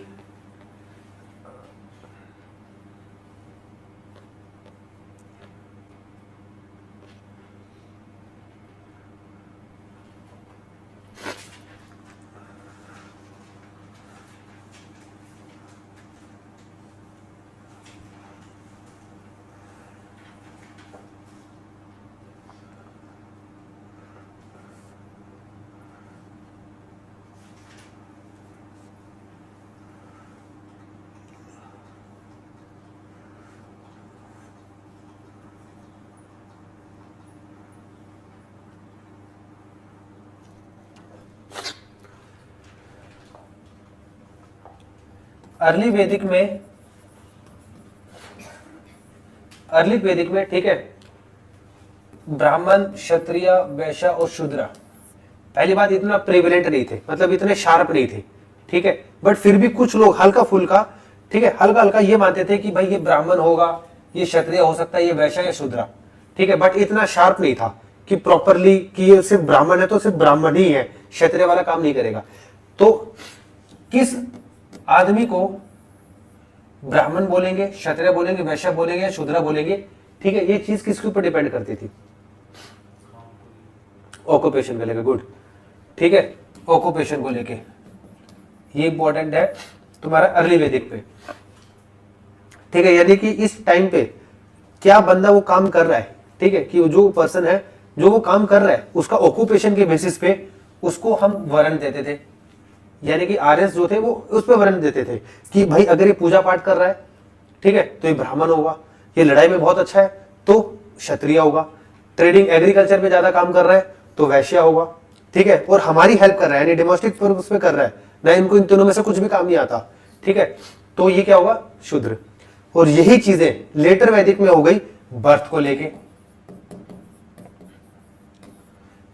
अर्ली वैदिक में ठीक है, ब्राह्मण, क्षत्रिय, वैश्य और शूद्र पहली बात इतना प्रेवलेंट नहीं थे, मतलब इतने शार्प नहीं थे, ठीक है। बट फिर भी कुछ लोग हल्का फुल्का, ठीक है, हल्का हल्का ये मानते थे कि भाई ये ब्राह्मण होगा, ये क्षत्रिय हो सकता है, ये वैश्य या शूद्र, ठीक है। बट इतना शार्प नहीं था कि प्रॉपरली कि ये सिर्फ ब्राह्मण है तो सिर्फ ब्राह्मण ही है, क्षत्रिय वाला काम नहीं करेगा। तो किस आदमी को ब्राह्मण बोलेंगे, क्षत्रिय बोलेंगे, वैश्य बोलेंगे, शूद्र बोलेंगे, ठीक है, ये चीज किसके ऊपर डिपेंड करती थी? ऑक्यूपेशन को लेकर, गुड, ठीक है, ऑक्यूपेशन को लेके ये इंपॉर्टेंट है तुम्हारा अर्ली वैदिक पे, ठीक है। यानी कि इस टाइम पे क्या बंदा वो काम कर रहा है, ठीक है, कि जो पर्सन है जो वो काम कर रहा है उसका ऑक्यूपेशन के बेसिस पे उसको हम वर्ण देते थे, यानी कि आर्यस जो थे वो उस पर वर्ण देते थे कि भाई अगर ये पूजा पाठ कर रहा है, ठीक है, तो ये ब्राह्मण होगा, ये लड़ाई में बहुत अच्छा है तो क्षत्रिय होगा, ट्रेडिंग एग्रीकल्चर में ज्यादा काम कर रहा है तो वैश्य होगा, ठीक है, और हमारी हेल्प कर रहा है यानी डोमेस्टिक पर्पस पे कर रहा है ना, इनको इन तीनों में से कुछ भी काम नहीं आता, ठीक है, तो ये क्या होगा? शूद्र। और यही चीजें लेटर वैदिक में हो गई बर्थ को लेके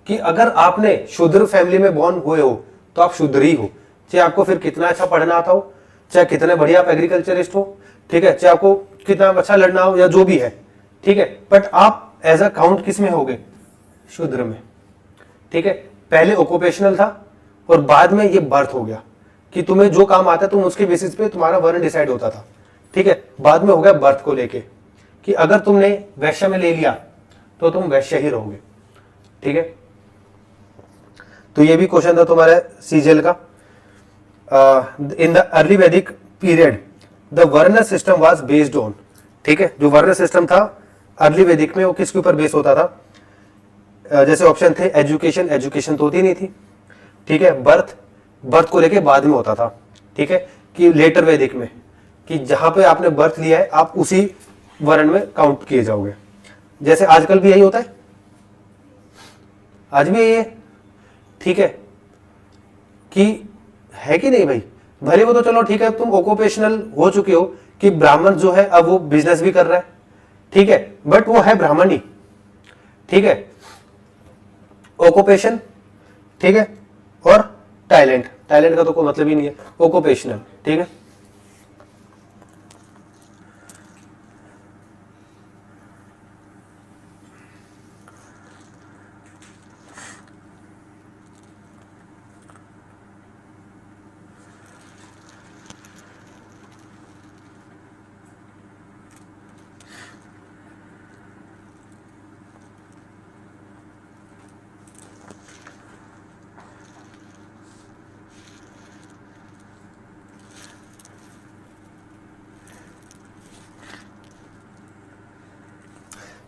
कि अगर आपने शूद्र फैमिली में बॉर्न हुए हो तो आप शूद्र ही हो, चाहे आपको फिर कितना अच्छा पढ़ना आता हो, चाहे कितने बढ़िया आप एग्रीकल्चरिस्ट हो, ठीक है, चाहे आपको कितना अच्छा लड़ना हो या जो भी है, ठीक है, बट आप एज अ काउंट किस में होगे? शूद्र में, ठीक है। पहले ऑक्यूपेशनल था और बाद में ये बर्थ हो गया कि तुम्हें जो काम आता है तुम उसके बेसिस पे तुम्हारा वर्ण डिसाइड होता था, ठीक है। बाद में हो गया बर्थ को लेके कि अगर तुमने वैश्य में ले लिया तो तुम वैश्य ही रहोगे, ठीक है। तो ये भी क्वेश्चन था तुम्हारा सीजीएल का। इन द अर्ली वैदिक पीरियड द वर्ण सिस्टम वाज बेस्ड ऑन, ठीक है। जो वर्ण सिस्टम था अर्ली वैदिक में वो किसके ऊपर बेस होता था? जैसे ऑप्शन थे एजुकेशन, एजुकेशन तो होती नहीं थी, ठीक है। बर्थ, बर्थ को लेके बाद में होता था, ठीक है। कि लेटर वैदिक में कि जहां पे आपने बर्थ लिया है आप उसी वर्ण में काउंट किए जाओगे। जैसे आजकल भी यही होता है, आज भी यही है, ठीक है। कि है कि नहीं भाई? भले वो तो चलो ठीक है, तुम ऑक्यूपेशनल हो चुके हो कि ब्राह्मण जो है अब वो बिजनेस भी कर रहा है, ठीक है, बट वो है ब्राह्मण ही, ठीक है। ऑक्यूपेशन, ठीक है, और टैलेंट, टैलेंट का तो कोई मतलब ही नहीं है, ऑक्यूपेशनल, ठीक है।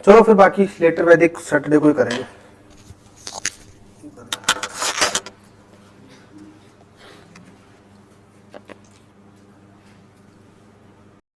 चलो फिर बाकी लेटर वैदिक सैटरडे को ही करेंगे।